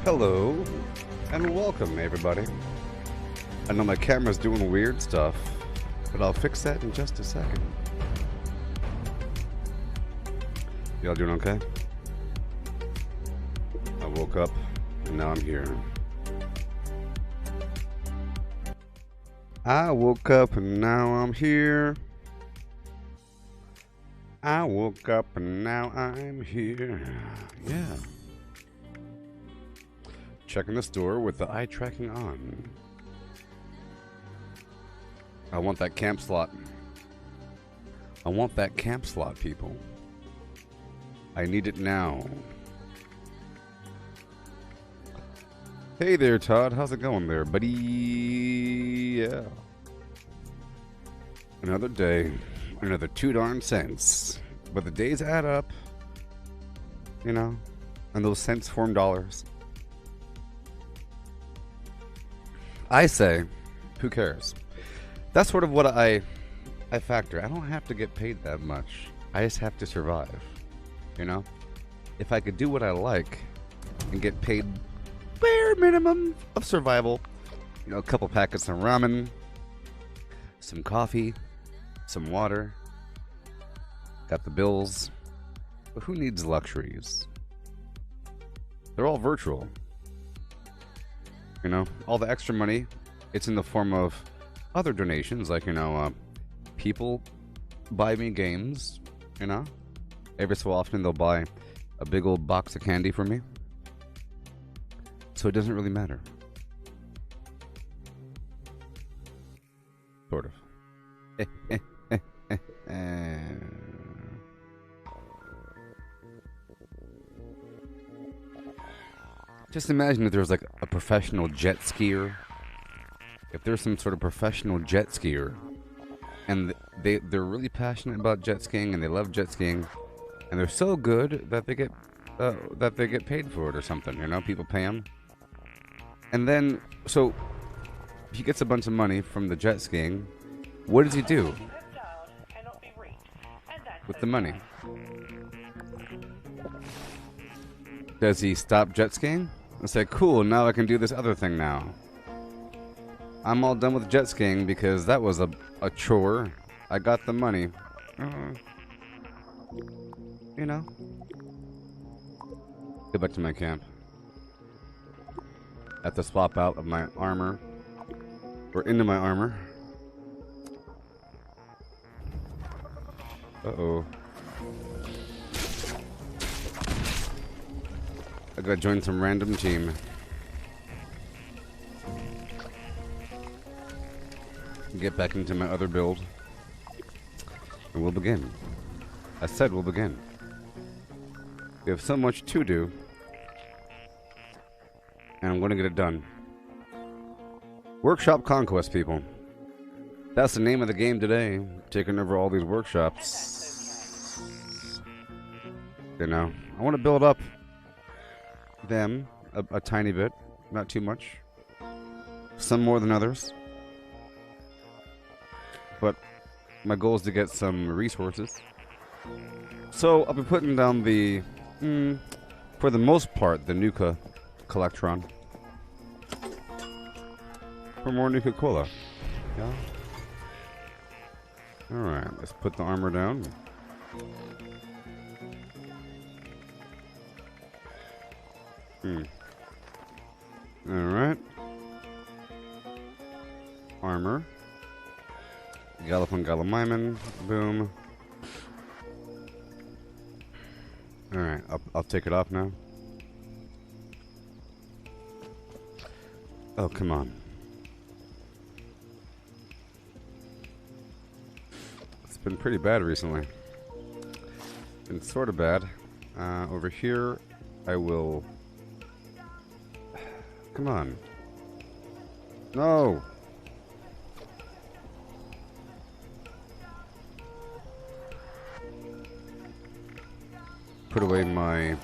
Hello, and welcome, everybody. I know my camera's doing weird stuff, but I'll fix that in just a second. Y'all doing okay? I woke up, and now I'm here. I woke up, and now I'm here. I woke up, and now I'm here. Yeah. Checking the store with the eye tracking on. I want that camp slot. I want that camp slot, people. I need it now. Hey there, Todd. How's it going there, buddy? Yeah. Another day. Another 2 darn cents. But the days add up. You know? And those cents form dollars. I say, who cares? That's sort of what I factor. I don't have to get paid that much. I just have to survive. You know? If I could do what I like and get paid bare minimum of survival, you know, a couple packets of ramen, some coffee, some water, got the bills. But who needs luxuries? They're all virtual. You know, all the extra money, it's in the form of other donations, like, you know, people buy me games, you know. Every so often they'll buy a big old box of candy for me. So it doesn't really matter. Sort of. Just imagine if there was like a professional jet skier. If there's some sort of professional jet skier, and they're really passionate about jet skiing and they love jet skiing, and they're so good that they get paid for it or something. You know, people pay them. And then, so he gets a bunch of money from the jet skiing. What does he do with the money? Does he stop jet skiing? And say, cool, now I can do this other thing now. I'm all done with jet skiing because that was a chore. I got the money. You know. Go back to my camp. Have to swap out of my armor. Or into my armor. Uh-oh. I gotta join some random team. Get back into my other build. And we'll begin. I said we'll begin. We have so much to do. And I'm gonna get it done. Workshop Conquest, people. That's the name of the game today. Taking over all these workshops. You know, I want to build up them a tiny bit, not too much. Some more than others. But my goal is to get some resources. So I'll be putting down the, for the most part, the Nuka Collectron. For more Nuka Cola. Yeah. Alright, let's put the armor down. Alright. Armor. Gallopin Gallimiman. Boom. Alright, I'll take it off now. Oh, come on. It's been pretty bad recently. Been sort of bad. Over here, I will... Come on. No! Put away my...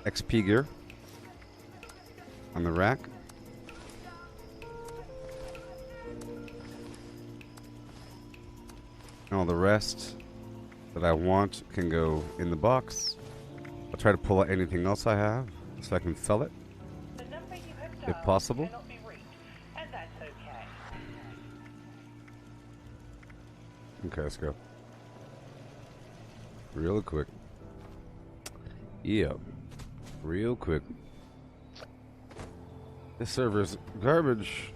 XP gear. On the rack. And all the rest that I want can go in the box. I'll try to pull out anything else I have so I can sell it, if possible. Okay, let's go. Real quick. Yep. Real quick. This server's garbage.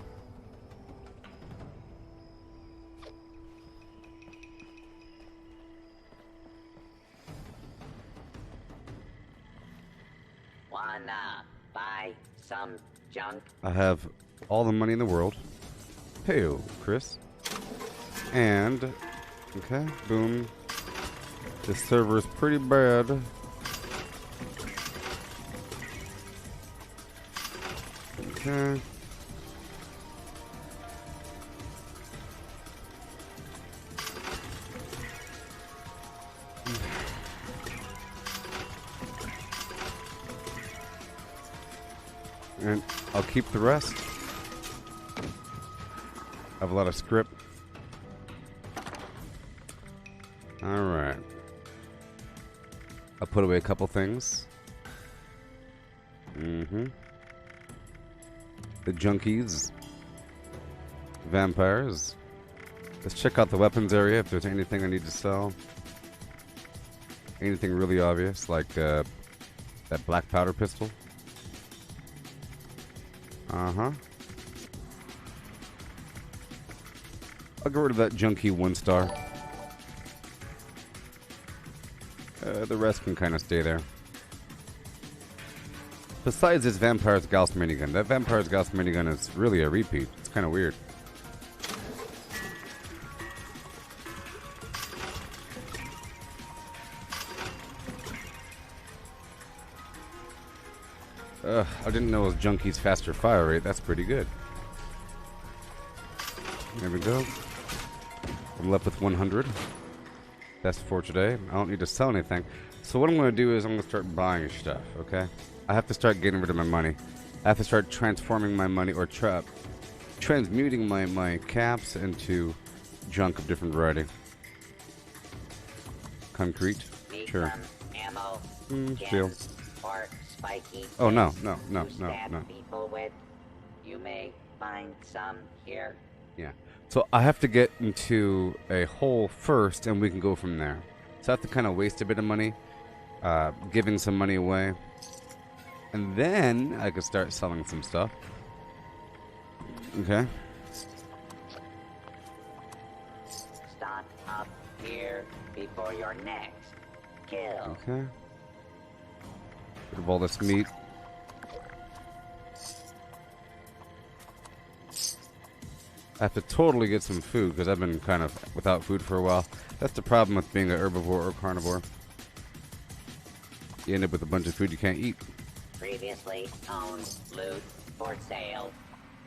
Wanna buy some junk? I have all the money in the world. Hey, Chris. And, okay, boom. This server is pretty bad. Okay. And I'll keep the rest. I have a lot of script. Alright. I'll put away a couple things. The junkies. Vampires. Let's check out the weapons area if there's anything I need to sell. Anything really obvious, like that black powder pistol. Uh-huh. I'll get rid of that junky 1-star. The rest can kind of stay there. Besides this Vampire's Gauss minigun. That Vampire's Gauss minigun is really a repeat. It's kind of weird. I didn't know it was Junkie's faster fire rate. That's pretty good. There we go. I'm left with 100. That's for today. I don't need to sell anything. So what I'm going to do is I'm going to start buying stuff, okay? I have to start getting rid of my money. I have to start transforming my money or transmuting my caps into junk of different variety. Concrete? Need Sure. some ammo, Steel. or spiky Oh, no. to stab people with. You may find some here. Yeah. So I have to get into a hole first, and we can go from there. So I have to kind of waste a bit of money, giving some money away. And then I could start selling some stuff. Okay. Stop up here before your next kill. Okay. Rid of all this meat. I have to totally get some food because I've been kind of without food for a while. That's the problem with being an herbivore or carnivore. You end up with a bunch of food you can't eat. Previously owned loot for sale.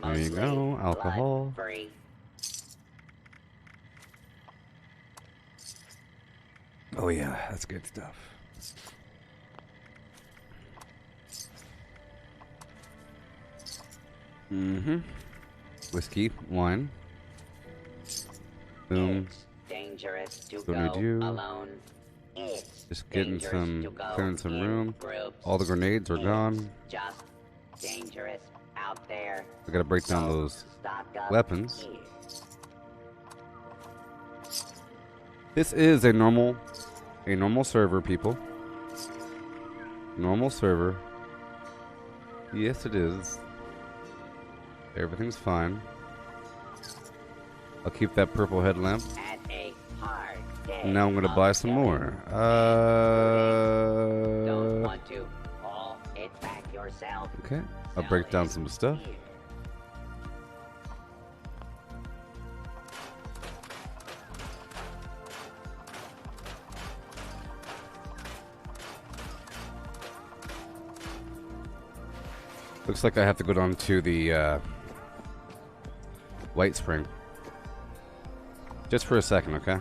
There you go, alcohol. Free. Oh yeah, that's good stuff. Whiskey, wine. Boom. It's dangerous to What go do we do? alone. It's Just getting dangerous some, to go clearing some in room. groups. All the grenades are It's gone. just dangerous out there. I gotta break down those Stock up weapons. here. This is a normal server, people. Normal server. Yes, it is. Everything's fine. I'll keep that purple headlamp. At a hard day Now I'm gonna of buy some killing. more. Don't want to haul it back yourself. Okay. I'll Sell break down it some stuff. here. Looks like I have to go down to the White Spring. Just for a second, okay?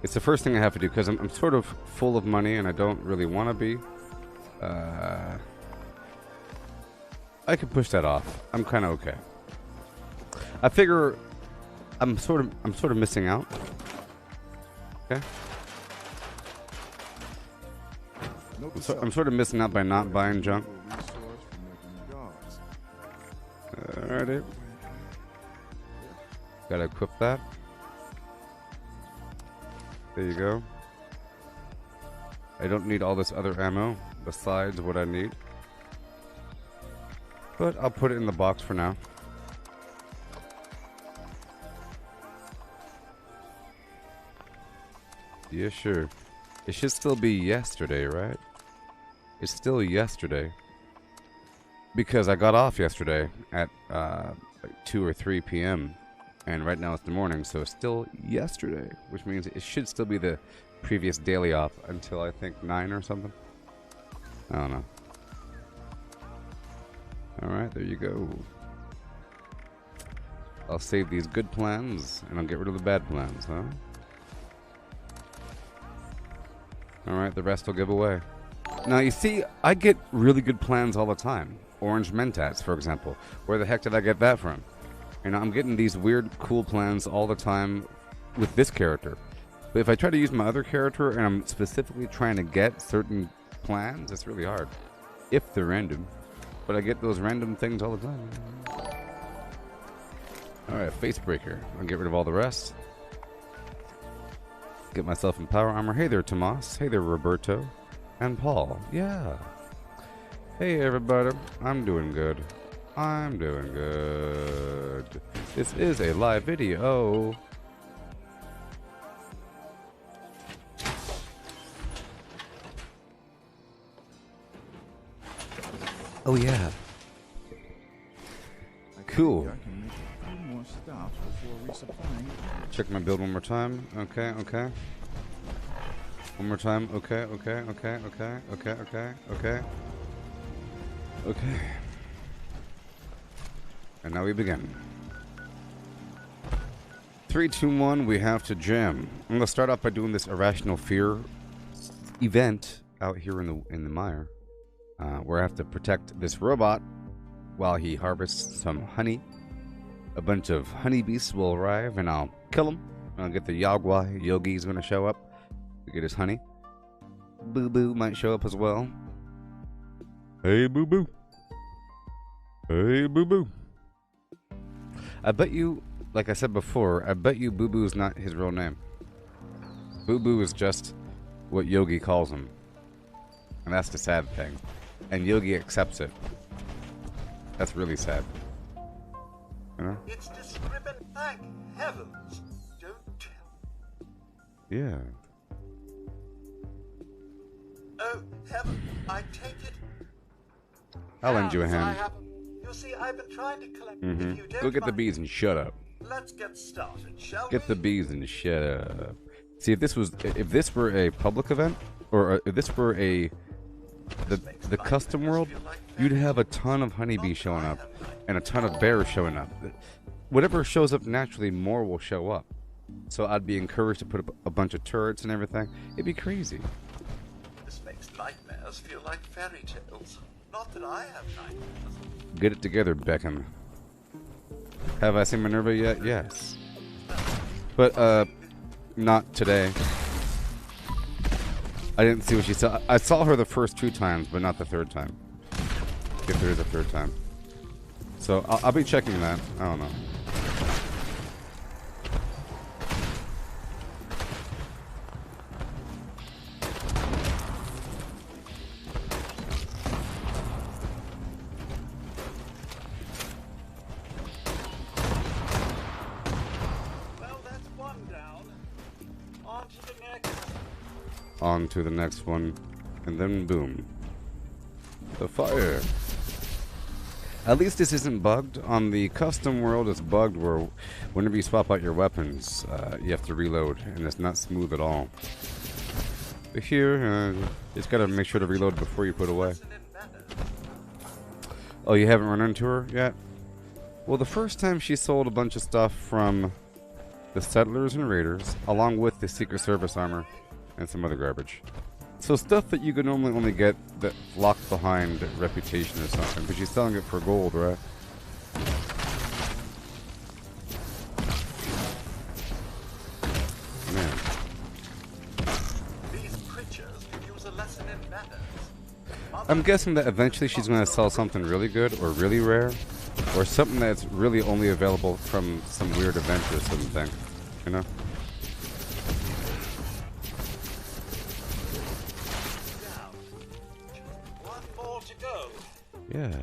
It's the first thing I have to do because I'm sort of full of money and I don't really want to be. I could push that off. I'm kind of okay. I figure I'm sort of missing out. Okay. I'm sort of missing out by not buying junk. Alrighty. Gotta equip that. There you go. I don't need all this other ammo besides what I need. But I'll put it in the box for now. Yeah, sure. It should still be yesterday, right? It's still yesterday. Because I got off yesterday at like 2 or 3 p.m. And right now it's the morning, so it's still yesterday. Which means it should still be the previous daily off until I think 9 or something. I don't know. Alright, there you go. I'll save these good plans and I'll get rid of the bad plans, huh? Alright, the rest I'll give away. Now, you see, I get really good plans all the time. Orange Mentats, for example. Where the heck did I get that from? You know, I'm getting these weird, cool plans all the time with this character. But if I try to use my other character and I'm specifically trying to get certain plans, it's really hard. If they're random. But I get those random things all the time. Alright, Facebreaker. I'll get rid of all the rest. Get myself in power armor. Hey there, Tomas. Hey there, Roberto. And Paul. Yeah. Hey, everybody. I'm doing good. I'm doing good. This is a live video. Oh, yeah. Cool. Check my build one more time. Okay, okay. One more time. Okay, okay, okay, okay, okay, okay, okay. Okay. And now we begin. 3, 2, 1, we have to jam. I'm gonna start off by doing this irrational fear event out here in the mire. Where I have to protect this robot while he harvests some honey. A bunch of honeybees will arrive and I'll kill them. I'll get the Yagwa. Yogi's gonna show up to get his honey. Boo Boo might show up as well. Hey Boo Boo. Hey Boo Boo. I bet you, like I said before, I bet you Boo Boo's not his real name. Boo Boo is just what Yogi calls him. And that's the sad thing. And Yogi accepts it. That's really sad. You know? It's discrepant, thank heavens. Don't tell. Yeah. Oh, heaven, I take it. I'll lend you a hand. You see, I've been trying to collect. Mm-hmm. If you don't Go get the mind, bees and shut up. Let's get started, shall Get we? the bees and shut up. See, if this were a public event, or if this were the custom world, you'd have a ton of honeybees showing up, and a ton of bears showing up. Whatever shows up naturally, more will show up. So I'd be encouraged to put up a bunch of turrets and everything. It'd be crazy. This makes nightmares feel like fairy tales. Not that I have nightmares. Get it together, Beckham. Have I seen Minerva yet? Yes. But, not today. I didn't see what she saw. I saw her the first 2 times, but not the 3rd time. If there is a 3rd time. So, I'll be checking that. I don't know. Well, that's one down. On to the next. On to the next one. And then boom. The fire. At least this isn't bugged. On the custom world, it's bugged where whenever you swap out your weapons, you have to reload, and it's not smooth at all. But here, you just gotta make sure to reload before you put away. Oh, you haven't run into her yet? Well, the first time she sold a bunch of stuff from the Settlers and Raiders, along with the Secret Service armor and some other garbage. So stuff that you could normally only get that locked behind reputation or something, but she's selling it for gold, right? Man. These creatures could use a lesson in manners. I'm guessing that eventually she's going to sell something really good or really rare, or something that's really only available from some weird event or something, you know? One more to go. Yeah.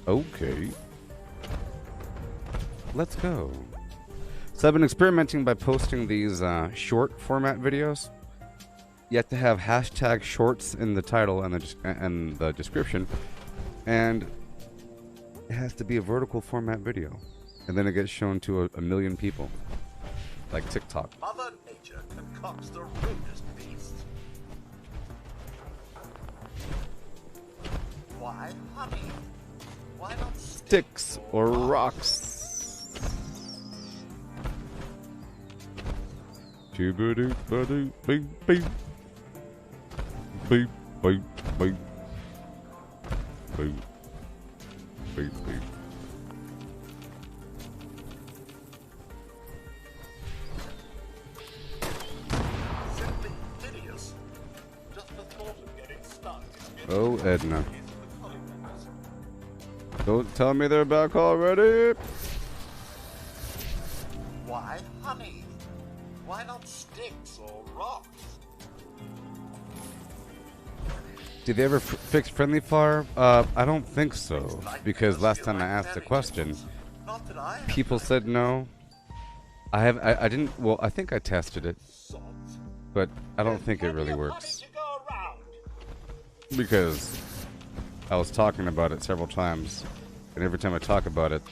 Okay. Let's go. So I've been experimenting by posting these short format videos. You have to have hashtag shorts in the title and the description, and it has to be a vertical format video, and then it gets shown to a million people, like TikTok. Mother Nature concocts the rudest beasts. Why honey? Why not Sticks or rocks. Choo-ba-doo-ba-doo, beep, beep. Beep, beep, beep. Beep. Beep, beep. Simply hideous. Just the thought of getting stung. Oh, Edna. Is the collie members. Don't tell me they're back already. Why honey? Why not sticks or rocks? Did they ever fix friendly fire? I don't think so, because last time I asked a question, Not that I have people said no. I didn't. Well, I think I tested it, sods. but I don't think it Plenty really of works honey to go around. because I was talking about it several times, and every time I talk about it,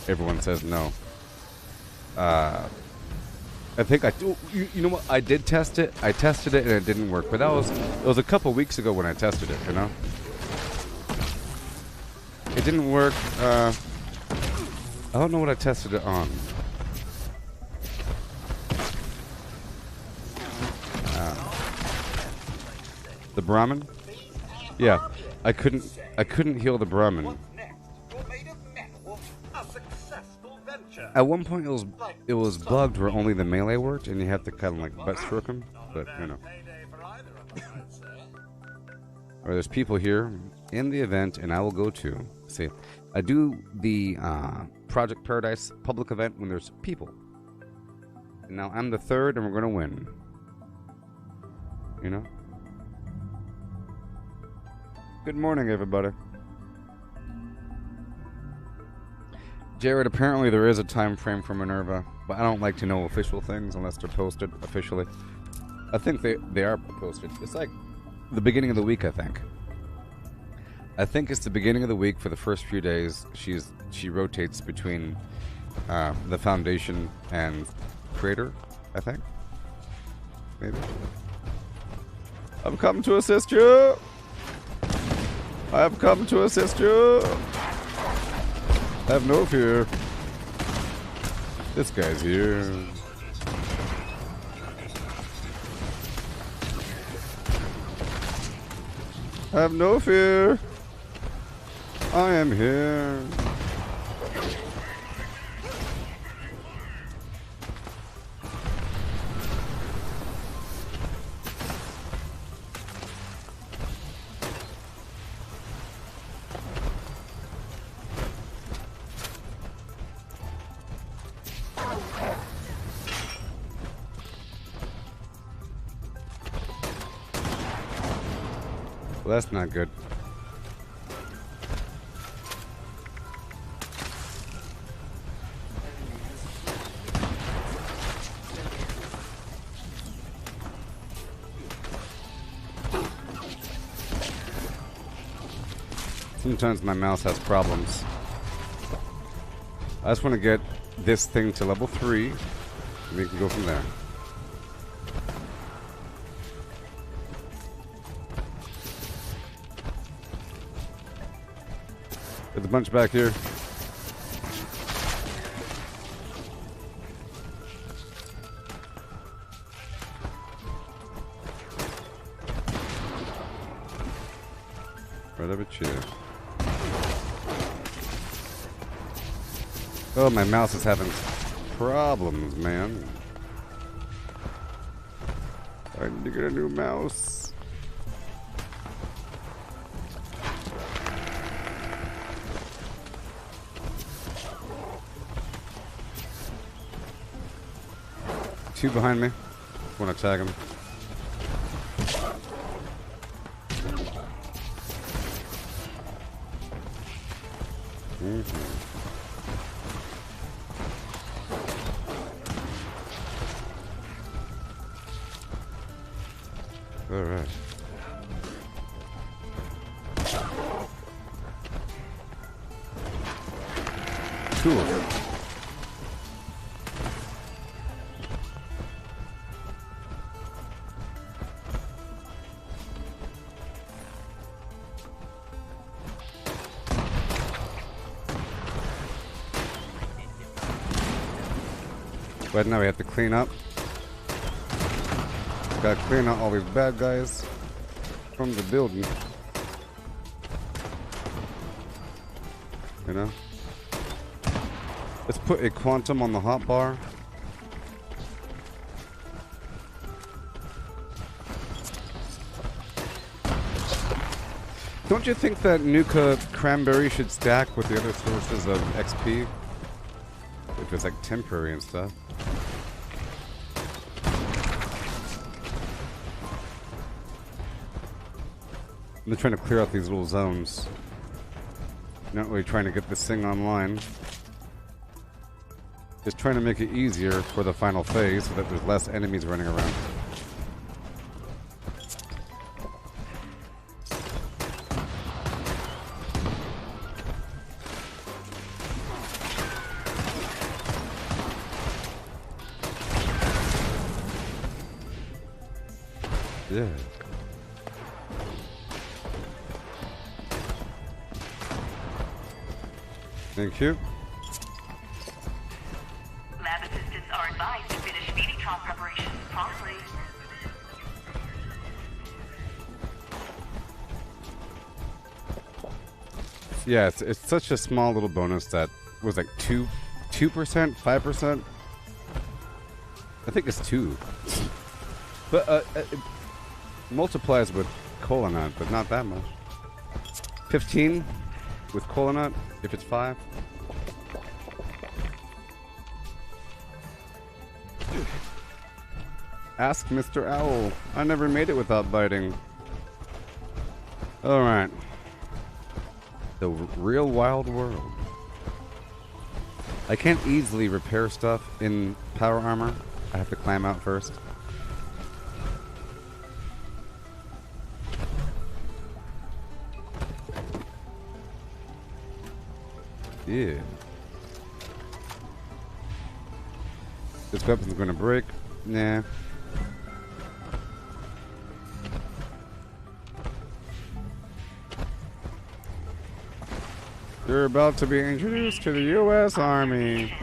everyone says no. I think I do. You know what? I did test it. I tested it and it didn't work. But it was a couple weeks ago when I tested it. You know, it didn't work. I don't know what I tested it on. The Brahmin? Yeah, I couldn't heal the Brahmin. What's next? You're made of metal. A successful venture. At one point, it was bugged where only the melee worked, and you have to kind of like butt stroke him. But you know, Payday for either of us, I'd say. or there's people here in the event, and I will go to. See, I do the Project Paradise public event when there's people. And now I'm the third, and we're gonna win. You know. Good morning, everybody. Jared, apparently there is a time frame for Minerva, but I don't like to know official things unless they're posted officially. I think they are posted. It's like the beginning of the week, I think. I think it's the beginning of the week for the first few days. She rotates between the Foundation and Creator, I think. Maybe. I'm coming to assist you! I have come to assist you! Have no fear. This guy's here. Have no fear. I am here. Well, that's not good. Sometimes my mouse has problems. I just want to get this thing to level 3, and we can go from there. There's a bunch back here. Right over here. Oh, my mouse is having problems, man. I need to get a new mouse. two behind me. Want to tag him. All right. Cool. But now we have to clean up. Gotta clean out all these bad guys from the building. You know? Let's put a quantum on the hotbar. Don't you think that Nuka Cranberry should stack with the other sources of XP? If it's like temporary and stuff. I'm trying to clear out these little zones. Not really trying to get this thing online. Just trying to make it easier for the final phase so that there's less enemies running around. Yeah. Thank you. Lab assistants are advised to finish feeding trough preparations promptly. Yeah, it's such a small little bonus that was like 2%, 5%. I think it's 2. But it multiplies with cola nut, but not that much. 15 with cola nut if it's 5. Ask Mr. Owl. I never made it without biting. Alright. The real wild world. I can't easily repair stuff in power armor. I have to climb out first. Yeah. This weapon's gonna break. Nah. You're about to be introduced to the U.S. Army.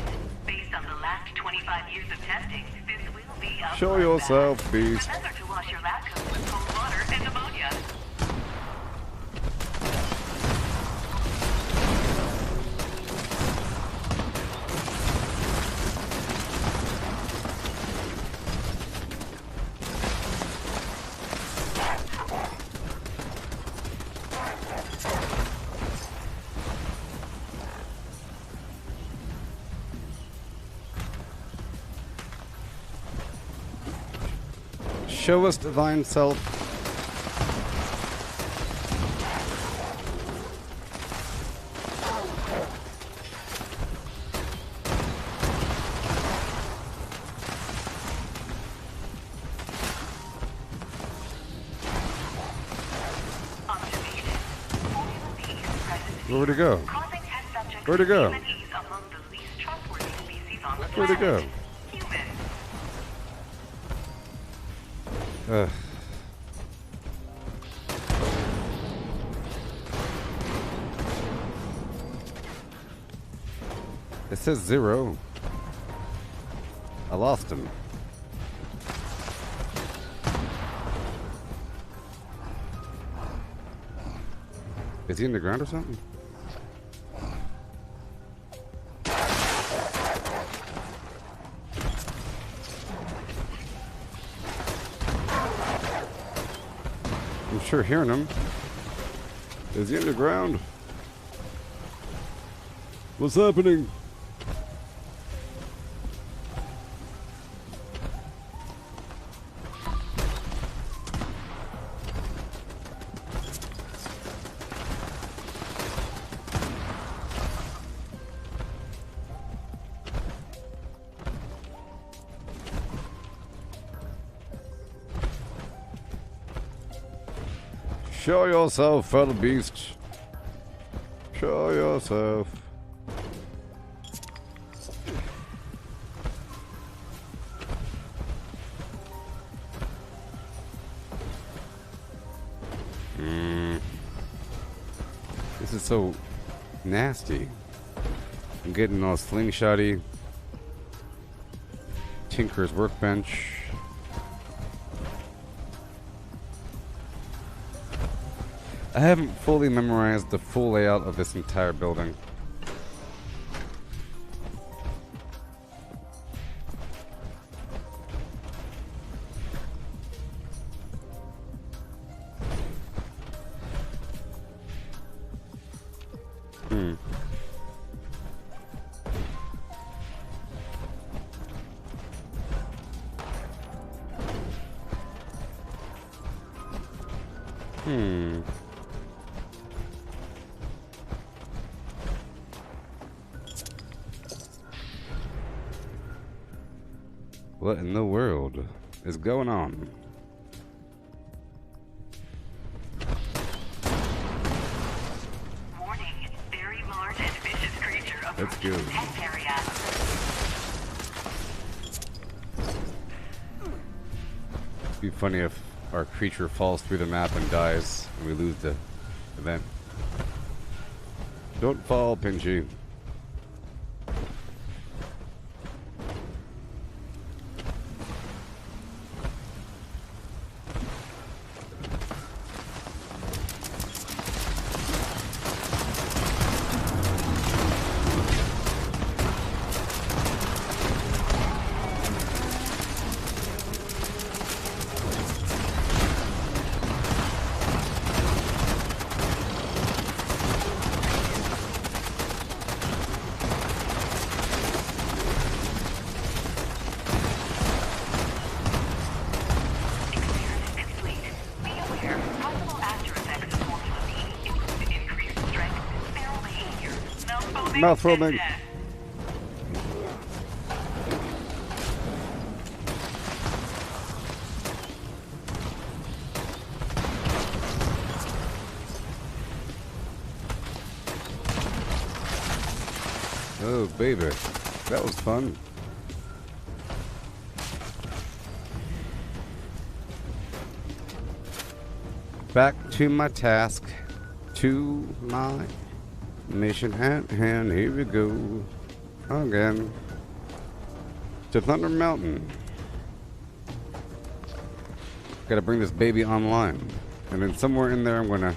Based on the last 25 years of testing, this will be a Show bloodbath. yourself, beast. Remember to wash your lab coat with cold water and ammonia. Show us divine self. Where'd it go? Where'd it go? Where'd it go? It says 0. I lost him. Is he in the ground or something? I'm sure hearing him. Is he in the ground? What's happening? Show yourself, fellow beast. Show yourself. This is so nasty. I'm getting all slingshotty. Tinker's workbench. I haven't fully memorized the full layout of this entire building. What in the world is going on? Warning, very large and vicious creature Let's go. approaching test area. It'd be funny if our creature falls through the map and dies and we lose the event. Don't fall, Pinchy. Experiment complete. Be aware, possible after effects of Formula P include increased strength, feral behavior, mouth-foaming, Mouth-foaming. and death. Oh, baby. That was fun. Back to my task. To my mission at hand. Here we go. Again. To Thunder Mountain. Gotta bring this baby online. And then somewhere in there I'm gonna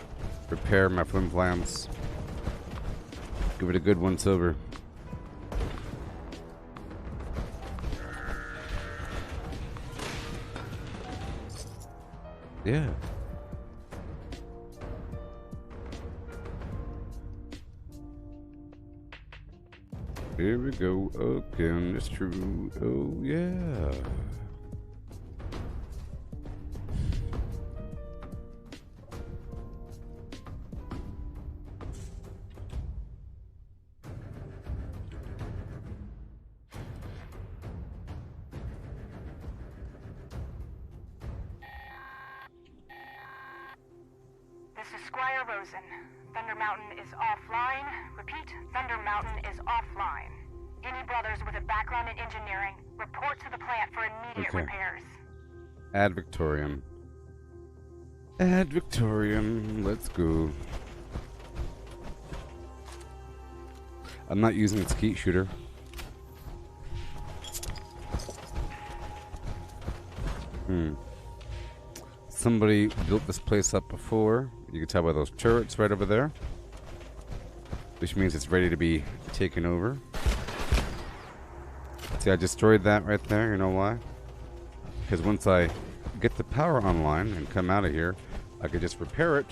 repair my flim flams. Give it a good once over. Yeah. Here we go again. It's true. Oh, yeah. This is Squire Rosen. Thunder Mountain is offline. Repeat, Thunder Mountain is offline. Any brothers with a background in engineering, report to the plant for immediate Okay. repairs. Ad Victorium. Ad Victorium. Let's go. I'm not using the skeet shooter. Somebody built this place up before. You can tell by those turrets right over there. Which means it's ready to be taken over. See, I destroyed that right there. You know why? Because once I get the power online and come out of here, I could just repair it.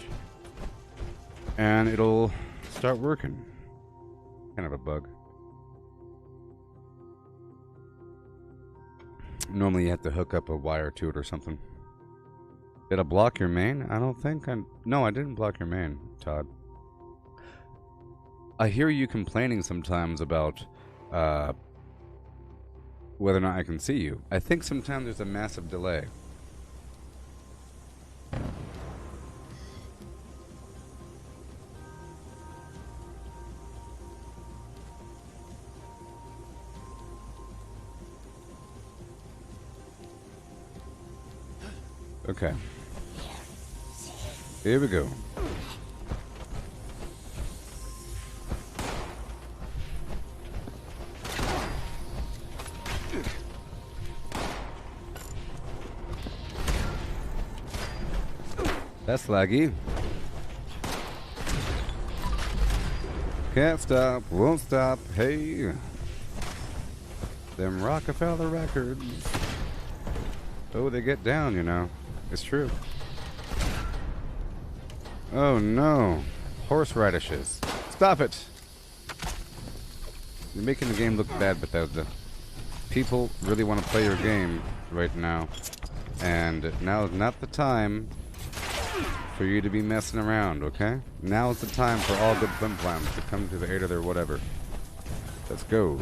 And it'll start working. Kind of a bug. Normally you have to hook up a wire to it or something. Did I block your main? I don't think I... No, I didn't block your main, Todd. I hear you complaining sometimes about whether or not I can see you. I think sometimes there's a massive delay. Okay. Here we go. That's laggy. Can't stop, won't stop, hey. Them Rockefeller records. Oh, they get down, you know. It's true. Oh no. Horseradishes. Stop it! You're making the game look bad, Bethesda. People really want to play your game right now. And now is not the time for you to be messing around, okay? Now is the time for all good flimflams to come to the aid of their whatever. Let's go.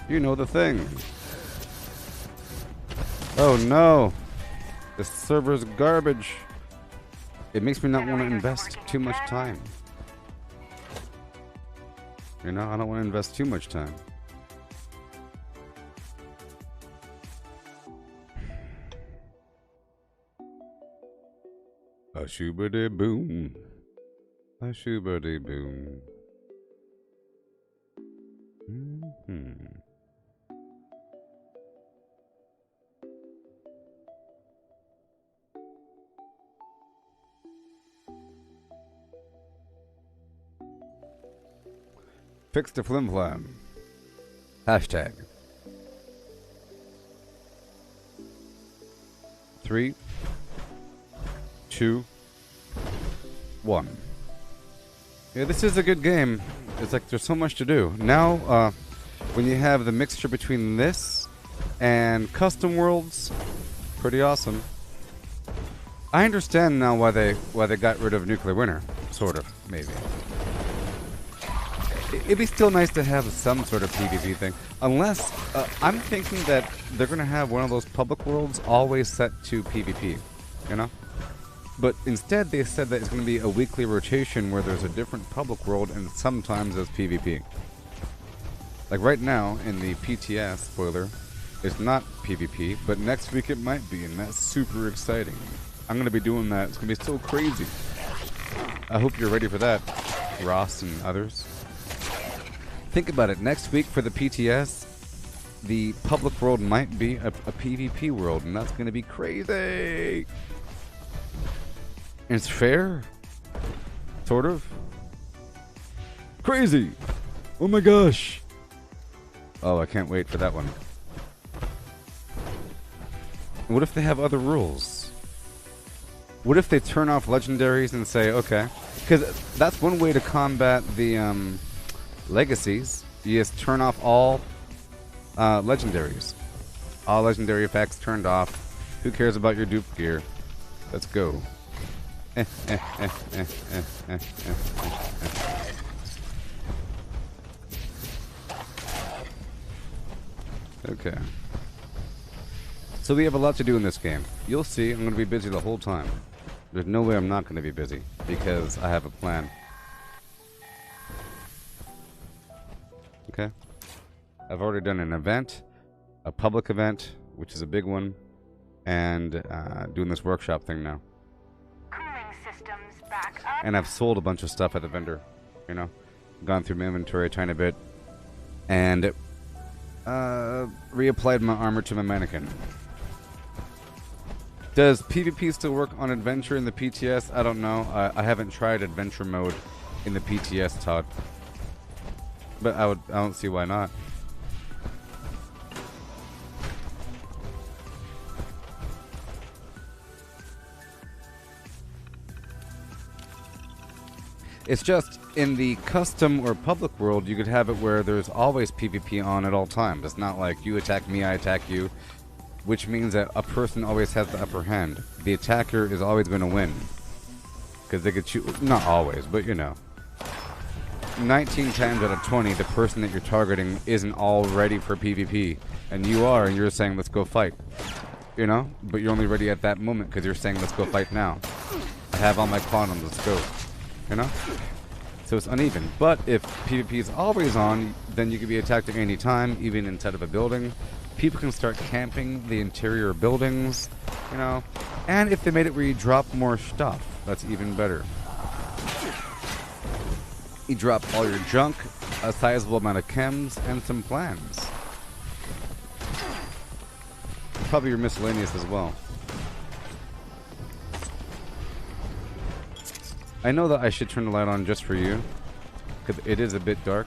You know the thing. Oh no! The server's garbage. It makes me not want to invest too much time. You know, I don't want to invest too much time. A shoobity boom. A shoobity boom. Fix the flimflam. Hashtag. 3, 2, 1. Yeah, this is a good game. It's like there's so much to do. Now, when you have the mixture between this and custom worlds, pretty awesome. I understand now why they got rid of Nuclear Winter, sort of, maybe. It'd be still nice to have some sort of PvP thing, unless I'm thinking that they're gonna have one of those public worlds always set to PvP, you know. But instead, they said that it's going to be a weekly rotation where there's a different public world and sometimes there's PvP. Like right now, in the PTS, spoiler, it's not PvP, but next week it might be, and that's super exciting. I'm going to be doing that. It's going to be so crazy. I hope you're ready for that, Ross and others. Think about it. Next week for the PTS, the public world might be a PvP world, and that's going to be crazy. And it's fair? Sort of? Crazy! Oh my gosh! Oh, I can't wait for that one. What if they have other rules? What if they turn off legendaries and say, okay, because that's one way to combat the legacies. You just turn off all legendaries. All legendary effects turned off. Who cares about your dupe gear? Let's go. Okay. So we have a lot to do in this game. You'll see, I'm going to be busy the whole time. There's no way I'm not going to be busy, because I have a plan. Okay? I've already done an event, a public event, which is a big one, and doing this workshop thing now. And I've sold a bunch of stuff at the vendor, you know, gone through my inventory a tiny bit, and reapplied my armor to my mannequin. Does PvP still work on adventure in the PTS? I don't know. I haven't tried adventure mode in the PTS, Todd, but I don't see why not. It's just, in the custom or public world, you could have it where there's always PvP on at all times. It's not like you attack me, I attack you, which means that a person always has the upper hand. The attacker is always going to win. Because they could shoot, not always, but you know. 19 times out of 20, the person that you're targeting isn't all ready for PvP. And you are, and you're saying, let's go fight. You know? But you're only ready at that moment because you're saying, let's go fight now. I have all my quantum, let's go. You know? So it's uneven. But if PvP is always on, then you can be attacked at any time, even inside of a building. People can start camping the interior buildings, you know. And if they made it where you drop more stuff, that's even better. You drop all your junk, a sizable amount of chems, and some plans. Probably your miscellaneous as well. I know that I should turn the light on just for you, because it is a bit dark.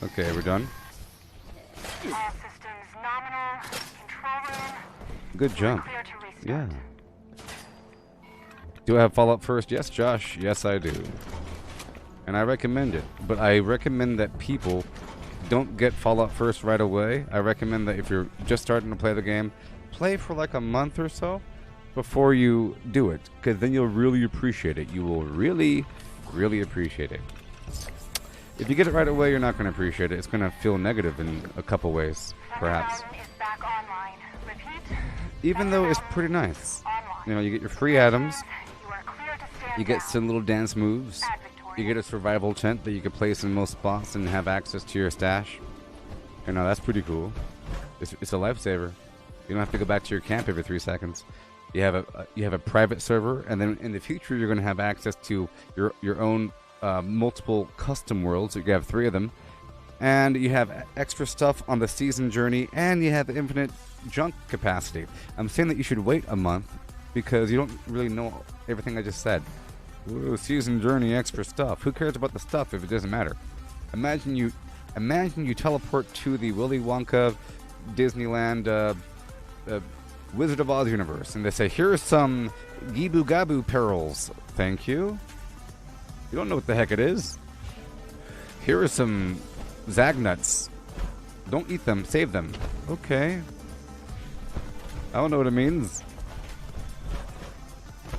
Okay, we're done. All systems nominal. Control room. Good jump. Clear to restart. Yeah. Do I have Fallout first? Yes, Josh. Yes, I do. And I recommend it. But I recommend that people don't get Fallout first right away. I recommend that if you're just starting to play the game, play for like a month or so before you do it. Because then you'll really appreciate it. You will really, really appreciate it. If you get it right away, you're not going to appreciate it. It's going to feel negative in a couple ways, perhaps. Thunder Mountain is back online. Repeat. Even though it's pretty nice. You know, you get your free items. You are clear to stand You get down. some little dance moves. At Victoria. You get a survival tent that you can place in most spots and have access to your stash. You know, that's pretty cool. It's a lifesaver. You don't have to go back to your camp every 3 seconds. You have a private server, and then in the future you're going to have access to your own multiple custom worlds. You have 3 of them, and you have extra stuff on the season journey, and you have infinite junk capacity. I'm saying that you should wait a month because you don't really know everything I just said. Whoa, season journey, extra stuff. Who cares about the stuff if it doesn't matter? Imagine you teleport to the Willy Wonka Disneyland Wizard of Oz universe, and they say, "Here's some Gibu Gabu pearls." Thank you. You don't know what the heck it is. Here are some Zagnuts. Don't eat them. Save them. Okay. I don't know what it means.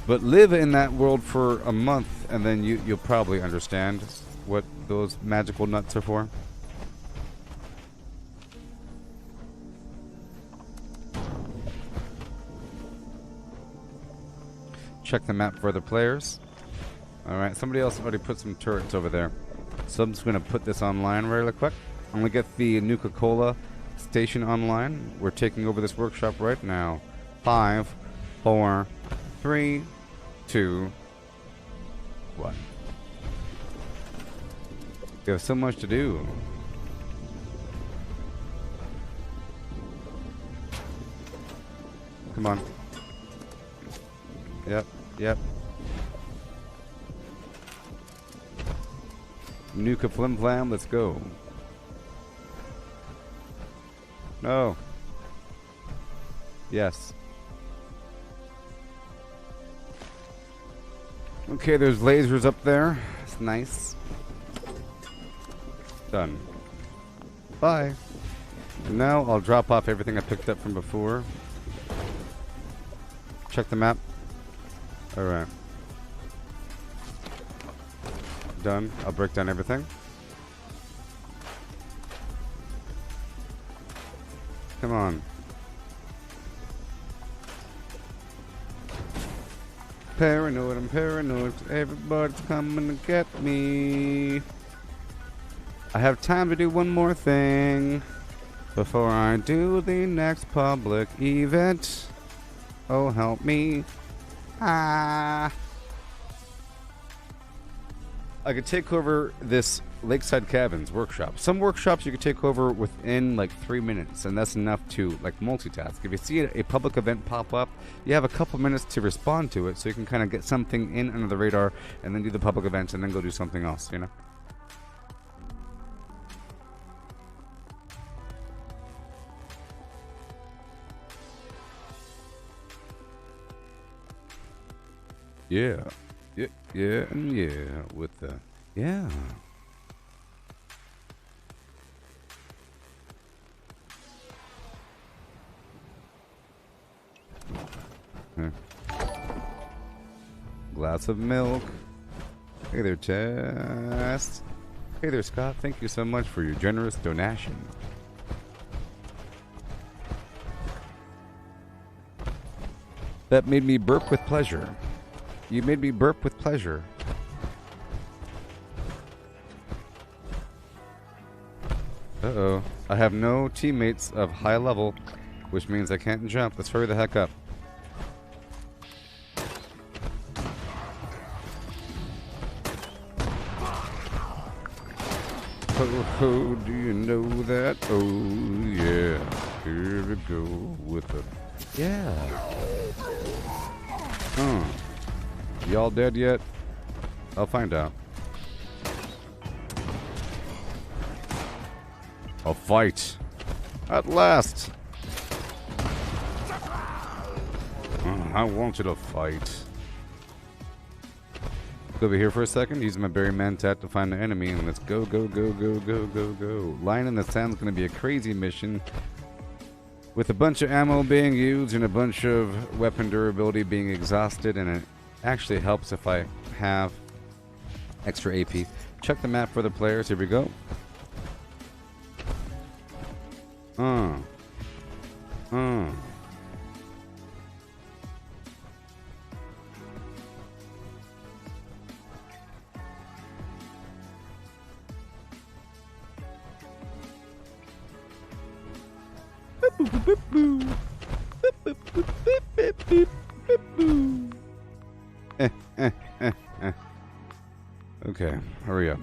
But live in that world for a month, and then you'll probably understand what those magical nuts are for. Check the map for other players. Alright, somebody else already put some turrets over there. So I'm just going to put this online really quick. I'm going to get the Nuka-Cola station online. We're taking over this workshop right now. 5, 4, 3, 2, 1. We have so much to do. Come on. Yep. Nuka Flim Flam, let's go. No. Yes. Okay, there's lasers up there. It's nice. Done. Bye. And now I'll drop off everything I picked up from before. Check the map. Alright. Done. I'll break down everything. Come on. Paranoid, I'm paranoid. Everybody's coming to get me. I have time to do one more thing before I do the next public event. Oh, help me. I could take over this Lakeside Cabins workshop. Some workshops you could take over within like 3 minutes, and that's enough to like multitask. If you see a public event pop up, you have a couple minutes to respond to it, so you can kind of get something in under the radar, and then do the public events, and then go do something else, you know? Yeah. Yeah, and yeah, with the, yeah. Here. Glass of milk. Hey there, Tess. Hey there, Scott. Thank you so much for your generous donation. That made me burp with pleasure. You made me burp with pleasure. Uh-oh. I have no teammates of high level, which means I can't jump. Let's hurry the heck up. Oh, do you know that? Oh, yeah. Here we go with the... Yeah. Y'all dead yet? I'll find out. A fight. At last. I wanted a fight. Go over here for a second. Use my berry man tat to find the enemy, and let's go, go, go, go, go, go, go. Line in the sand's gonna be a crazy mission with a bunch of ammo being used and a bunch of weapon durability being exhausted, and it actually helps if I have extra AP. Check the map for the players. Here we go. Okay, hurry up.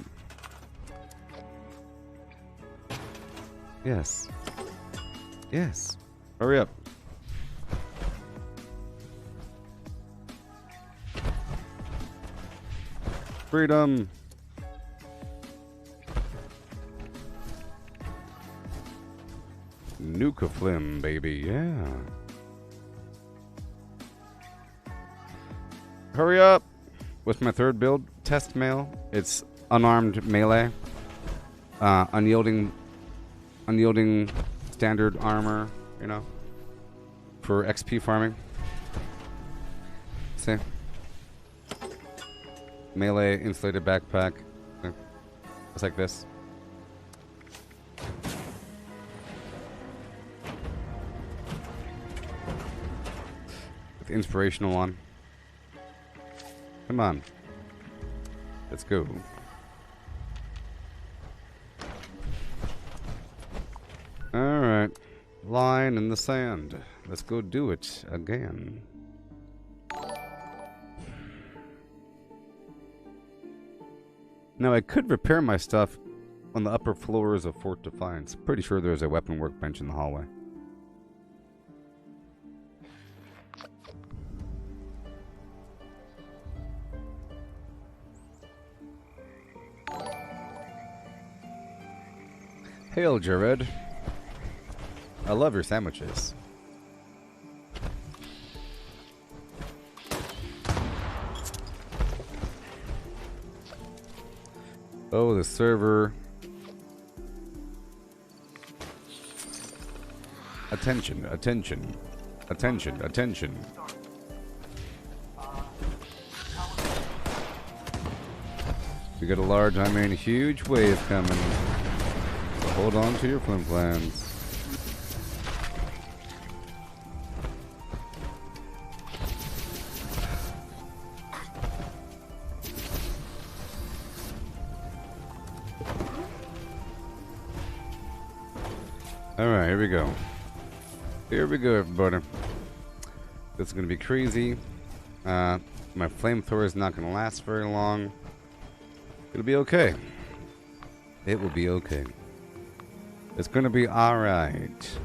Yes. Yes. Hurry up. Freedom. Nuka Flim, baby, yeah. Hurry up! With my third build, test mail. It's unarmed melee. Unyielding standard armor, you know, for XP farming. See? Melee insulated backpack. It's like this. With the inspirational one. Come on. Let's go. Alright. Line in the sand. Let's go do it again. Now I could repair my stuff on the upper floors of Fort Defiance. Pretty sure there's a weapon workbench in the hallway. Hail, Jared. I love your sandwiches. Oh, the server. Attention, attention, attention, attention. We got a large, I mean huge wave coming. So hold on to your flim plans. Alright, here we go. Here we go, everybody. This is going to be crazy. My flamethrower is not going to last very long. It'll be okay. It will be okay. It's going to be alright.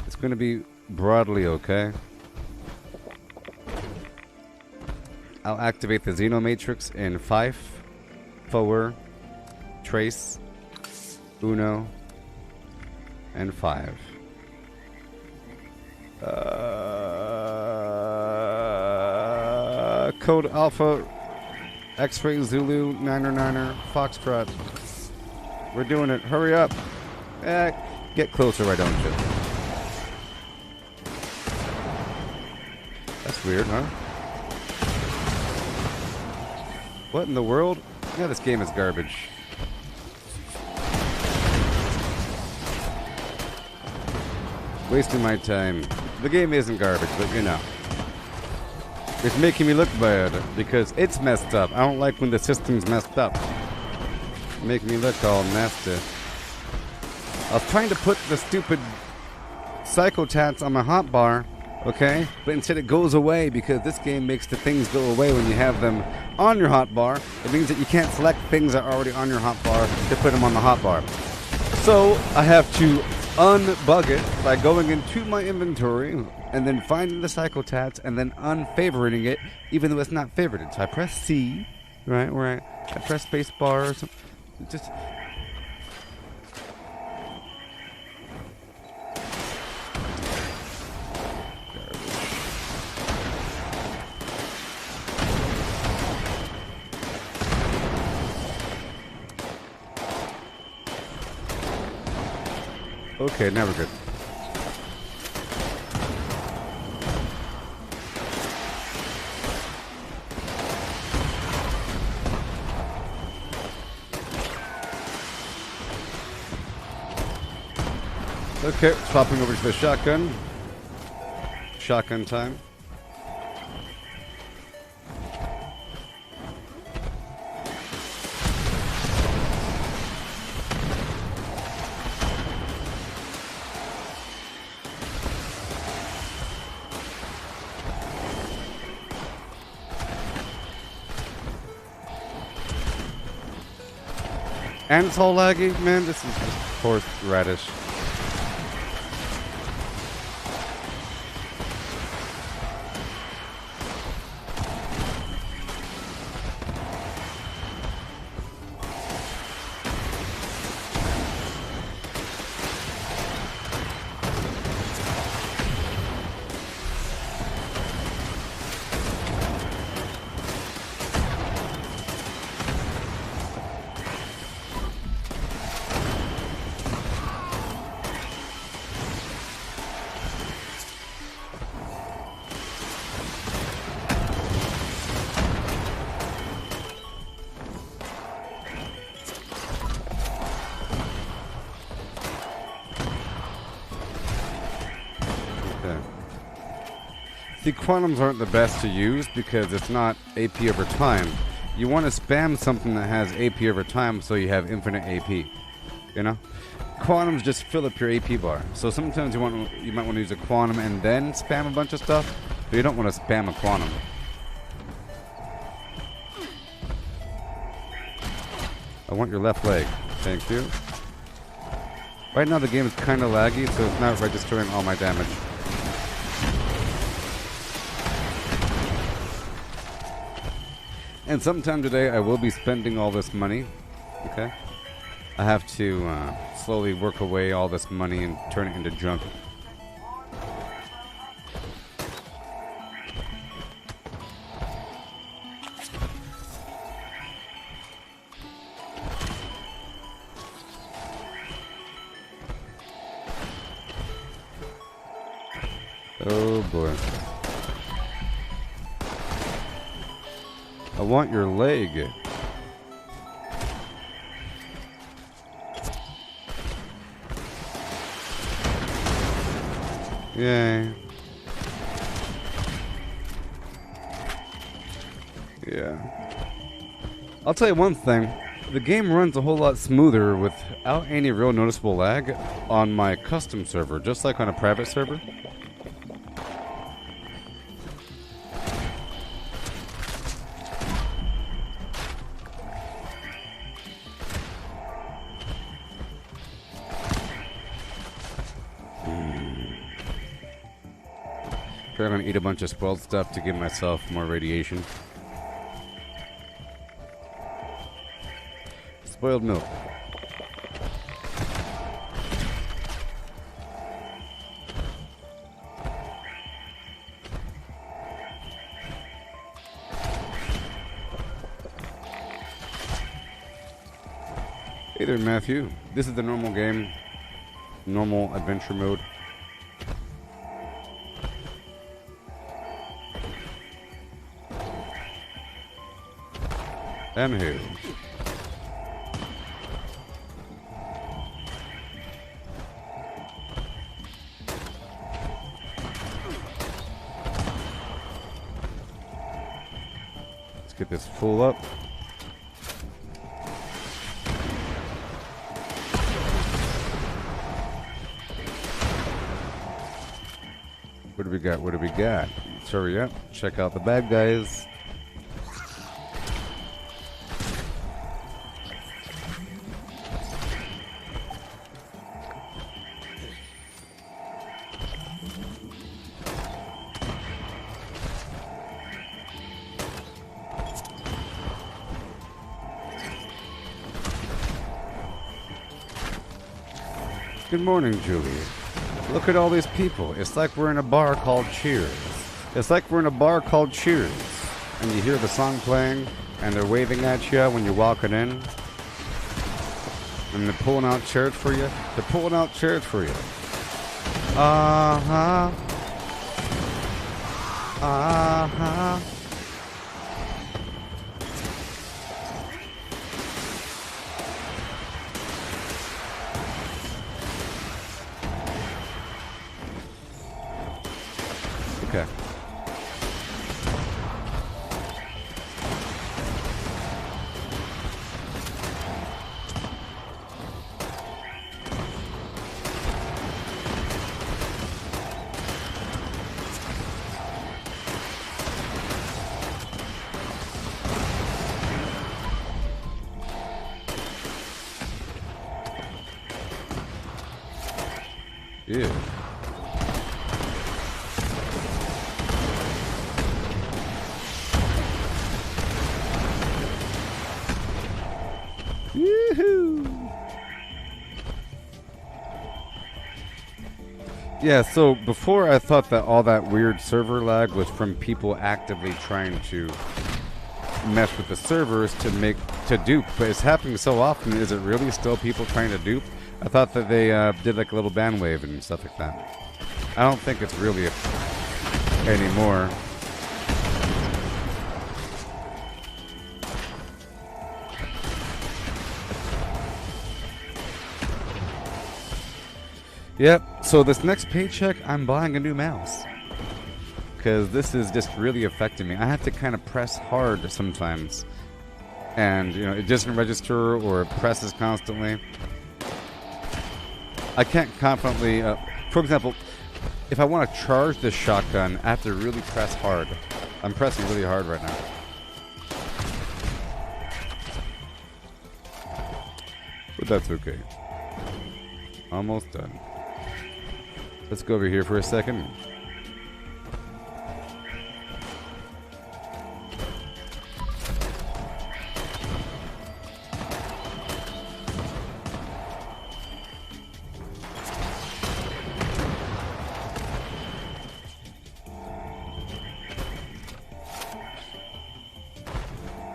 It's going to be broadly okay. I'll activate the Xenomatrix in 5, 4, Trace, Uno, and 5. Code Alpha, X-Ray Zulu, 9er, Foxtrot. We're doing it. Hurry up. Get closer, why don't you? That's weird, huh? What in the world? Yeah, this game is garbage. Wasting my time. The game isn't garbage, but you know. It's making me look bad because it's messed up. I don't like when the system's messed up. Make me look all nasty. I was trying to put the stupid psychotats on my hotbar, okay? But instead it goes away because this game makes the things go away when you have them on your hotbar. It means that you can't select things that are already on your hotbar to put them on the hotbar. So I have to unbug it by going into my inventory and then finding the psychotats and then unfavoriting it, even though it's not favorited. So I press C, right? Where I press space bar or something. Just okay, now we're good. Okay, swapping over to the shotgun. Shotgun time. And it's all laggy, man. This is just horse radish. See, quantums aren't the best to use because it's not AP over time. You want to spam something that has AP over time so you have infinite AP. You know? Quantums just fill up your AP bar. So sometimes you might want to use a quantum and then spam a bunch of stuff, but you don't want to spam a quantum. I want your left leg. Thank you. Right now the game is kind of laggy, so it's not registering all my damage. And sometime today I will be spending all this money, okay? I have to slowly work away all this money and turn it into junk. Oh boy. I want your leg. Yay. Yeah. I'll tell you one thing. The game runs a whole lot smoother without any real noticeable lag on my custom server, just like on a private server. I'm gonna eat a bunch of spoiled stuff to give myself more radiation. Spoiled milk. Hey there, Matthew. This is the normal game. Normal adventure mode. Anywho. Let's get this full up. What do we got? What do we got? Let's hurry up. Check out the bad guys. Good morning, Julie. Look at all these people. It's like we're in a bar called Cheers. It's like we're in a bar called Cheers. And you hear the song playing, and they're waving at you when you're walking in. And they're pulling out chairs for you. They're pulling out chairs for you. Uh-huh. Uh-huh. Okay. Yeah. Yoo-hoo! Yeah, so before I thought that all that weird server lag was from people actively trying to mess with the servers to dupe, but it's happening so often. Is it really still people trying to dupe? I thought that they did like a little band wave and stuff like that. I don't think it's really anymore. Yep, so this next paycheck, I'm buying a new mouse. Because this is just really affecting me. I have to kind of press hard sometimes. And, you know, it doesn't register or it presses constantly. I can't confidently, for example, if I want to charge this shotgun, I have to really press hard. I'm pressing really hard right now. But that's okay. Almost done. Let's go over here for a second.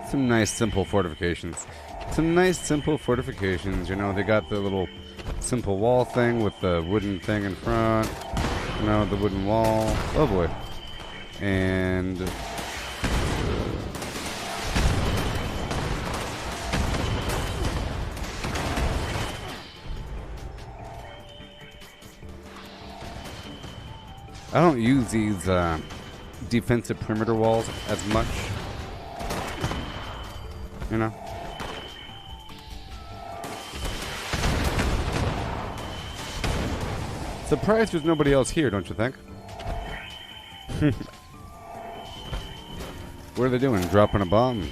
Some nice simple fortifications. Some nice simple fortifications. You know, they got the little simple wall thing with the wooden thing in front. You know, the wooden wall. Oh boy. And I don't use these defensive perimeter walls as much. You know? Surprised there's nobody else here, don't you think? What are they doing? Dropping a bomb?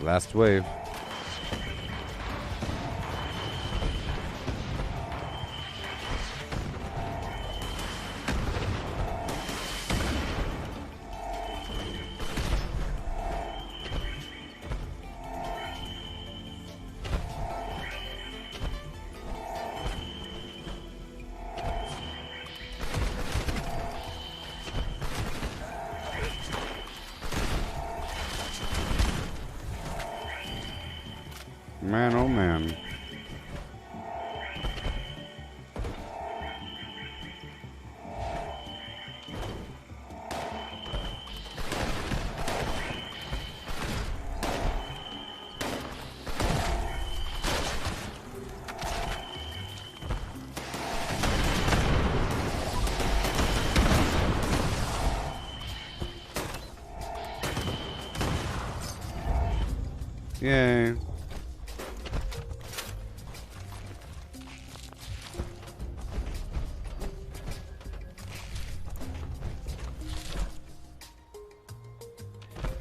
Last wave. Man, oh man. Yay.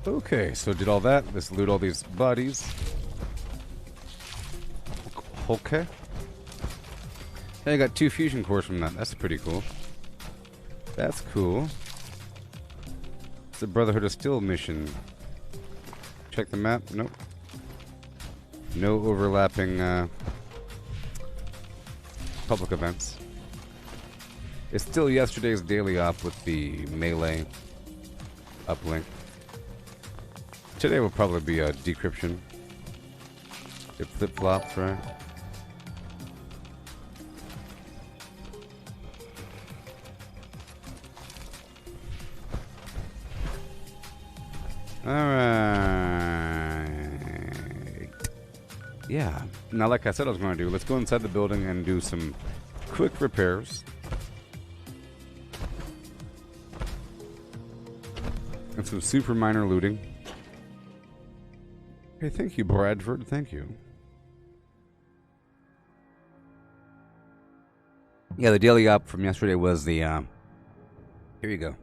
Okay, so did all that. Let's loot all these bodies. Okay. Hey, I got 2 fusion cores from that. That's pretty cool. That's cool. It's a Brotherhood of Steel mission. Check the map. Nope. No overlapping public events. It's still yesterday's daily op with the melee uplink. Today will probably be a decryption. It flip-flops, right? Alright. Yeah. Now, like I said I was going to do, let's go inside the building and do some quick repairs. And some super minor looting. Hey, thank you, Bradford. Thank you. Yeah, the daily op from yesterday was the, here you go.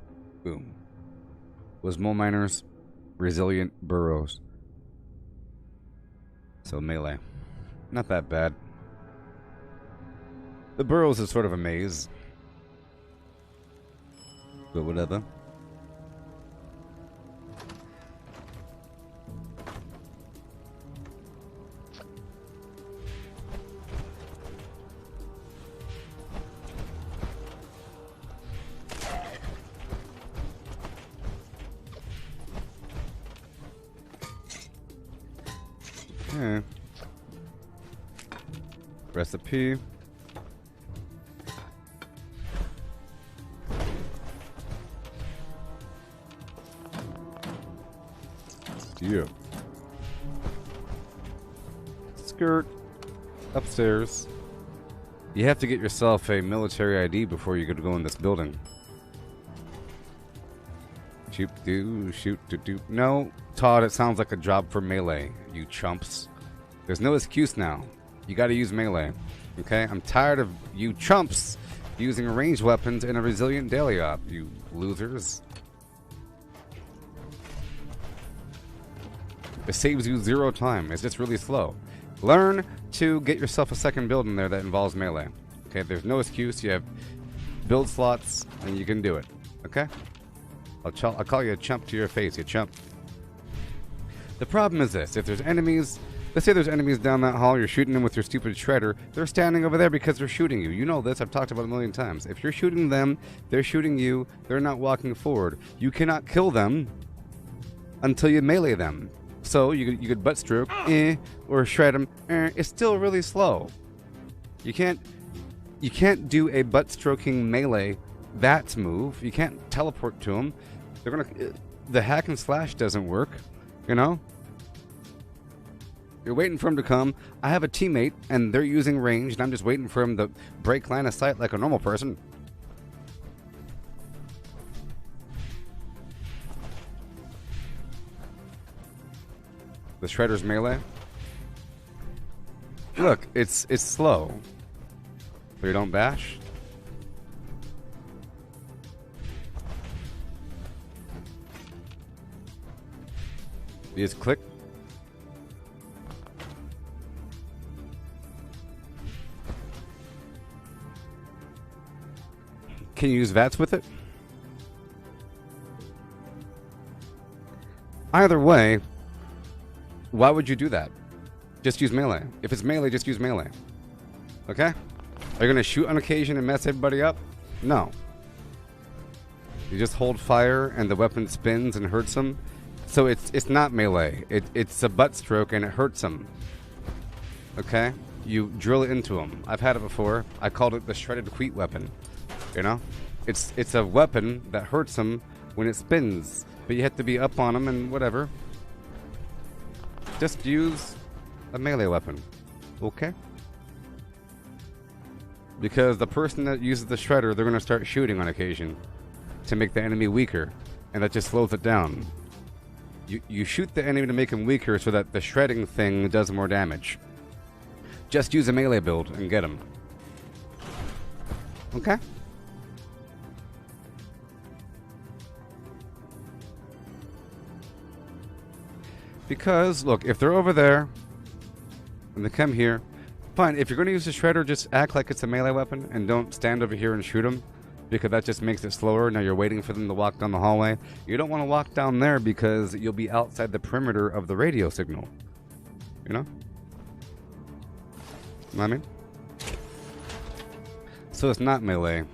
Boom. Was mole miners, resilient burrows. So melee. Not that bad. The burrows is sort of a maze. But whatever. Okay. Recipe. Yeah. Skirt. Upstairs. You have to get yourself a military ID before you get to go in this building. Shoot do, shoot to do. No, Todd, it sounds like a job for melee, you chumps. There's no excuse now. You gotta use melee. Okay? I'm tired of you chumps using ranged weapons in a resilient daily op, you losers. It saves you 0 time. It's just really slow. Learn to get yourself a second build in there that involves melee. Okay? There's no excuse. You have build slots, and you can do it. Okay? I'll call you a chump to your face, you chump. The problem is this. If there's enemies, let's say there's enemies down that hall, you're shooting them with your stupid shredder, they're standing over there because they're shooting you. You know this, I've talked about it a million times. If you're shooting them, they're shooting you, they're not walking forward. You cannot kill them until you melee them. So you could butt stroke, or shred them, it's still really slow. You can't do a butt stroking melee that move. You can't teleport to them. They're gonna. The hack and slash doesn't work. You know. You're waiting for him to come. I have a teammate, and they're using range, and I'm just waiting for him to break line of sight like a normal person. The shredder's melee. Look, it's slow. So you don't bash. You just click. Can you use VATS with it? Either way, why would you do that? Just use melee. If it's melee, just use melee. Okay? Are you going to shoot on occasion and mess everybody up? No. You just hold fire and the weapon spins and hurts them. So it's not melee. It's a butt stroke and it hurts them. Okay? You drill it into them. I've had it before. I called it the shredded wheat weapon. You know? It's a weapon that hurts them when it spins. But you have to be up on them and whatever. Just use a melee weapon. Okay? Because the person that uses the shredder, they're going to start shooting on occasion to make the enemy weaker. And that just slows it down. You shoot the enemy to make him weaker so that the shredding thing does more damage. Just use a melee build and get him. Okay? Because, look, if they're over there and they come here, fine. If you're going to use the shredder, just act like it's a melee weapon and don't stand over here and shoot them, because that just makes it slower. Now you're waiting for them to walk down the hallway. You don't want to walk down there because you'll be outside the perimeter of the radio signal. You know? Know what I mean? So it's not melee,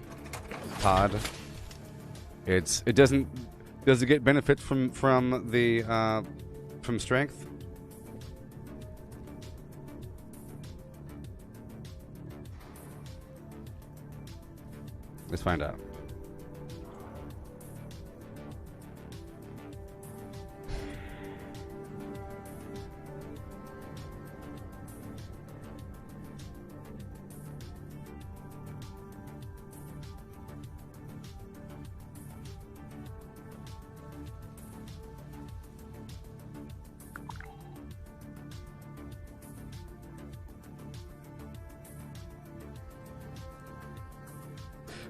Todd. It doesn't. Does it get benefit from strength? Let's find out.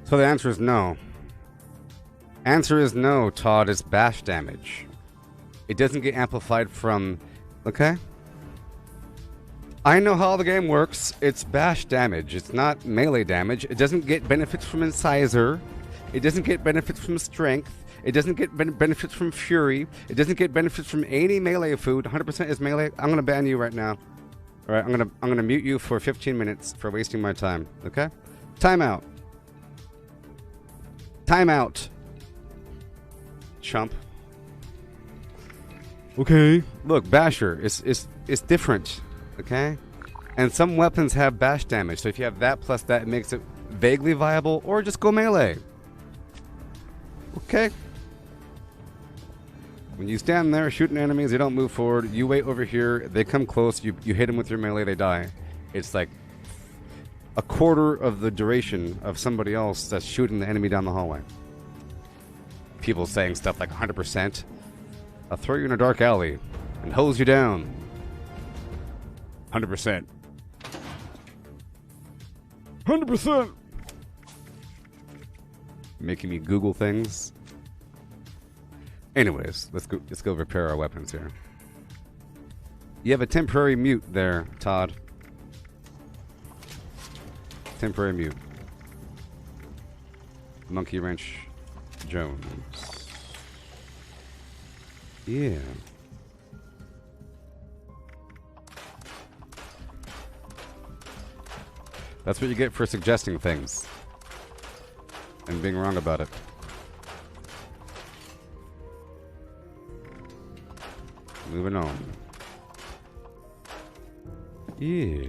So the answer is no. Answer is no, Todd. It's bash damage. It doesn't get amplified from... Okay? I know how the game works. It's bash damage. It's not melee damage. It doesn't get benefits from Incisor. It doesn't get benefits from Strength. It doesn't get benefits from Fury. It doesn't get benefits from any melee food. 100% is melee. I'm going to ban you right now. Alright, I'm gonna mute you for 15 minutes for wasting my time. Okay? Timeout. Timeout. Chump. Okay. Look, Basher is different. Okay? And some weapons have bash damage. So if you have that plus that, it makes it vaguely viable, or just go melee. Okay? When you stand there shooting enemies, they don't move forward. You wait over here. They come close. You hit them with your melee, they die. It's like a quarter of the duration of somebody else that's shooting the enemy down the hallway. People saying stuff like 100%. I'll throw you in a dark alley and hose you down. 100%. 100%. Making me Google things. Anyways, let's go repair our weapons here. You have a temporary mute there, Todd. Temporary mute. Monkey Wrench Jones. Yeah. That's what you get for suggesting things and being wrong about it. Moving on. Yeah.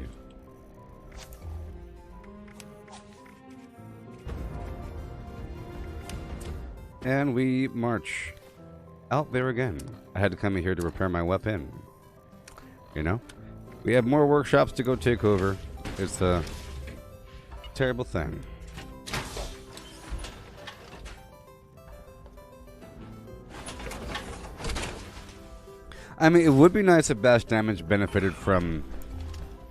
And we march out there again. I had to come in here to repair my weapon. You know? We have more workshops to go take over. It's a terrible thing. I mean, it would be nice if bash damage benefited from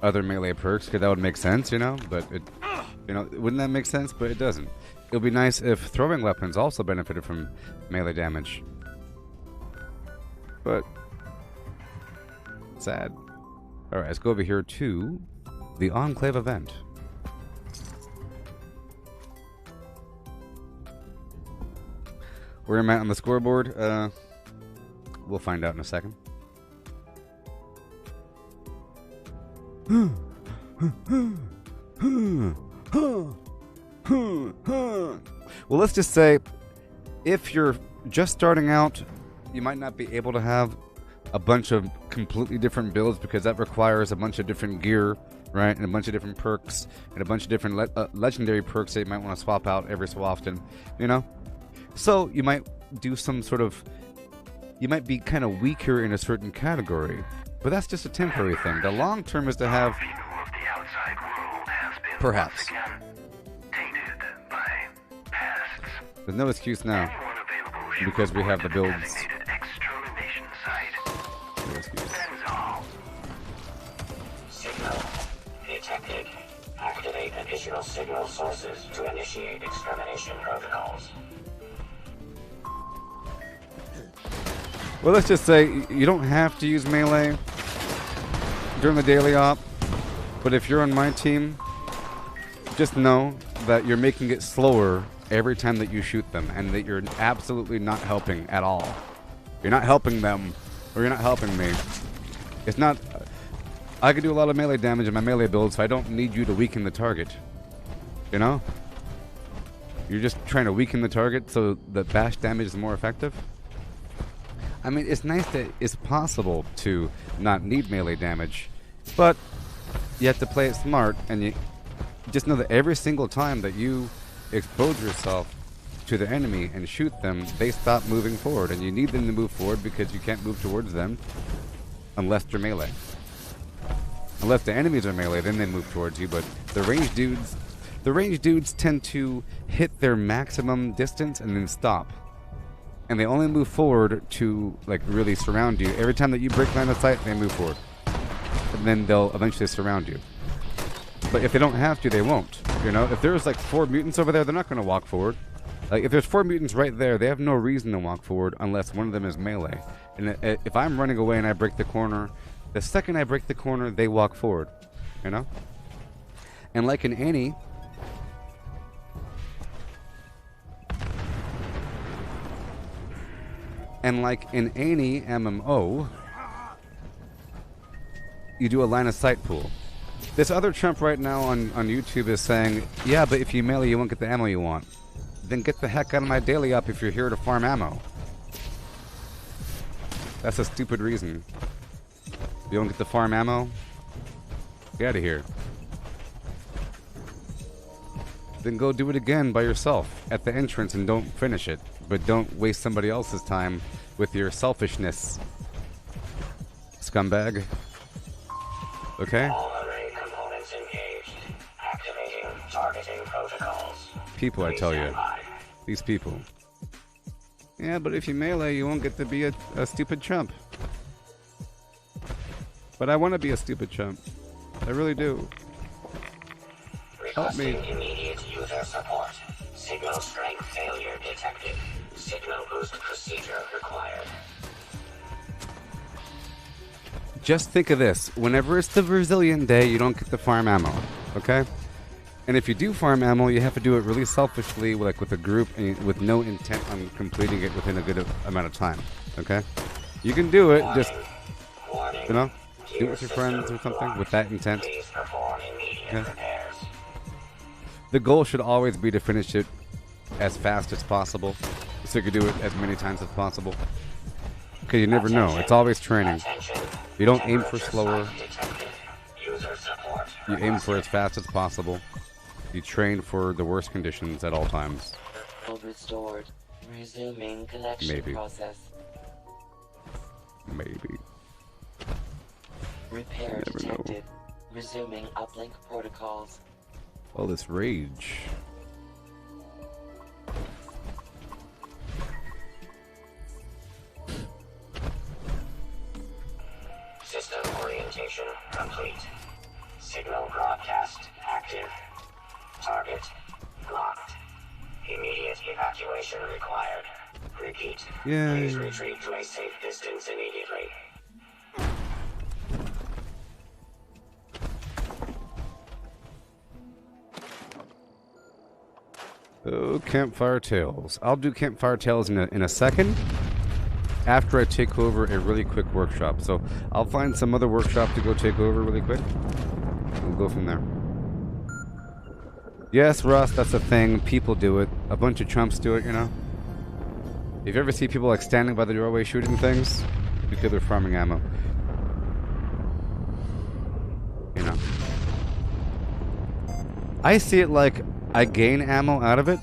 other melee perks, because that would make sense, you know? But it, you know, wouldn't that make sense? But it doesn't. It would be nice if throwing weapons also benefited from melee damage. But sad. Alright, let's go over here to the Enclave event. Where am I on the scoreboard? We'll find out in a second. Well, let's just say, if you're just starting out, you might not be able to have a bunch of completely different builds, because that requires a bunch of different gear, right? And a bunch of different perks, and a bunch of different legendary perks that you might want to swap out every so often, you know? So you might do some sort of... You might be kind of weaker in a certain category, but that's just a temporary thing. The long term is to have... Perhaps. There's no excuse now, because we have the builds additional signal sources to initiate extermination protocols. Well, let's just say you don't have to use melee during the daily op, but if you're on my team, just know that you're making it slower every time that you shoot them, and that you're absolutely not helping at all. You're not helping them, or you're not helping me. It's not... I can do a lot of melee damage in my melee build, so I don't need you to weaken the target. You know? You're just trying to weaken the target so the bash damage is more effective. I mean, it's nice that it's possible to not need melee damage, but you have to play it smart, and you just know that every single time that you expose yourself to the enemy and shoot them, they stop moving forward, and you need them to move forward because you can't move towards them unless they're melee. Unless the enemies are melee, then they move towards you, but the ranged dudes tend to hit their maximum distance and then stop. And they only move forward to, like, really surround you. Every time that you break line of sight, they move forward. And then they'll eventually surround you. But if they don't have to, they won't. You know, if there's like 4 mutants over there, they're not going to walk forward. Like, if there's 4 mutants right there, they have no reason to walk forward unless one of them is melee. And if I'm running away and I break the corner, the second I break the corner, they walk forward. You know? And like in any... And like in any MMO, you do a line of sight pool. This other chump right now on YouTube is saying, yeah, but if you melee, you won't get the ammo you want. Then get the heck out of my daily up if you're here to farm ammo. That's a stupid reason. You don't get the farm ammo? Get out of here. Then go do it again by yourself at the entrance and don't finish it. But don't waste somebody else's time with your selfishness. Scumbag. Okay? All array components engaged. Activating targeting protocols. People, I tell you. These people. Yeah, but if you melee, you won't get to be a stupid chump. But I want to be a stupid chump. I really do. Help me. Requesting immediate user support. Signal strength failure detected. Signal boost procedure required. Just think of this. Whenever it's the Brazilian day, you don't get the farm ammo. Okay? And if you do farm ammo, you have to do it really selfishly, like with a group, and with no intent on completing it within a good amount of time. Okay? You can do it, just, you know, do it with your friends or something with that intent. Please perform immediate repairs. The goal should always be to finish it as fast as possible, so you can do it as many times as possible. Because you never know. It's always training. You don't aim for slower. You aim for as fast as possible. You train for the worst conditions at all times. Restored. Resuming connection Maybe. process. Maybe. Repair Never detected. know. Resuming uplink protocols. All this rage. System orientation complete. Signal broadcast active. Target locked. Immediate evacuation required. Repeat. Yay. Please retreat to a safe distance immediately. Oh, Campfire Tales. I'll do Campfire Tales in a second after I take over a really quick workshop. So I'll find some other workshop to go take over really quick. We'll go from there. Yes, Russ, that's a thing. People do it. A bunch of chumps do it, you know? If you ever see people like standing by the doorway shooting things, because they're farming ammo. You know. I see it like I gain ammo out of it.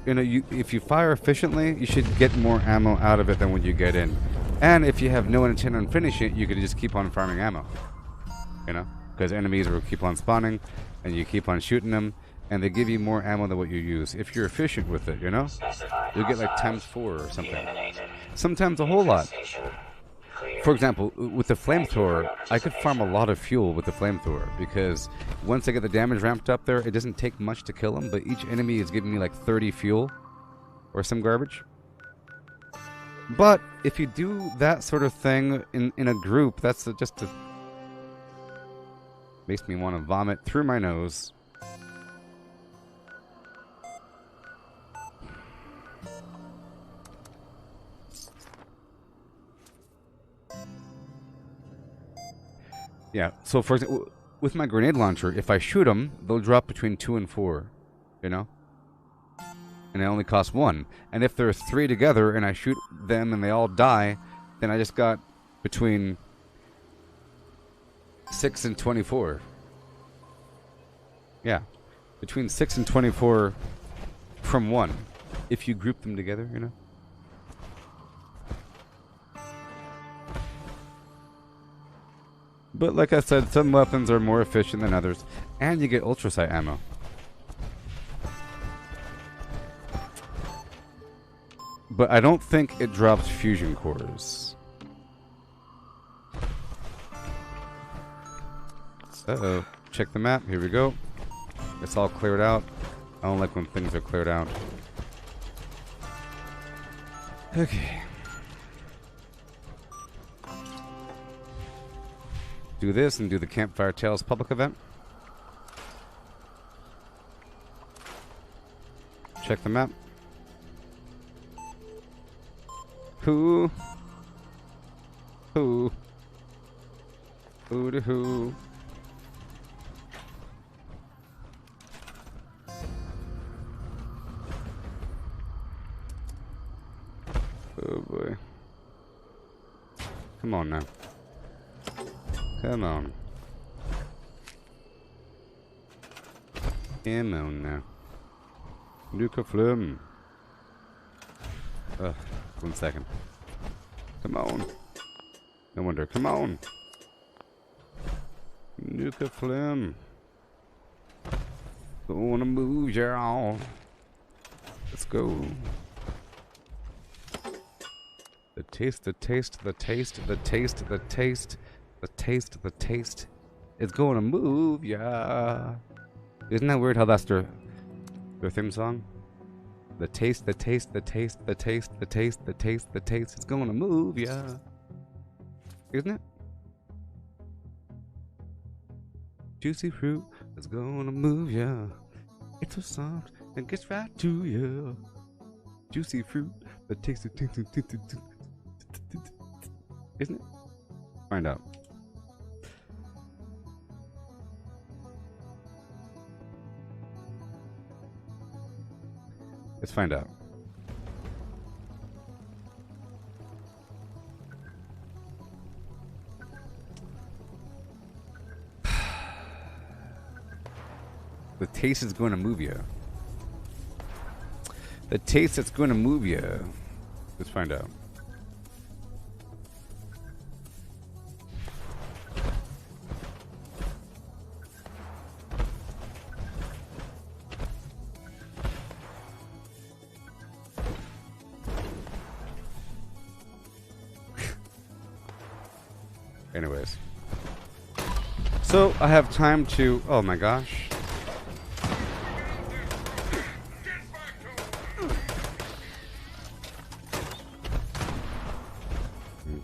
You know, if you fire efficiently, you should get more ammo out of it than when you get in. And if you have no intent on finishing it, you could just keep on farming ammo. You know? Because enemies will keep on spawning, and you keep on shooting them, and they give you more ammo than what you use. If you're efficient with it, you know? You'll get like ×4 or something. Sometimes a whole lot. clear. For example, with the flamethrower, I could farm a lot of fuel with the flamethrower because once I get the damage ramped up there, it doesn't take much to kill them, but each enemy is giving me like 30 fuel or some garbage. But if you do that sort of thing in a group, that's just makes me want to vomit through my nose. Yeah, so for example, with my grenade launcher, if I shoot them, they'll drop between 2 and 4, you know? And it only costs 1. And if there's 3 together and I shoot them and they all die, then I just got between 6 and 24. Yeah, between 6 and 24 from 1, if you group them together, you know? But like I said, some weapons are more efficient than others, and you get ultrasight ammo. But I don't think it drops fusion cores. Uh-oh. Check the map. Here we go. It's all cleared out. I don't like when things are cleared out. Okay. Do this and do the Campfire Tales public event. Check the map. Who? Who? Who to who? Oh boy. Come on now. Come on. Come on now. Nuka Flum. Ugh, 1 second. Come on. No wonder. Come on. Nuka Flum. Gonna move y'all. Let's go. The taste, the taste, the taste, the taste, the taste. The taste, the taste is gonna move, yeah. Isn't that weird how that's their theme song? The taste, the taste, the taste, the taste, the taste, the taste, the taste is gonna move, yeah. Isn't it? Juicy fruit is gonna move, yeah. It's so soft and gets right to you. Juicy fruit, the taste, isn't it? Find out. Let's find out. The taste is going to move you. The taste that's going to move you. Let's find out. Anyways. So, I have time to... Oh my gosh.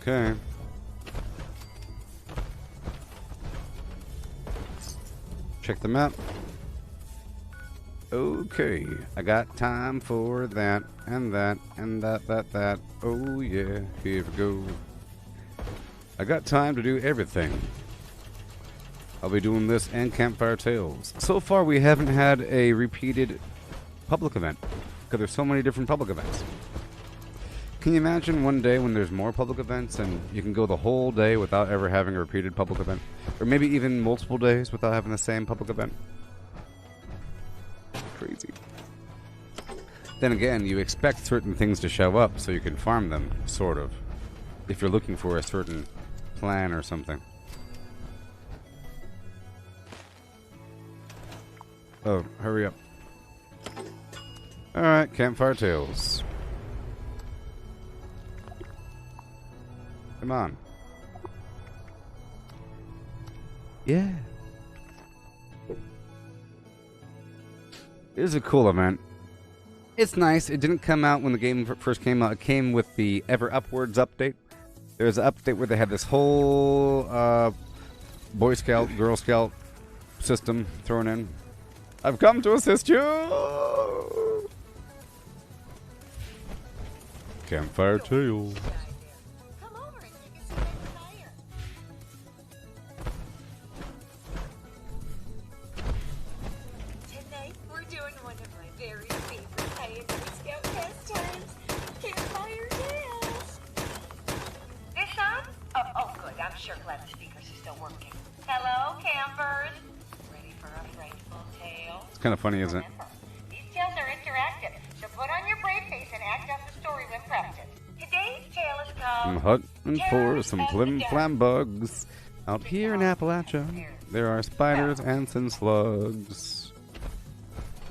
Okay. Check the map. Okay. I got time for that, and that, and that. Oh yeah, here we go. I got time to do everything. I'll be doing this and Campfire Tales. So far, we haven't had a repeated public event, because there's so many different public events. Can you imagine one day when there's more public events and you can go the whole day without ever having a repeated public event? Or maybe even multiple days without having the same public event? Crazy. Then again, you expect certain things to show up so you can farm them, sort of. If you're looking for a certain plan or something. Oh, hurry up. Alright, Campfire Tales. Come on. Yeah. It is a cool event. It's nice. It didn't come out when the game first came out. It came with the Ever Upwards update. There was an update where they had this whole Boy Scout, Girl Scout system thrown in. I've come to assist you! Campfire tale. Come over and take a seat at the fire. Tonight, we're doing one of my very favorite Pioneer Scout pastimes, campfire tales. This on? Oh, good. I'm sure glad the speakers are still working. Hello, campers. Ready for a frightful tale? It's kind of funny, isn't it? Remember, these tales are interactive, so put on your brave face and act out the story when prompted. Today's tale is I'm called hunting for some flim flam bugs. Out here in Appalachia, there are spiders, ants, and slugs.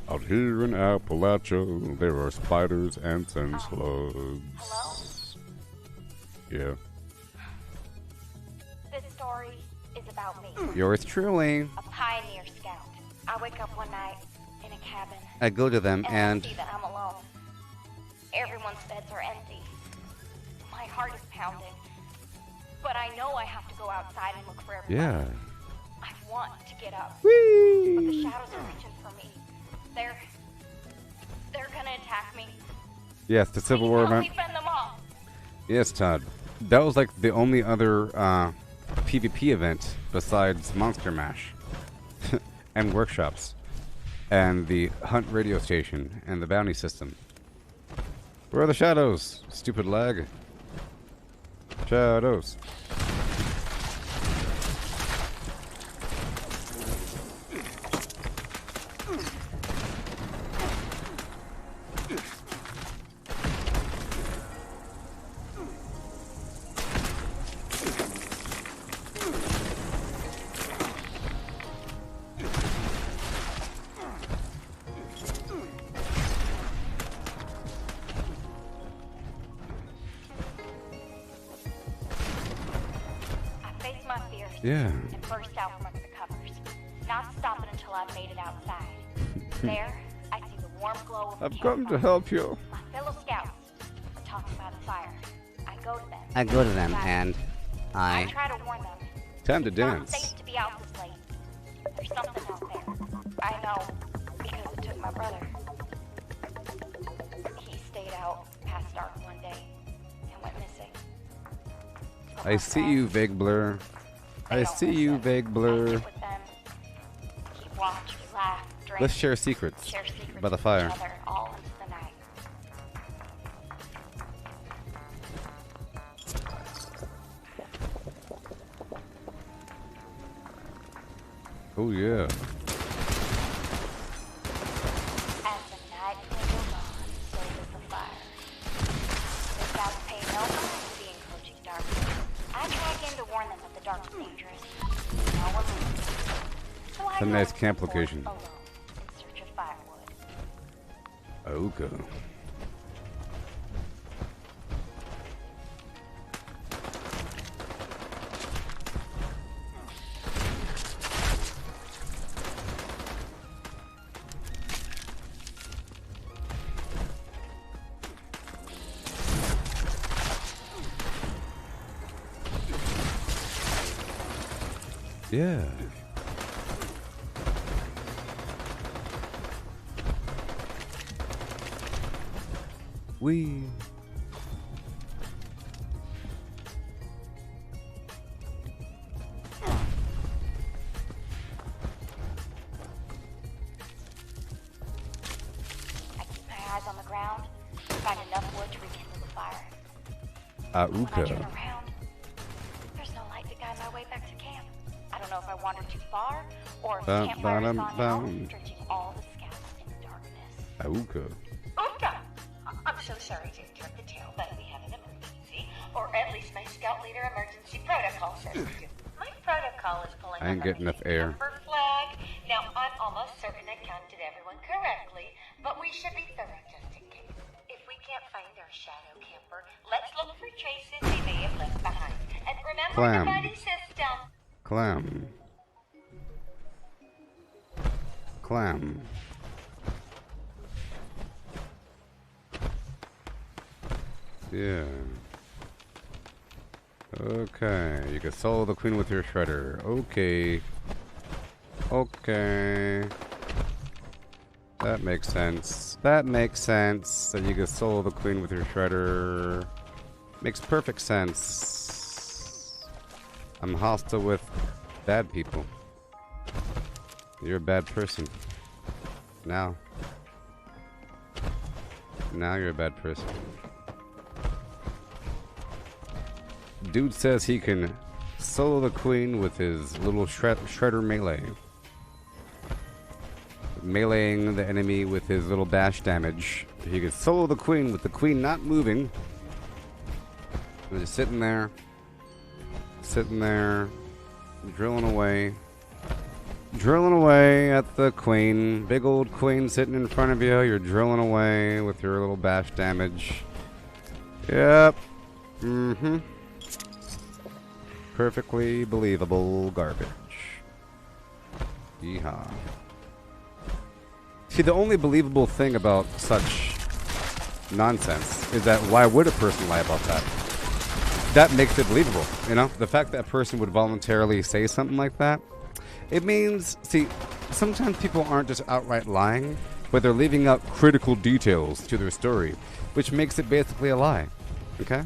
Out here in Appalachia, there are spiders, ants, and slugs. Yeah. This story is about me, Yours truly. a pioneer scout. I wake up one night in a cabin I go to them and and I see that I'm alone. Everyone's beds are empty. My heart is pounding. But I know I have to go outside and look for everyone. yeah. I want to get up. But the Whee! shadows are reaching for me. They're gonna attack me. Yes, the Civil War Help event. me fend them off. Yes, Todd. That was like the only other PvP event besides Monster Mash and workshops and the Hunt radio station and the bounty system. Where are the shadows? Stupid lag. Shadows. I face my fears Yeah. and burst out from under the covers, not stopping until I've made it outside. There, I see the warm glow of a I've come to campfire. help you. My fellow scouts are talking by the fire. I go to them. I go to them and I I try to warn them. Time to It's not dance. safe to be out this late. There's something out there. I know because it took my brother. He stayed out past dark one day and went missing. But I my see you, friends, vague blur. they I don't see you, listen. vague I blur. sit with them, keep watch, we laugh, drink, Let's share secrets share secrets by the with fire. each other all into the night. Oh yeah. As the night dwindles on, so does the fire. The scouts pay no mind to the encroaching darkness. I try again to warn them that the dark is dangerous. No one listens. So I A go nice into camp the forest location. alone, in search of firewood. Okay. Yeah. We. I keep my eyes on the ground, find enough wood to rekindle the fire. When I turn Auka. around, there's no light to guide my way back to camp. I don't know if I wandered too far, or if the Bum, campfire has bum, gone bum. out, drenching all the scouts in darkness. Auka. Oofda! I'm so sorry to interrupt the tale, but we have an emergency. Or at least my scout leader emergency protocol says we do. My protocol is pulling I ain't up a getting enough missing air. camper flag. Now, I'm almost certain I counted everyone correctly, but we should be thorough just in case. If we can't find our shadow camper, let's look for traces they may have left behind. Clam. buddy system. Clam. Clam. Yeah. Okay. You can solo the queen with your shredder. Okay. Okay. That makes sense. That makes sense. That you can solo the queen with your shredder. Makes perfect sense. I'm hostile with bad people. You're a bad person. Now. Now you're a bad person. Dude says he can solo the queen with his little shredder melee. Meleeing the enemy with his little bash damage. He can solo the queen with the queen not moving. We're just sitting there, drilling away at the queen. Big old queen sitting in front of you. You're drilling away with your little bash damage. Yep. Mm-hmm. Perfectly believable garbage. Yeehaw. See, the only believable thing about such nonsense is that why would a person lie about that? That makes it believable, you know? The fact that a person would voluntarily say something like that, it means, see, sometimes people aren't just outright lying, but they're leaving out critical details to their story, which makes it basically a lie, okay?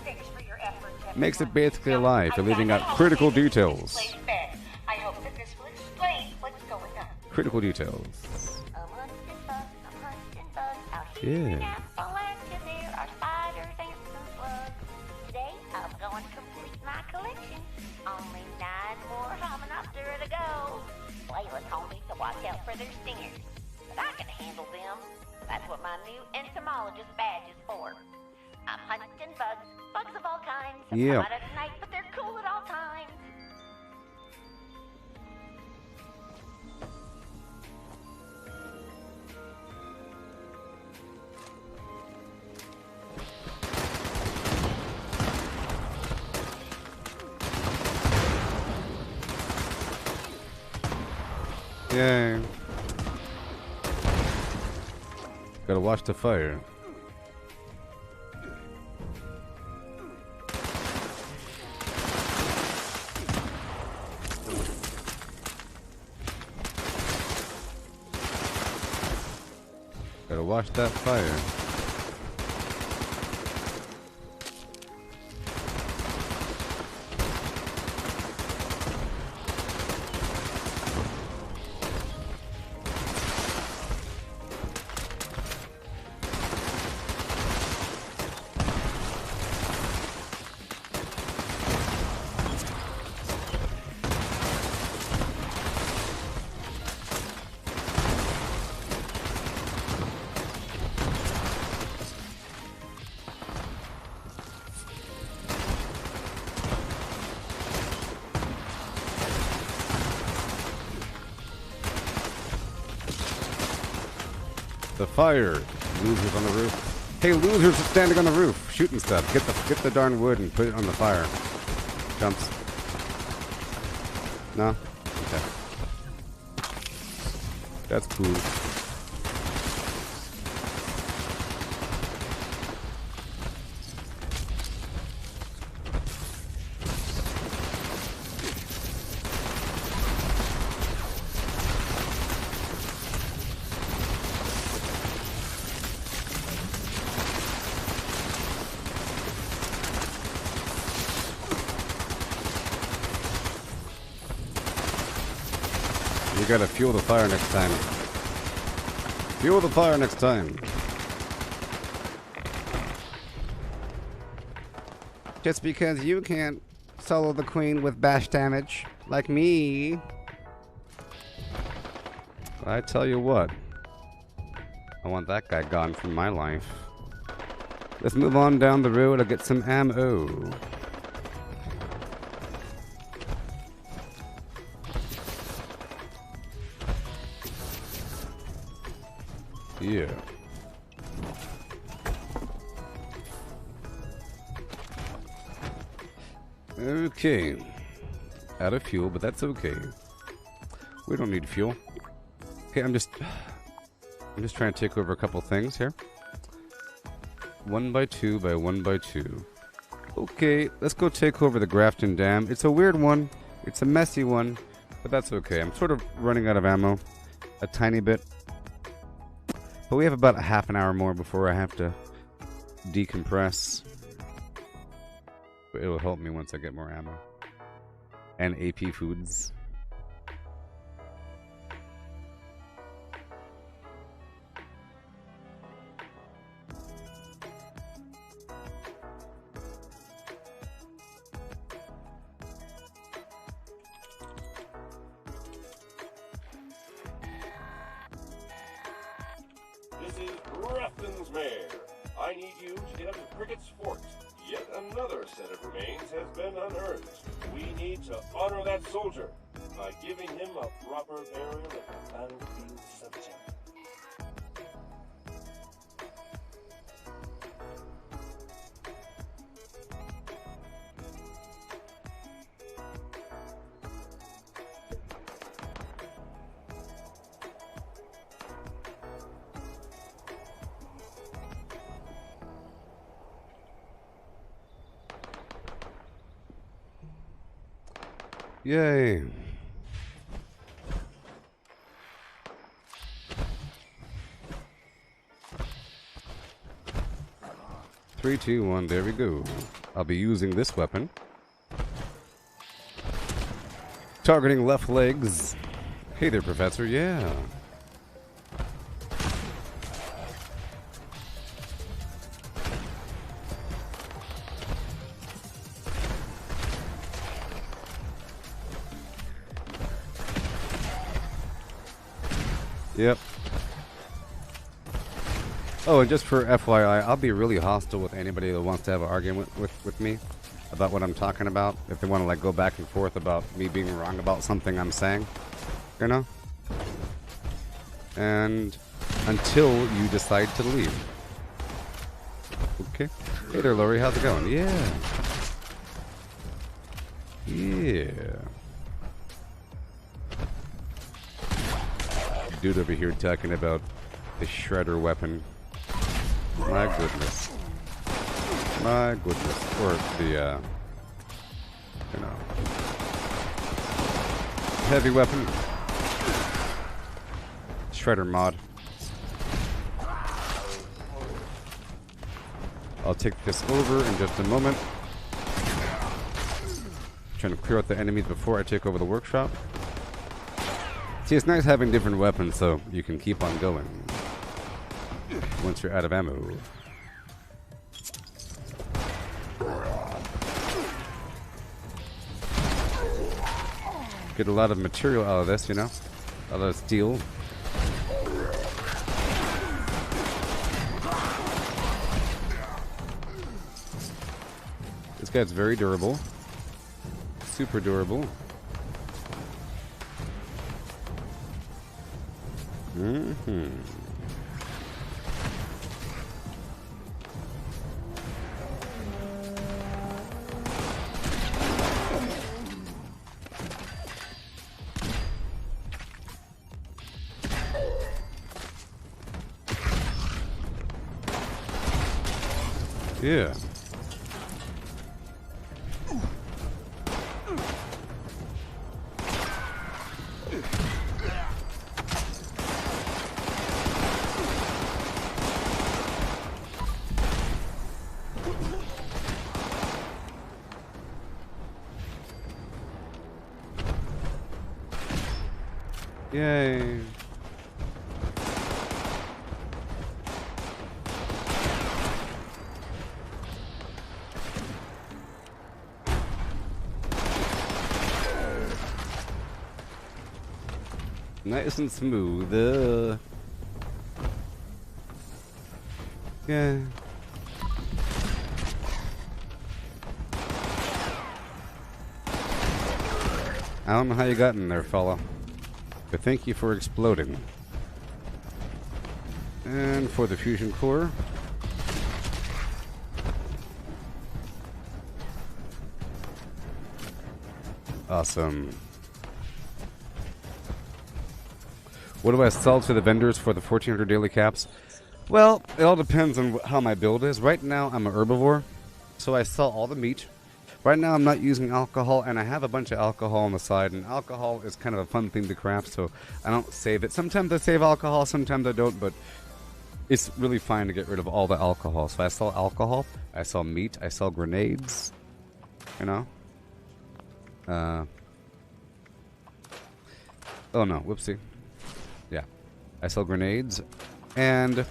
Thanks for your efforts, everyone. Makes it basically a lie if you're leaving out critical details. I hope that this will explain what's going on. Critical details. I'm hunting bugs, I'm hunting bugs. Out Yeah. here in Appalachia, there are spiders and some slugs. Today, I'm going to complete my collection. Only 9 more Hymenoptera to go. Layla told me to watch out for their stingers, but I can handle them. That's what my new entomologist badge is for. I'm hunting bugs, bugs of all kinds. Some Yeah. come out at night, but they're cool at all times. Yay. Gotta watch the fire. Gotta watch that fire. The fire. Losers on the roof. Hey, losers standing on the roof, shooting stuff. Get the darn wood and put it on the fire. Jumps. No? Okay. That's cool. You gotta fuel the fire next time. Fuel the fire next time. Just because you can't solo the queen with bash damage, like me. I tell you what. I want that guy gone from my life. Let's move on down the road and get some ammo. Yeah. Okay. Out of fuel, but that's okay. We don't need fuel. Okay, I'm just trying to take over a couple things here. 1 by 2 by 1 by 2. Okay, let's go take over the Grafton Dam. It's a weird one. It's a messy one, but that's okay. I'm sort of running out of ammo a tiny bit. But we have about a half an hour more before I have to decompress. But it'll help me once I get more ammo. And AP foods. This is Grafton's mayor. I need you to get up to Cricket's Fort. Yet another set of remains has been unearthed. We need to honor that soldier by giving him a proper burial at the battlefield cemetery. Yay. Three, two, one, there we go. I'll be using this weapon. Targeting left legs. Hey there, Professor, yeah. Yep. Oh, and just for FYI, I'll be really hostile with anybody that wants to have an argument with me about what I'm talking about. If they want to like go back and forth about me being wrong about something I'm saying, you know? And until you decide to leave. Okay. Hey there, Lori. How's it going? Yeah. Yeah. Dude over here talking about the shredder weapon. My goodness. My goodness. Or the, you know, heavy weapon. Shredder mod. I'll take this over in just a moment. Trying to clear out the enemies before I take over the workshop. See, it's nice having different weapons so you can keep on going once you're out of ammo. Get a lot of material out of this, you know? A lot of steel. This guy's very durable. Super durable. Mm-hmm. Yeah. Yay. Nice and smooth. Yeah. I don't know how you got in there, fella. But thank you for exploding. And for the fusion core. Awesome. What do I sell to the vendors for the 1400 daily caps? Well, it all depends on how my build is. Right now, I'm an herbivore, so I sell all the meat. Right now, I'm not using alcohol, and I have a bunch of alcohol on the side, and alcohol is kind of a fun thing to craft, so I don't save it. Sometimes I save alcohol, sometimes I don't, but it's really fine to get rid of all the alcohol. So I sell alcohol, I sell meat, I sell grenades, you know? Oh no, whoopsie. Yeah. I sell grenades, and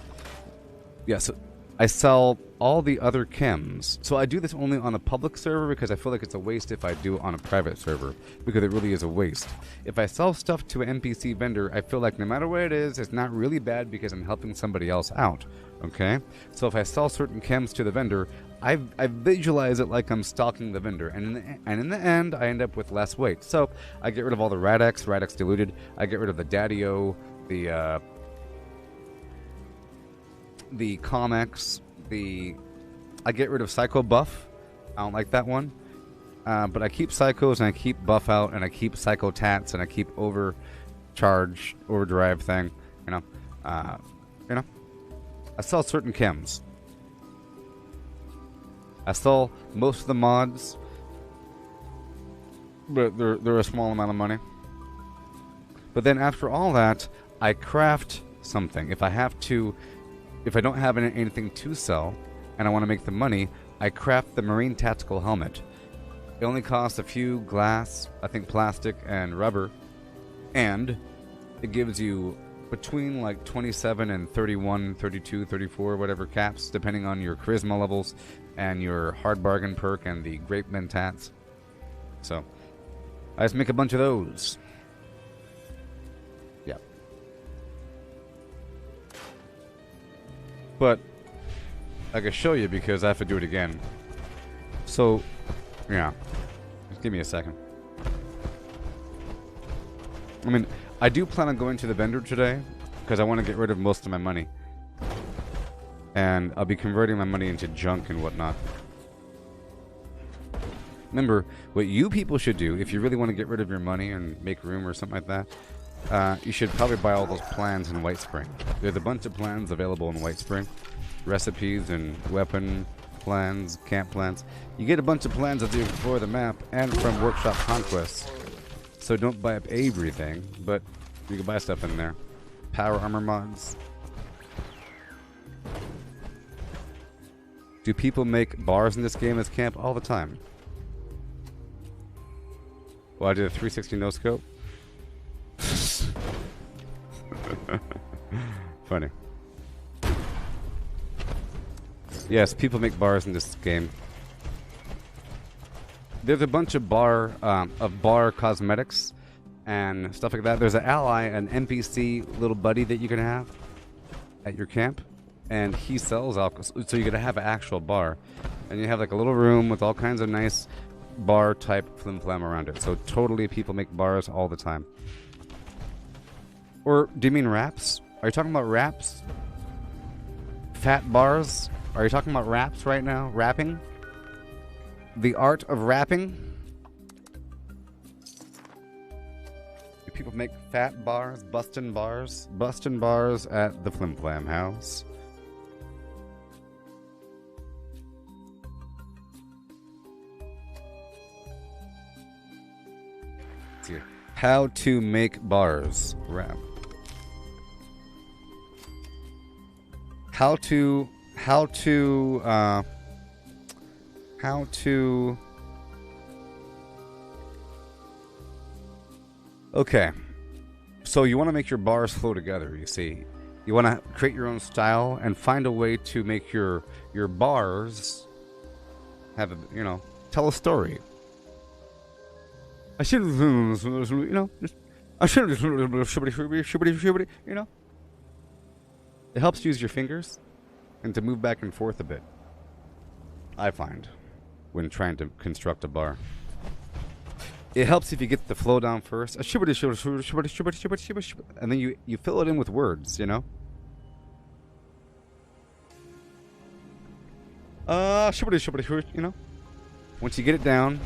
yeah, so I sell all the other chems. So I do this only on a public server because I feel like it's a waste if I do it on a private server, because it really is a waste. If I sell stuff to an NPC vendor, I feel like no matter what it is, it's not really bad because I'm helping somebody else out, okay? So if I sell certain chems to the vendor, I visualize it like I'm stalking the vendor, and in the end, I end up with less weight. So I get rid of all the Radex diluted, I get rid of the Daddio, the Comex, I get rid of Psycho Buff. I don't like that one. But I keep Psychos, and I keep Buff Out, and I keep Psycho Tats, and I keep Overdrive thing. You know. I sell certain chems. I sell most of the mods, but they're a small amount of money. But then after all that, I craft something. If I don't have anything to sell, and I want to make the money, I craft the Marine Tactical Helmet. It only costs a few glass, I think plastic, and rubber, and it gives you between like 27 and 31, 32, 34, whatever caps, depending on your charisma levels and your hard bargain perk and the grape mentats. So I just make a bunch of those. Yeah. But I can show you because I have to do it again. So, yeah. Just give me a second. I mean, I do plan on going to the vendor today because I want to get rid of most of my money. And I'll be converting my money into junk and whatnot. Remember, what you people should do, if you really want to get rid of your money and make room or something like that, you should probably buy all those plans in White Spring. There's a bunch of plans available in White Spring. Recipes and weapon plans, camp plans. You get a bunch of plans as you explore the map and from Workshop Conquests. So don't buy up everything, but you can buy stuff in there. Power armor mods. Do people make bars in this game as camp? All the time. Well, I did a 360 no scope. Funny. Yes, people make bars in this game. There's a bunch of bar cosmetics and stuff like that. There's an ally, an NPC little buddy that you can have at your camp, and he sells alcohol. So you're gonna have an actual bar, and you have like a little room with all kinds of nice bar type flim flam around it. So totally, people make bars all the time. Or do you mean wraps? Are you talking about wraps? Fat bars? Are you talking about wraps right now? Rapping? The art of rapping? Do people make fat bars? Bustin' bars? Bustin' bars at the Flim Flam house. Let's see. How to make bars. Rap. How to okay, so you want to make your bars flow together. You see, you want to create your own style and find a way to make your bars have a, tell a story. I should, it helps use your fingers and to move back and forth a bit, I find, when trying to construct a bar. It helps if you get the flow down first, and then you fill it in with words, you know? Once you get it down,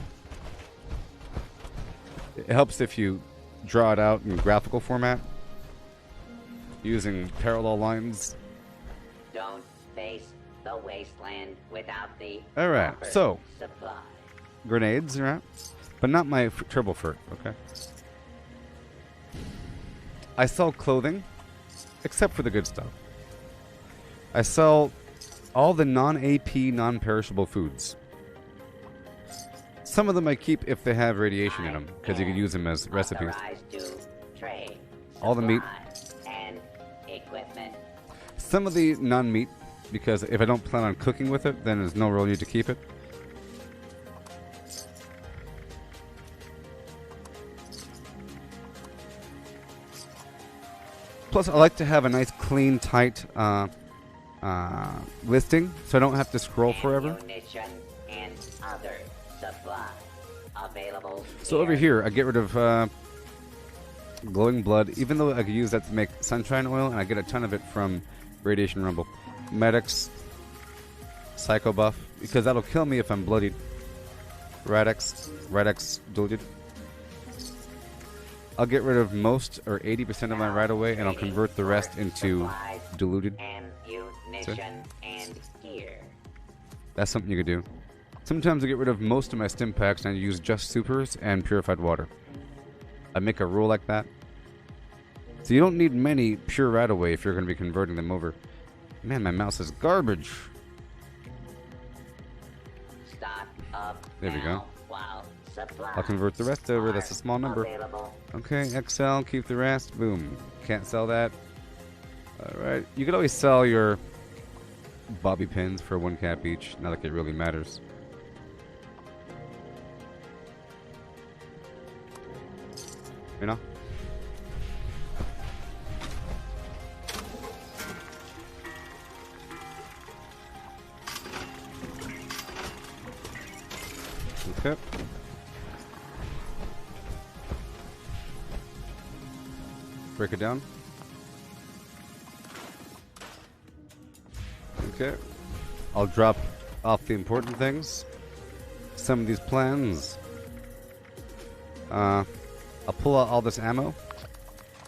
It helps if you draw it out in graphical format using parallel lines. Don't face the wasteland without the Alright, proper so supply. grenades, right? But not my turbo furt, okay? I sell clothing, except for the good stuff. I sell all the non-AP, non-perishable foods. Some of them I keep if they have radiation in them, because you can use them as recipes. Authorized to trade All the meat. supplies and equipment. Some of the non-meat, because if I don't plan on cooking with it, then there's no real need to keep it. Plus, I like to have a nice, clean, tight listing, so I don't have to scroll forever. Ammunition and other supplies available. So over here, I get rid of glowing blood, even though I could use that to make sunshine oil, and I get a ton of it from Radiation Rumble. Medics, Psycho Buff, because that'll kill me if I'm bloodied. Radix diluted. I'll get rid of most or 80% of my right away, and I'll convert the rest into diluted. Ammunition and gear. That's something you could do. Sometimes I get rid of most of my stim packs and I use just supers and purified water. I make a rule like that. So you don't need many pure right away if you're going to be converting them over. Man, my mouse is garbage. Stock up There we go. now while supplies I'll convert the rest over. That's a small number. available. Okay, XL, keep the rest. Boom. Can't sell that. Alright. You could always sell your bobby pins for 1 cap each. Not like it really matters. You know? Okay. Break it down. Okay. I'll drop off the important things. Some of these plans. I'll pull out all this ammo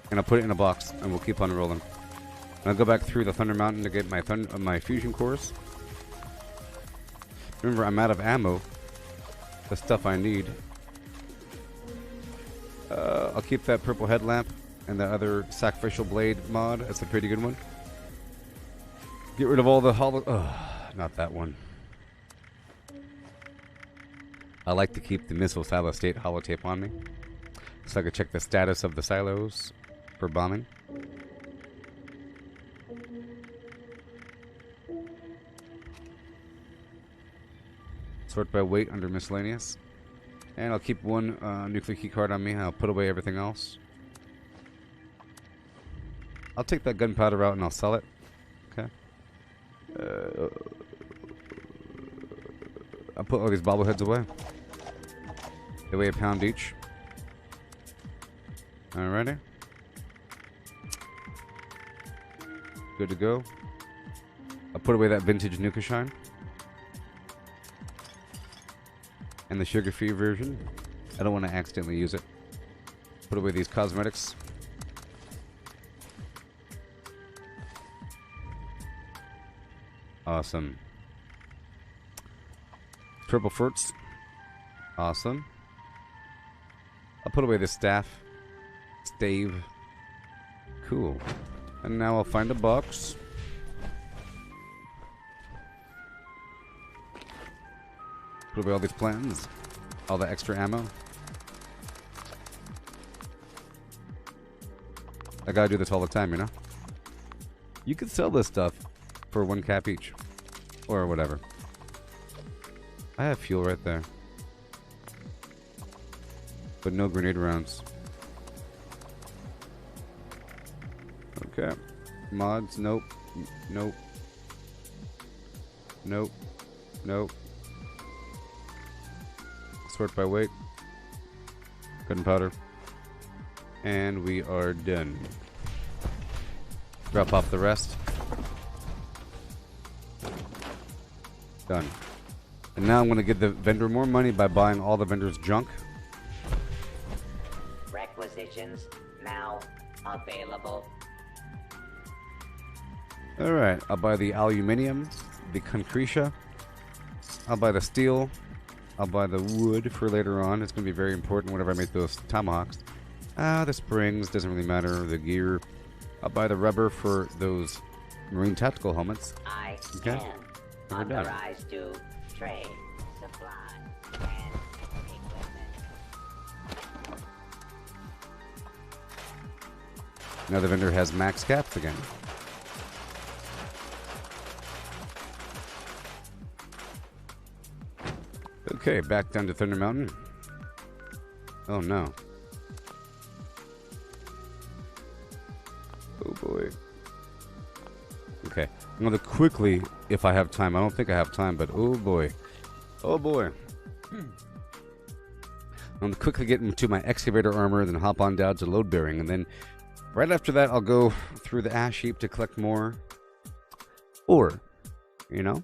and I'll put it in a box and we'll keep on rolling. And I'll go back through the Thunder Mountain to get my fusion cores. Remember, I'm out of ammo. The stuff I need. I'll keep that purple headlamp and the other sacrificial blade mod. That's a pretty good one. Get rid of all the not that one. I like to keep the missile silo state holotape on me, so I can check the status of the silos for bombing. Sort by weight under miscellaneous. And I'll keep one nuclear key card on me. I'll put away everything else. I'll take that gunpowder out and I'll sell it. Okay. I'll put all these bobbleheads away. They weigh £1 each. Alrighty. Good to go. I'll put away that vintage Nuka Shine. And the sugar-free version. I don't want to accidentally use it. Put away these cosmetics. Awesome. Purple Furts. Awesome. I'll put away the staff. Stave. Cool. And now I'll find a box. Put away all these plans. All the extra ammo. I gotta do this all the time, you know? You could sell this stuff for 1 cap each. Or whatever. I have fuel right there. But no grenade rounds. Okay. Mods, nope. Nope. Nope. Nope. Sort by weight. Gunpowder. And we are done. Drop off the rest. Done. And now I'm going to give the vendor more money by buying all the vendor's junk. positions now available. Alright, I'll buy the aluminium, the concretia. I'll buy the steel. I'll buy the wood for later on. It's going to be very important whenever I make those tomahawks. The springs, doesn't really matter. The gear. I'll buy the rubber for those marine tactical helmets. I Okay. am And we're done. authorized to trade, supply, and equipment. Now the vendor has max caps again. Okay, back down to Thunder Mountain. Oh no. Oh boy. Okay, I'm gonna quickly, if I have time. I don't think I have time, but oh boy. Oh boy. I'm gonna quickly get into my excavator armor, then hop on down to load bearing, and then right after that I'll go through the ash heap to collect more ore. You know?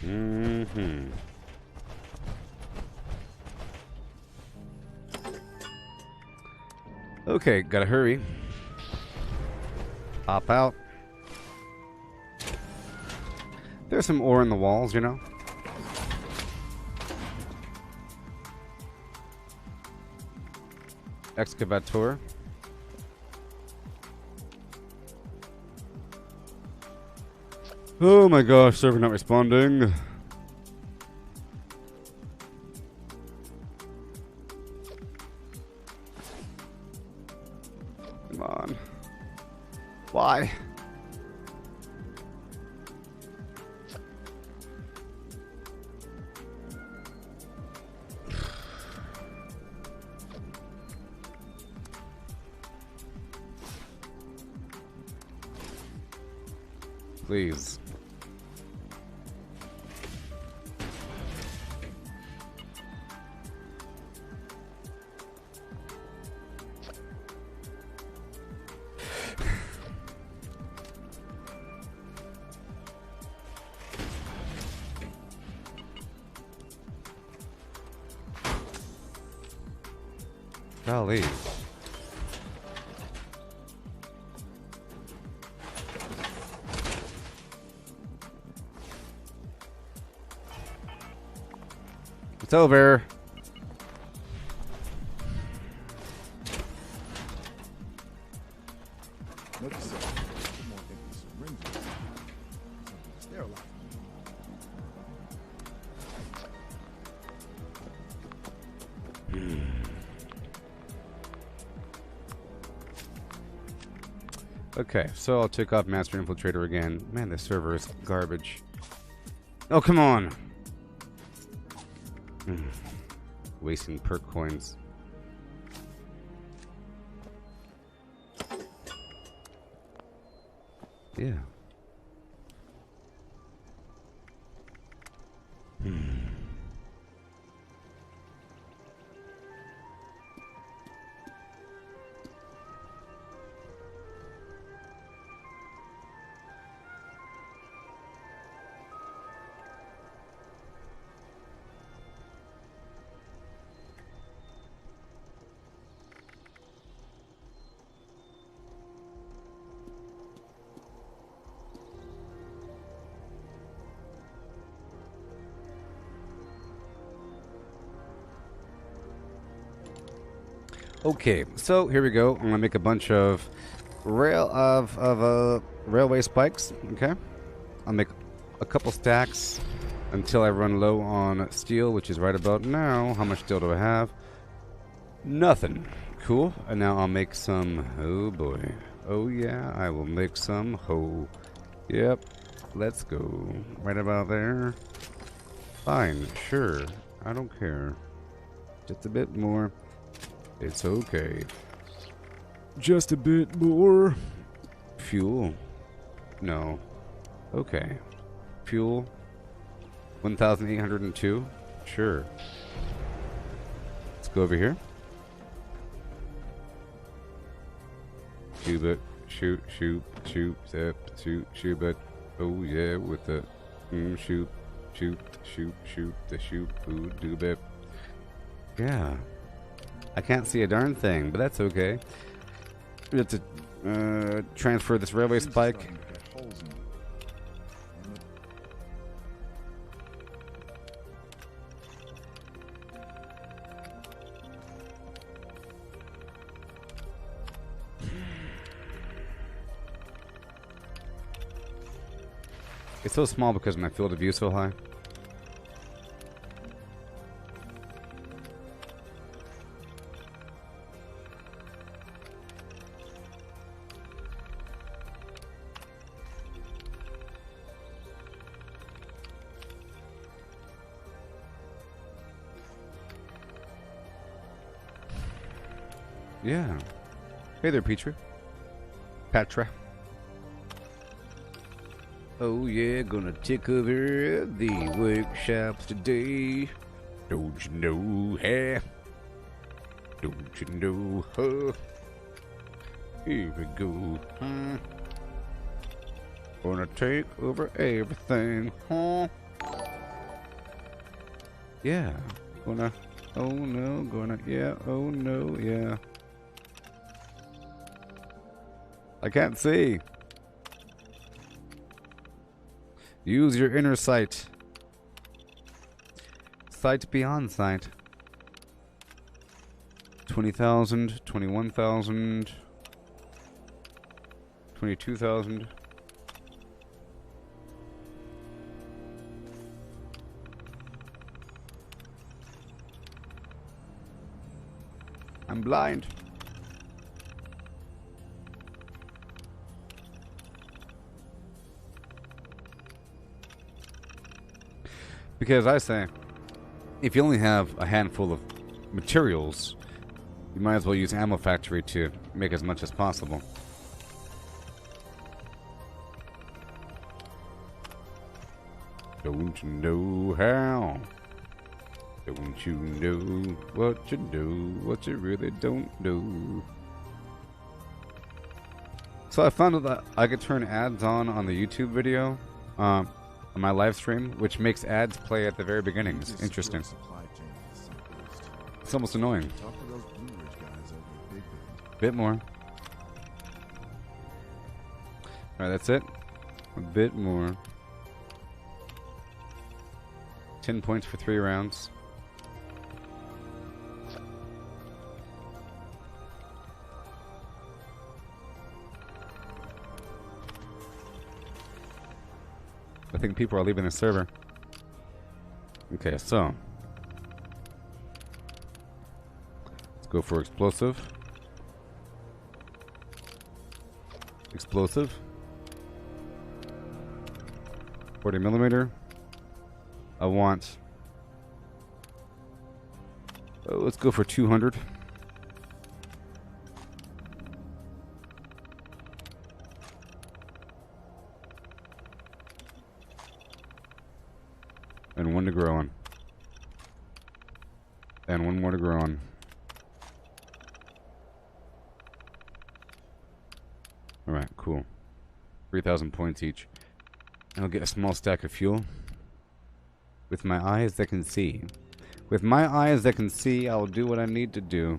Mm-hmm. Okay, gotta hurry. Hop out. There's some ore in the walls, you know? Excavator. Oh my gosh, server not responding. Come on. Why? Please. Golly. It's over. Notice that. More empty syringes. Something sterilized. Okay, so I'll take off Master Infiltrator again. Man, this server is garbage. Oh, come on! Wasting perk coins. Yeah. Okay, so here we go. I'm gonna make a bunch of railway spikes. Okay, I'll make a couple stacks until I run low on steel, which is right about now. How much steel do I have? Nothing. Cool. And now I'll make some. Oh boy. Oh yeah, I will make some. Oh, yep. Let's go. Right about there. Fine. Sure. I don't care. Just a bit more. It's okay. Just a bit more. Fuel? No. Okay. Fuel? 1,802? Sure. Let's go over here. Shoot it. Shoot, zip, shoot it. Oh yeah, with the shoot, the shoot, ooh, do bit. Yeah. I can't see a darn thing, but that's okay. We have to transfer this railway spike. Starting to get holes in it. Damn it. It's so small because my field of view is so high. Yeah. Hey there, Petra. Patra. Oh yeah, gonna take over the workshops today. Don't you know, huh? Don't you know, huh? Here we go, huh? Gonna take over everything, huh? Yeah, gonna, oh no, gonna, yeah, oh no, yeah. I can't see. Use your inner sight. Sight beyond sight. 20,000, 21,000, 22,000. I'm blind. Because I say, if you only have a handful of materials, you might as well use Ammo Factory to make as much as possible. Don't you know how? Don't you know what you know, what you really don't know? So I found out that I could turn ads on the YouTube video, on my live stream, which makes ads play at the very beginning. It's interesting. It's almost annoying. Talk to those Blue Ridge guys over at Big Bend. Bit more. Alright, that's it. A bit more. 10 points for 3 rounds. I think people are leaving the server. Okay, so let's go for explosive. Explosive. 40 millimeter. I want. Oh, let's go for 200. And 1 to grow on. And 1 more to grow on. Alright, cool. 3,000 points each. I'll get a small stack of fuel. With my eyes that can see. With my eyes that can see, I'll do what I need to do.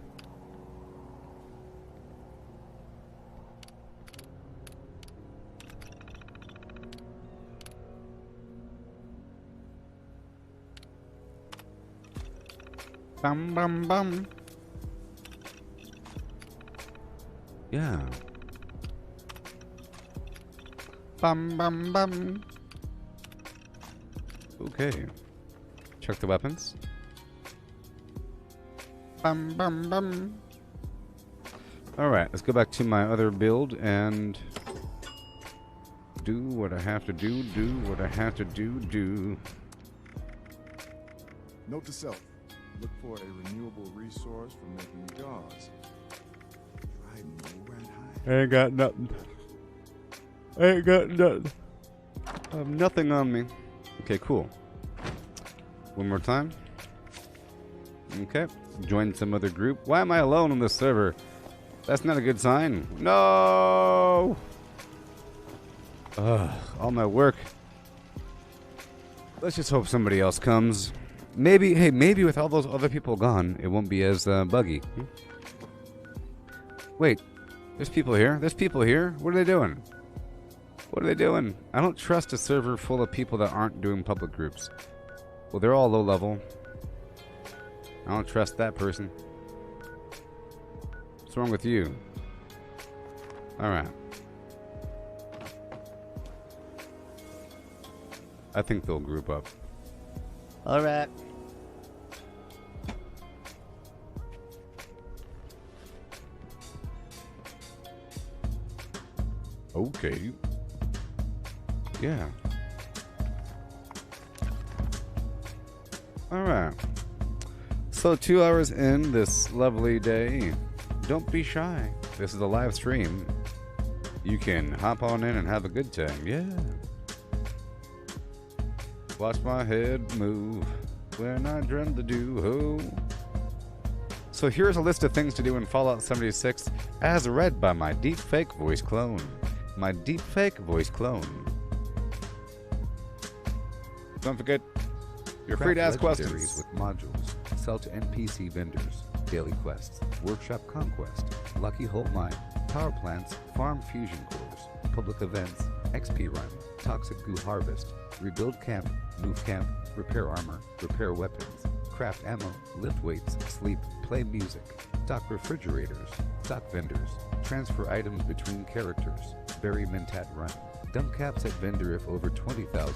Bum bum bum. Yeah. Bum bum bum. Okay. Check the weapons. Bum bum bum. Alright, let's go back to my other build and do what I have to do what I have to do. Note to self: look for a renewable resource for making gauze. Riding no rat high. I ain't got nothing. I ain't got nothing. I have nothing on me. Okay, cool. One more time. Okay. Join some other group. Why am I alone on this server? That's not a good sign. No! Ugh, all my work. Let's just hope somebody else comes. Maybe, hey, maybe with all those other people gone, it won't be as buggy. Wait, there's people here. There's people here. What are they doing? What are they doing? I don't trust a server full of people that aren't doing public groups. Well, they're all low level. I don't trust that person. What's wrong with you? Alright. I think they'll group up. Alright. Okay. Yeah. Alright. So 2 hours in this lovely day. Don't be shy. This is a live stream. You can hop on in and have a good time. Yeah. Watch my head move when I dream to do ho. So here's a list of things to do in Fallout 76 as read by my deepfake voice clone. My deepfake voice clone. Don't forget, you're free to ask questions. With modules. Sell to NPC vendors. Daily quests. Workshop conquest. Lucky Hole mine. Power plants. Farm fusion cores. Public events. XP run. Toxic goo harvest. Rebuild camp. Move camp. Repair armor. Repair weapons. Craft ammo. Lift weights. Sleep. Play music. Stock refrigerators. Stock vendors. Transfer items between characters. Bury Mentat run. Dump caps at vendor if over 20,000.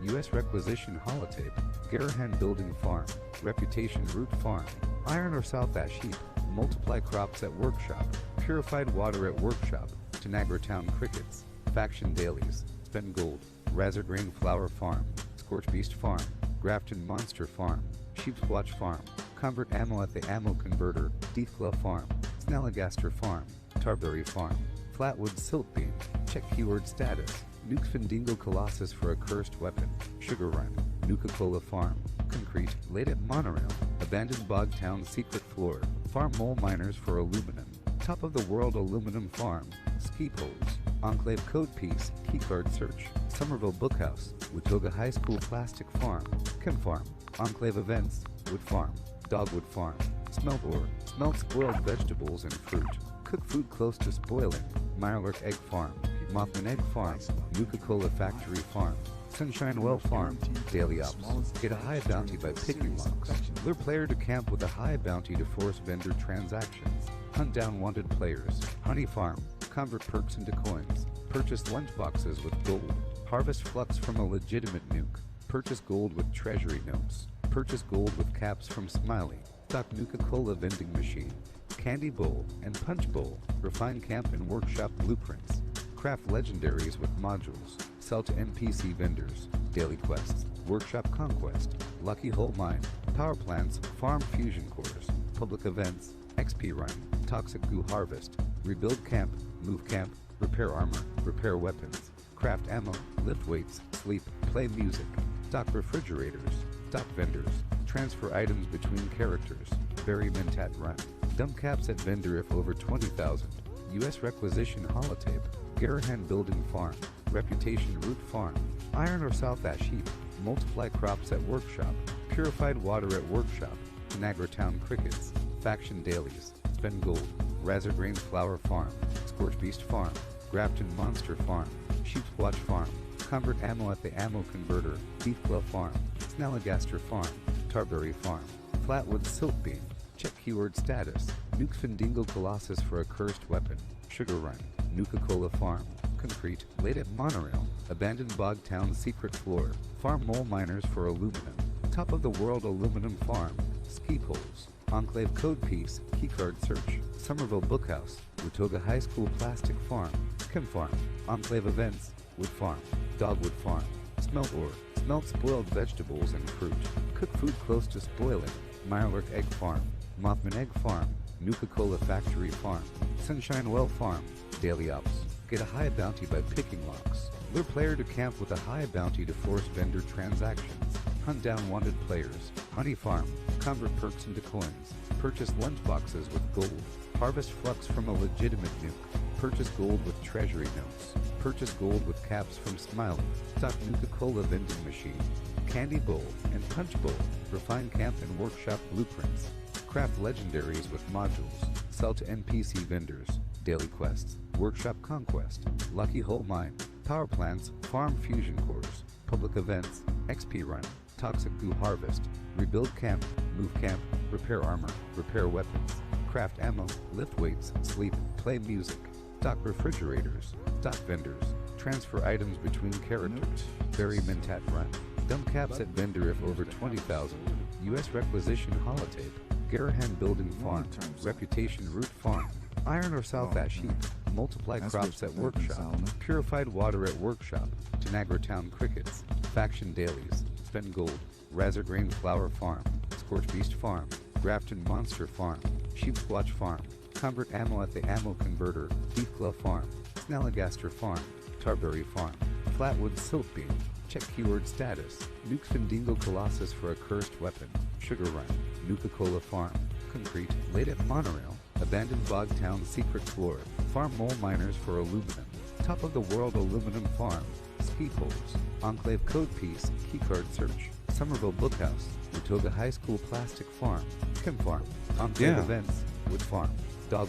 U.S. requisition holotape. Garahan building farm. Reputation root farm. Iron or South Ash heap. Multiply crops at workshop. Purified water at workshop. Tanagra Town crickets. Faction dailies. Spend gold. Razor Grain flower farm. Scorch Beast farm. Grafton monster farm. Sheepswatch farm. Convert ammo at the ammo converter. Deathclaw farm. Snalligaster farm. Tarberry farm. Flatwood silt beam. Check keyword status. Nuke Findingo Colossus for a cursed weapon. Sugar Run. Nuka-Cola Farm. Concrete. Laid at Monorail. Abandoned Bog Town secret floor. Farm mole miners for aluminum. Top of the world aluminum farm. Ski poles. Enclave code piece. Keycard search. Somerville Bookhouse. Watoga High School plastic farm. Chem farm. Enclave events. Wood farm. Dogwood farm. Smelt ore. Smelt spoiled vegetables and fruit. Cook food close to spoiling. Mirelurk egg farm. Mothman egg farm. Nuka-Cola factory farm. Sunshine Well farm. Daily ops. Get a high bounty by picking locks. Lure player to camp with a high bounty to force vendor transactions. Hunt down wanted players. Honey farm. Convert perks into coins. Purchase lunchboxes with gold. Harvest flux from a legitimate nuke. Purchase gold with treasury notes. Purchase gold with caps from Smiley. Stock Nuka-Cola vending machine. Candy bowl and punch bowl. Refine camp and workshop blueprints. Craft legendaries with modules. Sell to NPC vendors. Daily quests. Workshop conquest. Lucky Hole mine. Power plants. Farm fusion cores. Public events. XP run. Toxic goo harvest. Rebuild camp. Move camp. Repair armor. Repair weapons. Craft ammo. Lift weights. Sleep. Play music. Stock refrigerators. Stock vendors. Transfer items between characters. Bury Mentat run. Dump caps at vendor if over 20,000. U.S. requisition holotape. Garahan building farm. Reputation root farm. Iron or South Ash heap. Multiply crops at workshop. Purified water at workshop. Tanagra Town crickets. Faction dailies. Spend gold. Razor Grain flower farm. Scorch Beast farm. Grafton monster farm. Sheepswatch farm. Convert ammo at the ammo converter. Deathclaw farm. Snalligaster farm. Tarberry farm. Flatwood silt beam. Check keyword status. Nuke Findingo Colossus for a cursed weapon. Sugar Run. Nuka-Cola Farm. Concrete. Laid at Monorail. Abandoned Bog Town secret floor. Farm mole miners for aluminum. Top of the world aluminum farm. Ski poles. Enclave code piece. Keycard search. Somerville Bookhouse. Watoga High School plastic farm. Chem farm. Enclave events. Wood farm. Dogwood farm. Smelt ore. Smelts boiled vegetables and fruit. Cook food close to spoiling. Mirelurk Egg Farm. Mothman Egg Farm. Nuka-Cola Factory Farm. Sunshine Well Farm. Daily Ops. Get a high bounty by picking locks. Lure player to camp with a high bounty to force vendor transactions. Hunt down wanted players. Honey Farm. Convert perks into coins. Purchase lunchboxes with gold. Harvest flux from a legitimate nuke. Purchase gold with treasury notes. Purchase gold with caps from Smiley. Stock Nuka-Cola vending machine. Candy bowl and punch bowl. Refine camp and workshop blueprints. Craft legendaries with modules. Sell to NPC vendors. Daily quests. Workshop conquest. Lucky hole mine. Power plants. Farm fusion cores. Public events. XP run. Toxic goo harvest. Rebuild camp. Move camp. Repair armor. Repair weapons. Craft ammo. Lift weights. Sleep. Play music. Stock refrigerators. Stock vendors. Transfer items between characters. Bury Mentat run. Dump caps at vendor if over 20,000. U.S. requisition holotape. Garahan building farm. Reputation root farm. Iron or South Ash heap. Multiply crops at workshop. Purified water at workshop. Tanagra Town crickets. Faction dailies. Spend gold. Razorgrain flower farm. Scorch Beast farm. Grafton monster farm. Sheep squatch farm. Convert ammo at the ammo converter. Beef glove farm. Snalligaster farm. Tarberry farm. Flatwood silk beam. Check keyword status. Nuke Findingo Colossus for a cursed weapon. Sugar Run. Nuka-Cola farm. Concrete. Late at monorail. Abandoned bog town secret floor. Farm mole miners for aluminum. Top of the world aluminum farm. Ski poles. Enclave code piece. Keycard search. Somerville Bookhouse. Watoga High School plastic farm. Chem farm. Enclave events. Wood farm. Dog.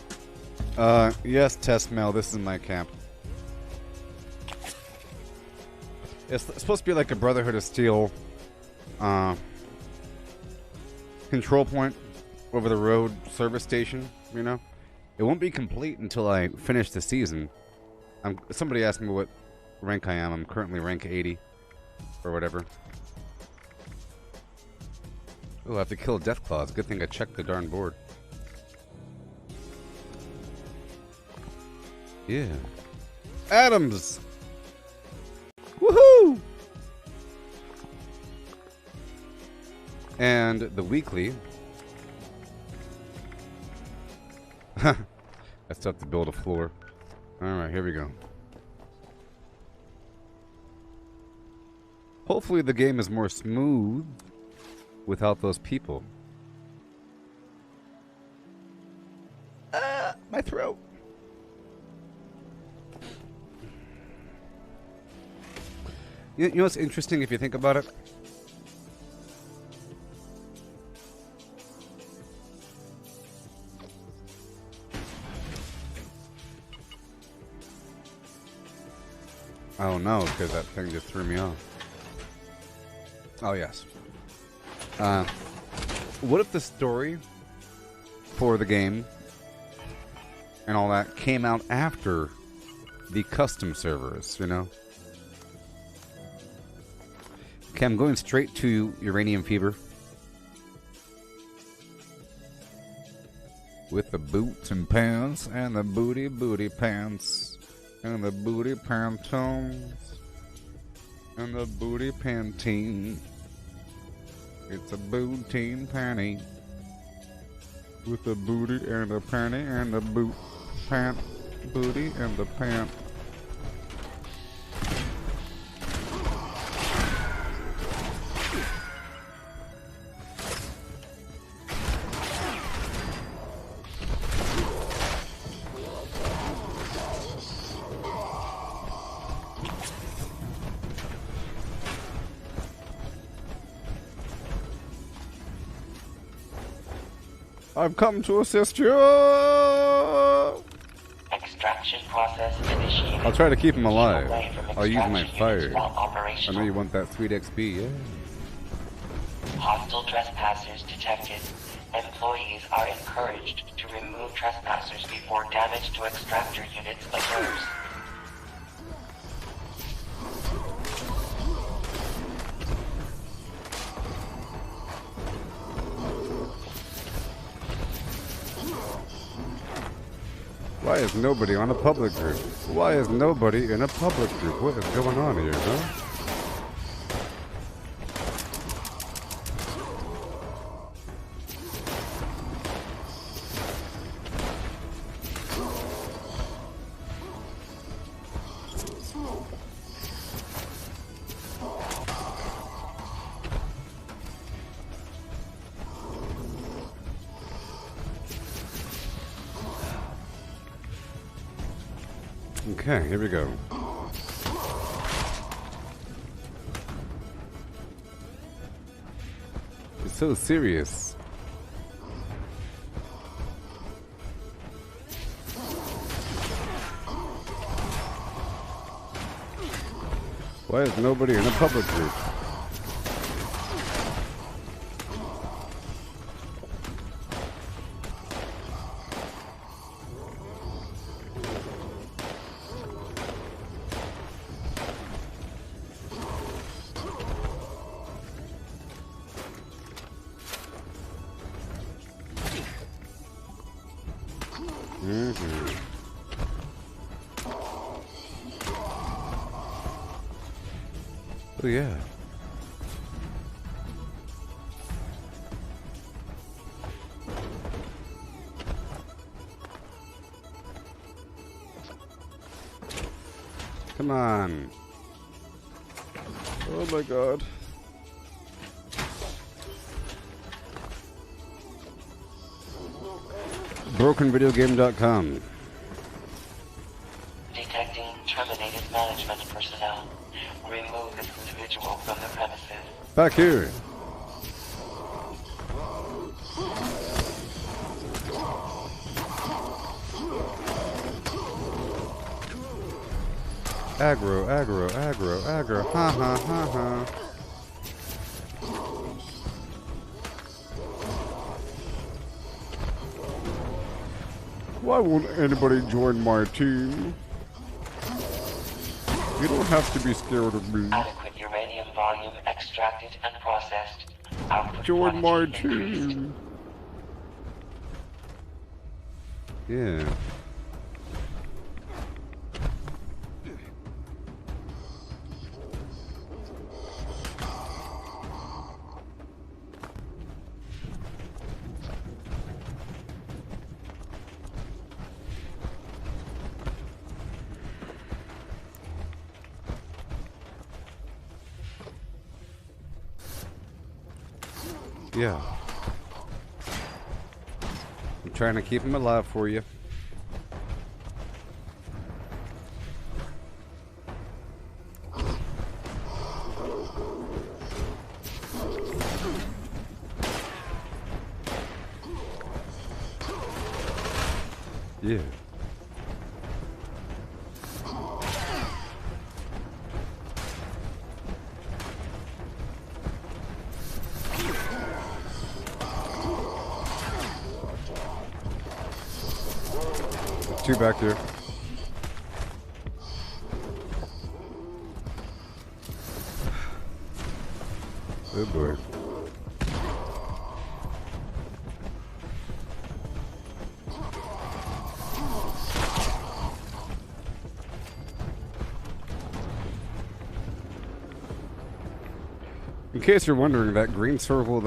Yes, test mail. This is my camp. It's supposed to be like a Brotherhood of Steel control point over the road service station, you know? It won't be complete until I finish the season. Somebody asked me what rank I am. I'm currently rank 80 or whatever. Oh, I have to kill Deathclaws. Good thing I checked the darn board. Yeah. Adams! Woohoo! And the weekly. I still have to build a floor. Alright, here we go. Hopefully the game is more smooth without those people. My throat. You know what's interesting if you think about it? Oh no, because that thing just threw me off. Oh yes. What if the story for the game and all that came out after the custom servers, you know? Okay, I'm going straight to Uranium Fever. With the boots and pants and the booty pants and the booty pantones and the booty pantene. It's a bootine panty with the booty and the panty and the boot pant booty and the pant. I've come to assist you. Extraction process initiated. I'll try to keep him alive. I'll use my Extraction fire. units while I operational. know you want that sweet XP, yeah. Hostile trespassers detected. Employees are encouraged to remove trespassers before damage to extractor units occurs. Why is nobody on a public group? Why is nobody in a public group? What is going on here, huh? Okay, here we go. It's so serious. Why is nobody in a public group? Oh yeah. Come on. Oh my god. BrokenVideoGame.com. Detecting terminated management personnel. Remove this individual from the premises. Back here. Aggro, aggro, aggro, aggro. Ha ha ha ha. Why won't anybody join my team? You don't have to be scared of me. Adequate uranium volume extracted and processed. Output Join my quantity increased. team. Yeah. Yeah. I'm trying to keep him alive for you. Yeah. Two back here. Oh boy. In case you're wondering, that green circle,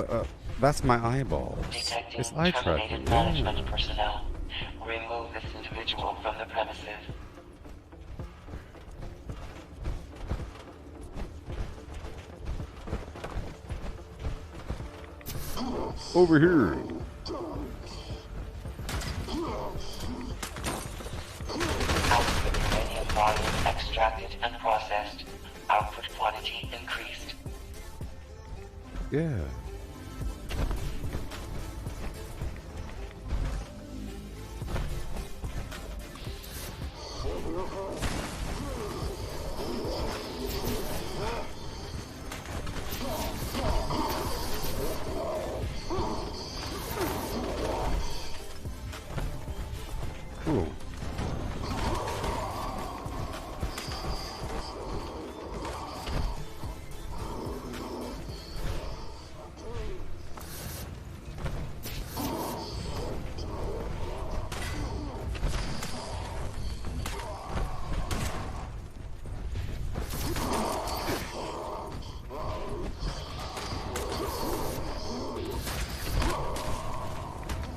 that's my eyeball. Detecting It's eye tracking. terminated management personnel. Remove this individual from the premises. Over here. Output uranium volume extracted and processed. Output quantity increased. Yeah. Cool.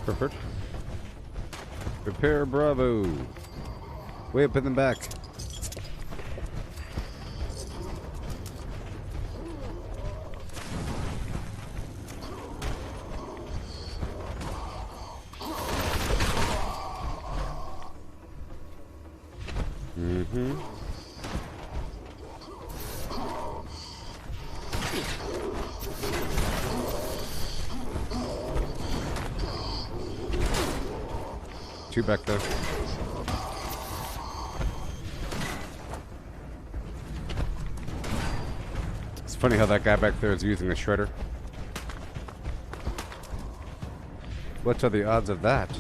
Perfect. Repair Bravo. Way up in the back. two back there. It's funny how that guy back there is using a shredder. What are the odds of that?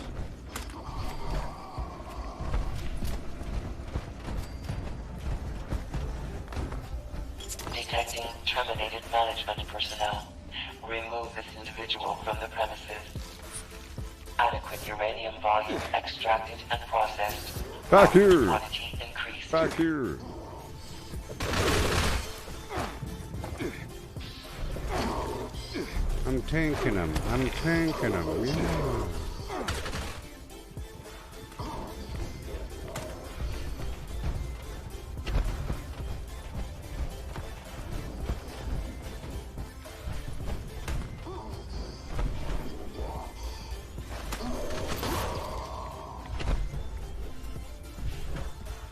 Detecting terminated management personnel. Remove this individual from the premises. Adequate uranium volume extracted and processed. Back here! Quantity increased. Back here! I'm tanking him. I'm tanking him. Yeah.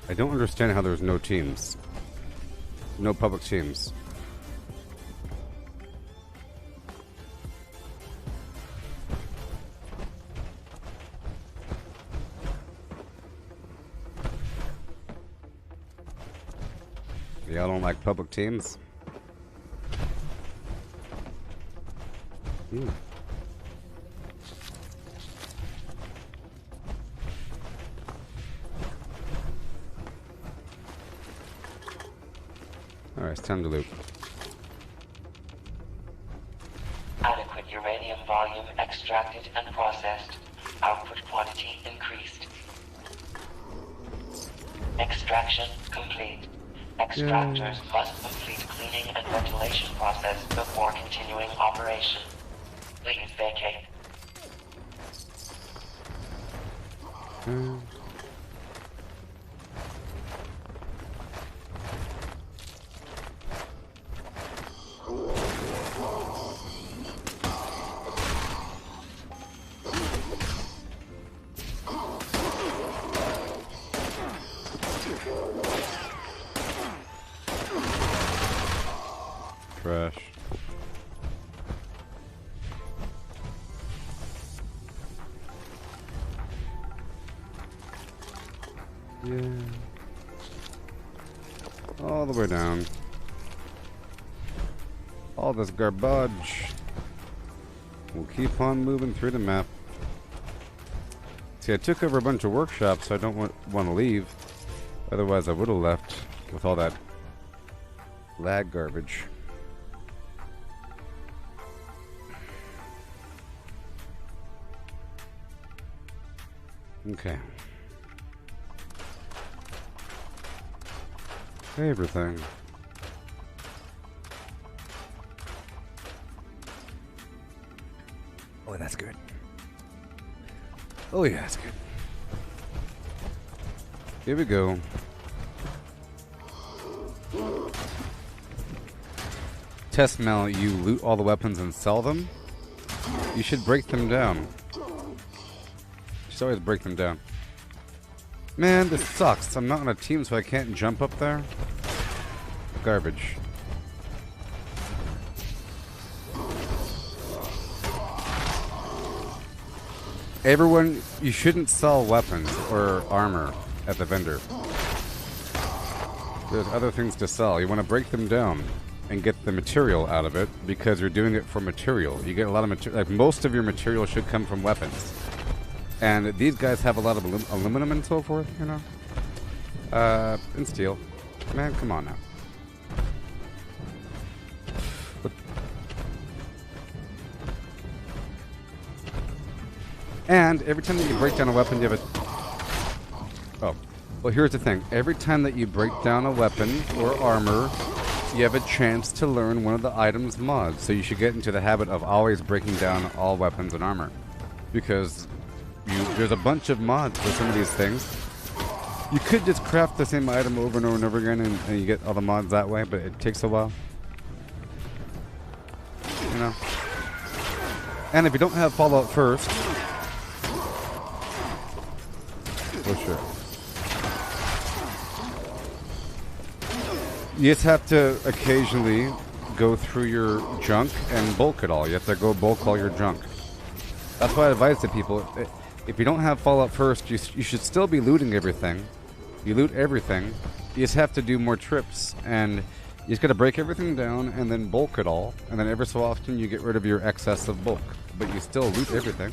I don't understand how there's no teams. No public teams. Y'all don't like public teams? Alright, it's time to loot. Adequate uranium volume extracted and processed. Output quantity increased. Extraction complete. Extractors must complete cleaning and ventilation process before continuing operation. Please vacate. Trash. Yeah. All the way down. All this garbage. We'll keep on moving through the map. See, I took over a bunch of workshops, so I don't want to leave. Otherwise, I would have left with all that lag garbage. Okay. Everything. Oh, that's good. Oh, yeah, that's good. Here we go. Test Mel, you loot all the weapons and sell them? You should break them down. You should always break them down. Man, this sucks. I'm not on a team, so I can't jump up there. Garbage. Everyone, you shouldn't sell weapons or armor at the vendor. There's other things to sell. You want to break them down and get the material out of it because you're doing it for material. You get a lot of material. Like, most of your material should come from weapons. And these guys have a lot of aluminum and so forth, you know? And steel. Man, come on now. Look. And every time that you break down a weapon, you have a... Oh. Well, here's the thing. Every time that you break down a weapon or armor, you have a chance to learn one of the item's mods. So you should get into the habit of always breaking down all weapons and armor. Because... there's a bunch of mods for some of these things. You could just craft the same item over and over and over again and you get all the mods that way, but it takes a while. You know? And if you don't have Fallout first... for sure. You just have to occasionally go through your junk and bulk it all. You have to go bulk all your junk. That's why I advise to people... If you don't have Fallout First, you should still be looting everything. You loot everything. You just have to do more trips, and you just got to break everything down and then bulk it all. And then every so often you get rid of your excess of bulk, but you still loot everything.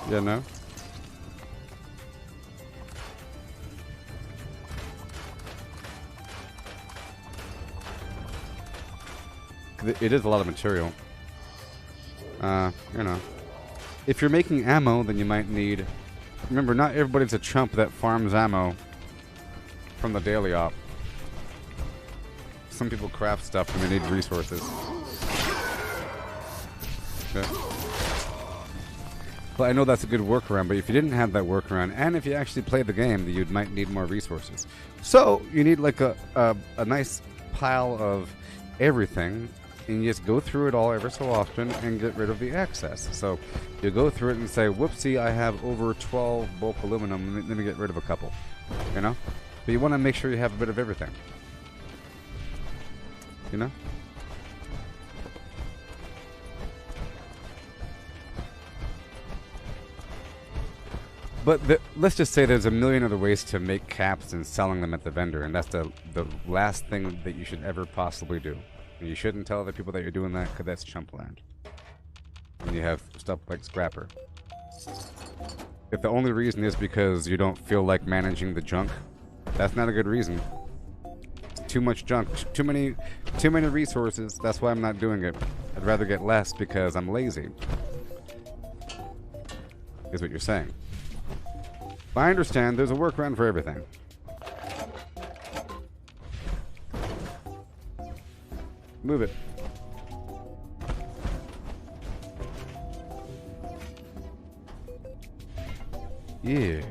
Yeah, no? It is a lot of material. You know. If you're making ammo, then you might need... Remember, not everybody's a chump that farms ammo from the daily op. Some people craft stuff and they need resources. Okay. Well, I know that's a good workaround, but if you didn't have that workaround, and if you actually played the game, you might need more resources. So, you need like a nice pile of everything, and you just go through it all every so often and get rid of the excess. So, you go through it and say, whoopsie, I have over 12 bulk aluminum, let me get rid of a couple. You know? But you want to make sure you have a bit of everything. You know? But let's just say there's a million other ways to make caps and selling them at the vendor, and that's the last thing that you should ever possibly do. And you shouldn't tell other people that you're doing that, because that's chump land. And you have stuff like Scrapper. If the only reason is because you don't feel like managing the junk, that's not a good reason. Too much junk, too many resources. That's why I'm not doing it. I'd rather get less because I'm lazy. Is what you're saying. I understand there's a workaround for everything. Move it. Yeah.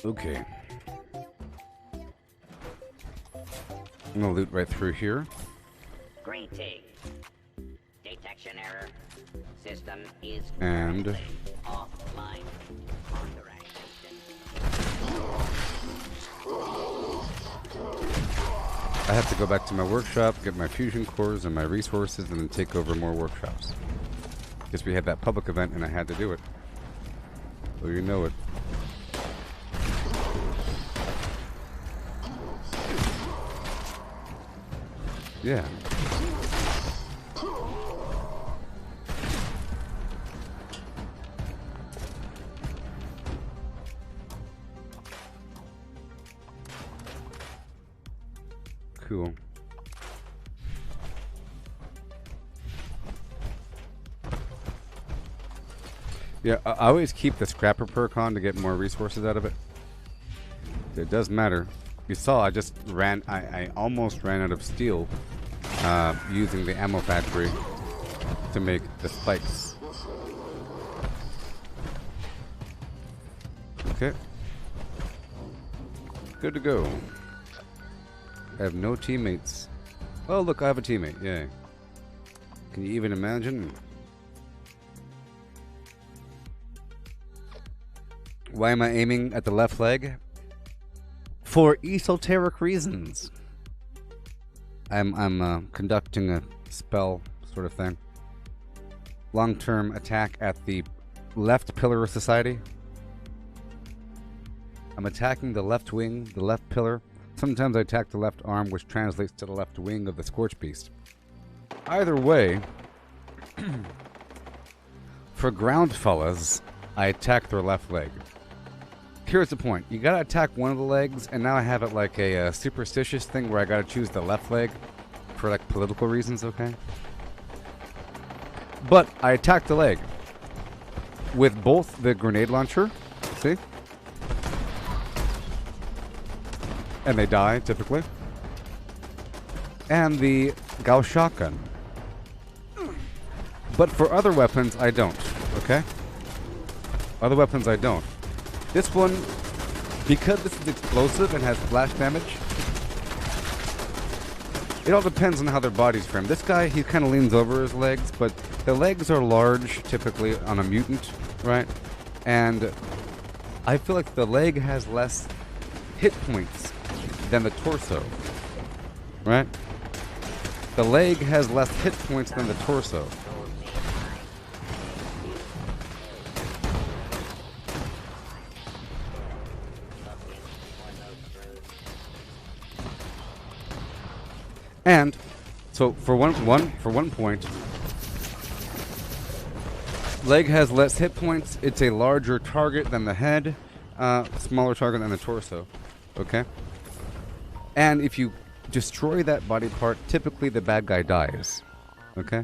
Okay. I'm gonna loot right through here. Greeting. Detection error. System is And offline. Authorization. I have to go back to my workshop, get my fusion cores and my resources, and then take over more workshops. Because we had that public event and I had to do it. So you know it. Yeah. Cool. Yeah, I always keep the Scrapper perk on to get more resources out of it. It does matter. You saw I just ran, I almost ran out of steel using the ammo factory to make the spikes. Okay. Good to go. I have no teammates. Oh, look, I have a teammate. Yay. Can you even imagine? Why am I aiming at the left leg? For esoteric reasons. I'm conducting a spell sort of thing. Long-term attack at the left pillar of society. I'm attacking the left wing, the left pillar. Sometimes I attack the left arm, which translates to the left wing of the Scorch Beast. Either way, for ground fellas, I attack their left leg. Here's the point. You gotta attack one of the legs, and now I have it like a superstitious thing where I gotta choose the left leg for like political reasons, okay? But I attack the leg with both the grenade launcher See? And they die, typically. And the Gauss shotgun. But for other weapons, I don't. Okay? Other weapons, I don't. This one, because this is explosive and has splash damage, it all depends on how their body's framed. This guy, he kind of leans over his legs, but the legs are large, typically, on a mutant, right? And I feel like the leg has less hit points than the torso, right? The leg has less hit points than the torso. And so for one point, leg has less hit points. It's a larger target than the head, smaller target than the torso. Okay. And if you destroy that body part, typically the bad guy dies. Okay.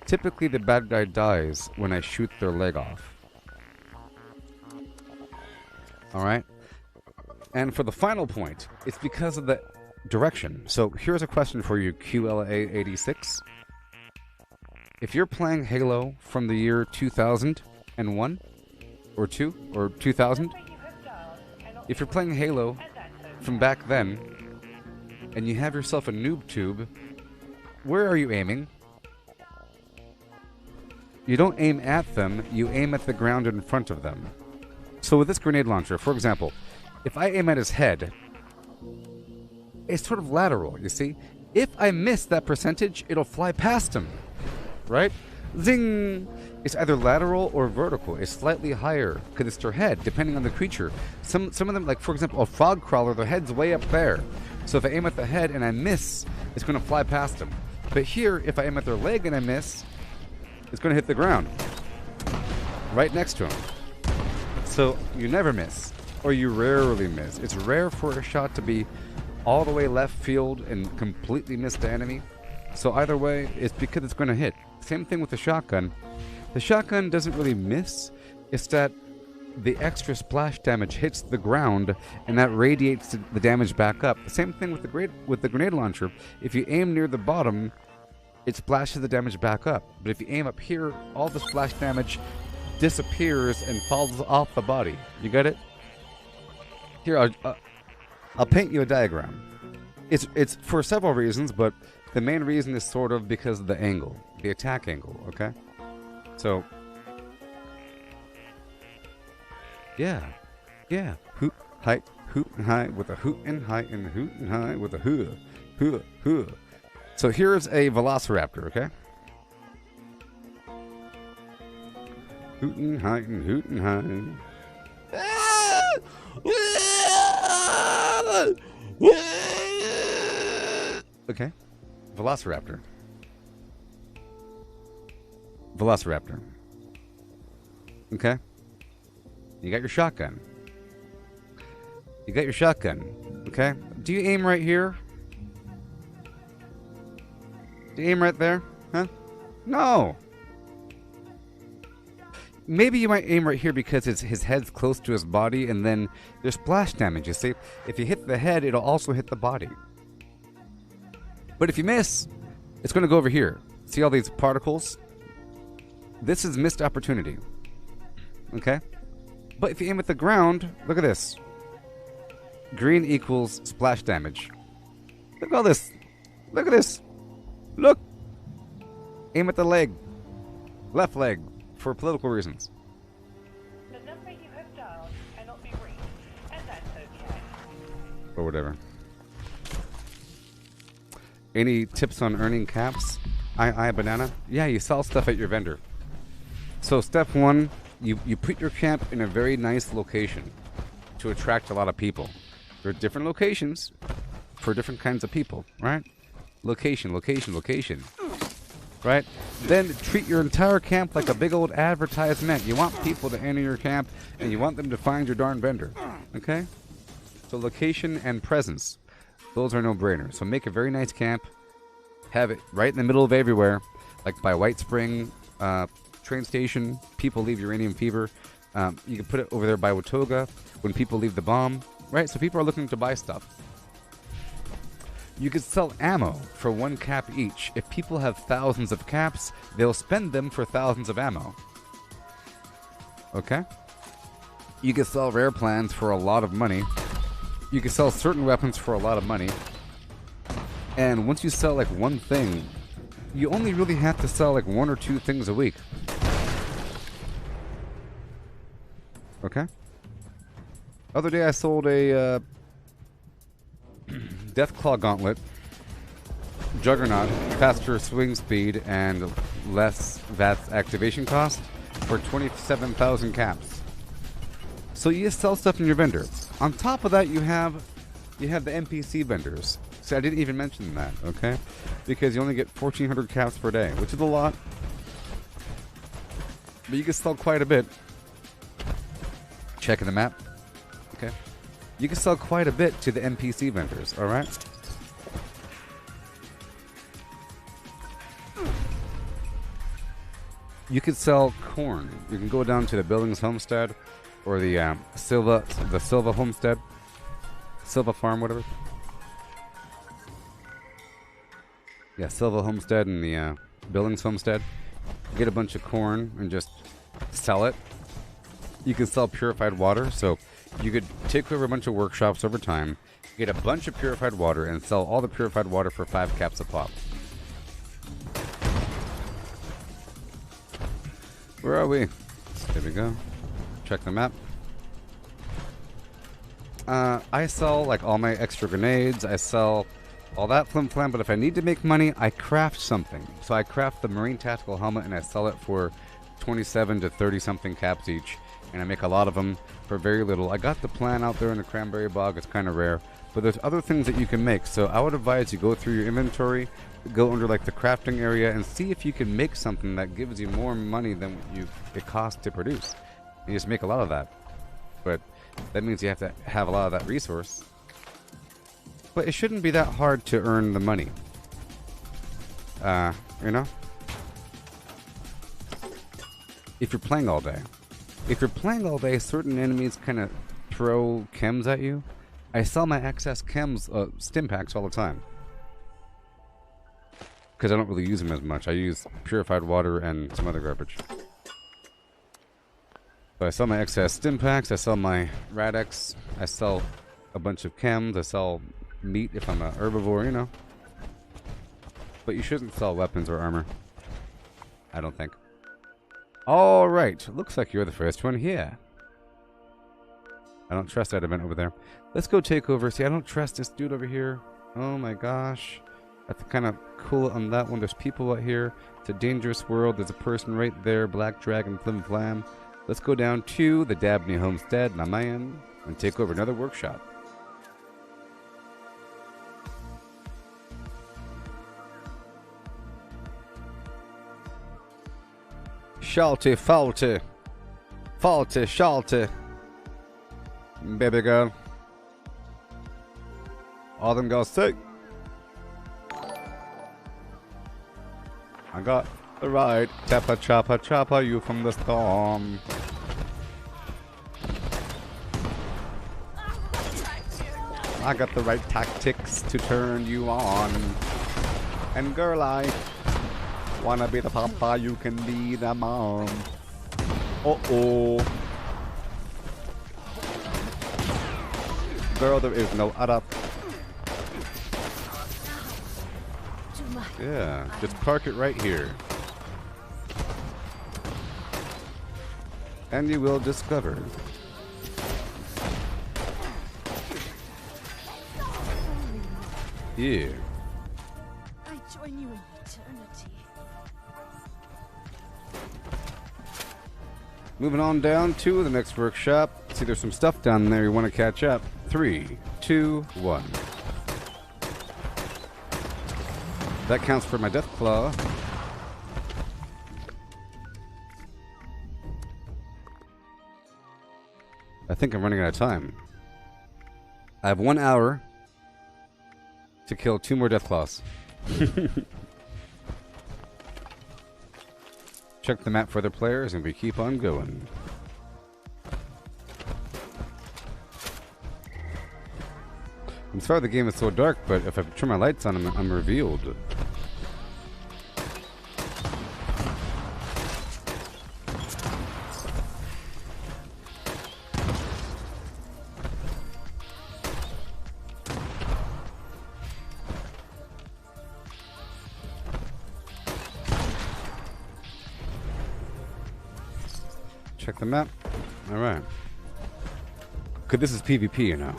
Typically the bad guy dies when I shoot their leg off. All right. And for the final point, it's because of the direction. So here's a question for you, QLA86. If you're playing Halo from the year 2001 or 2 or 2000, if you're playing Halo from back then and you have yourself a noob tube, where are you aiming? You don't aim at them, you aim at the ground in front of them. So with this grenade launcher, for example, if I aim at his head, it's sort of lateral, you see? If I miss that percentage, it'll fly past him, right? Zing! It's either lateral or vertical. It's slightly higher because it's their head, depending on the creature. Some of them, like for example, a frog crawler, their head's way up there. So if I aim at the head and I miss, it's going to fly past them. But here, if I aim at their leg and I miss, it's going to hit the ground, right next to him. So you never miss, or you rarely miss. It's rare for a shot to be all the way left field and completely miss the enemy. So either way, it's because it's going to hit. Same thing with the shotgun. The shotgun doesn't really miss. It's that the extra splash damage hits the ground and that radiates the damage back up. The same thing with the grenade launcher. If you aim near the bottom, it splashes the damage back up. But if you aim up here, all the splash damage disappears and falls off the body. You get it? Here, I'll paint you a diagram. It's for several reasons, but the main reason is sort of because of the angle, the attack angle, okay? So, yeah, hoot, and high, with a hoot and high, and hoot and high, with a hoo. So here's a velociraptor, okay? Hoot and high, and hoot and high. Okay. Velociraptor. Okay. You got your shotgun. Okay. Do you aim right here? Do you aim right there? Huh? No. Maybe you might aim right here because his head's close to his body, and then there's splash damage, you see? If you hit the head, it'll also hit the body. But if you miss, it's going to go over here. See all these particles? This is missed opportunity. Okay? But if you aim at the ground, look at this. Green equals splash damage. Look at all this. Look at this. Look! Aim at the leg. Left leg. For political reasons. The number you have dialed cannot be reached, and that's okay. Or whatever. Any tips on earning caps? I banana? Yeah, you sell stuff at your vendor. So step one, you put your camp in a very nice location to attract a lot of people. There are different locations for different kinds of people, right? Location. Right? Then treat your entire camp like a big old advertisement. You want people to enter your camp, and you want them to find your darn vendor. Okay? So location and presence. Those are no-brainers. So make a very nice camp. Have it right in the middle of everywhere. Like by White Spring, train station. People leave Uranium Fever. You can put it over there by Watoga when people leave the bomb, right? So people are looking to buy stuff. You could sell ammo for 1 cap each. If people have thousands of caps, they'll spend them for thousands of ammo. Okay? You could sell rare plans for a lot of money. You could sell certain weapons for a lot of money. And once you sell like one thing, you only really have to sell like 1 or 2 things a week. Okay? Other day I sold a Deathclaw Gauntlet, Juggernaut, faster swing speed, and less VATS activation cost for 27,000 caps. So you just sell stuff in your vendor. On top of that, you have the NPC vendors. See, I didn't even mention that, okay? Because you only get 1,400 caps per day, which is a lot. But you can sell quite a bit. Checking the map. Okay. You can sell quite a bit to the NPC vendors, alright? You could sell corn. You can go down to the Billings Homestead or the Silva Homestead. Silva Farm, whatever. Yeah, Silva Homestead and the Billings Homestead. Get a bunch of corn and just sell it. You can sell purified water, so you could take over a bunch of workshops over time, get a bunch of purified water, and sell all the purified water for 5 caps a pop. Where are we? There we go. Check the map. I sell like all my extra grenades. I sell all that flim flam, but if I need to make money, I craft something. So I craft the Marine Tactical Helmet and I sell it for 27 to 30 something caps each. And I make a lot of them for very little. I got the plan out there in the Cranberry Bog. It's kind of rare. But there's other things that you can make. So I would advise you go through your inventory, go under like the crafting area, and see if you can make something that gives you more money than it costs to produce. You just make a lot of that. But that means you have to have a lot of that resource. But it shouldn't be that hard to earn the money. You know? If you're playing all day. If you're playing all day, certain enemies kind of throw chems at you. I sell my excess chems, stim packs all the time. Because I don't really use them as much. I use purified water and some other garbage. So I sell my excess stim packs, I sell my Radex, I sell a bunch of chems, I sell meat if I'm a herbivore, you know. But you shouldn't sell weapons or armor. I don't think. Alright, looks like you're the first one here. I don't trust that event over there. Let's go take over. See, I don't trust this dude over here. Oh my gosh. I have to kind of cool it on that one. There's people out here. It's a dangerous world. There's a person right there. Black Dragon, Flim Flam. Let's go down to the Dabney Homestead, my man, and take over another workshop. Shalty, faulty. Faulty, shalty. Baby girl. All them girls sick. I got the right tappa choppa choppa you from the storm. I got the right tactics to turn you on. And girl, I wanna be the papa, you can be the mom. Uh-oh. Girl, there is no other. Yeah, just park it right here. And you will discover. Yeah. I join you in eternity. Moving on down to the next workshop. See, there's some stuff down there you want to catch up. 3, 2, 1. That counts for my death claw. I think I'm running out of time. I have 1 hour to kill 2 more death claws. Check the map for other players and we keep on going. I'm sorry the game is so dark, but if I turn my lights on, I'm revealed. Check the map. Alright. Because this is PvP, you know.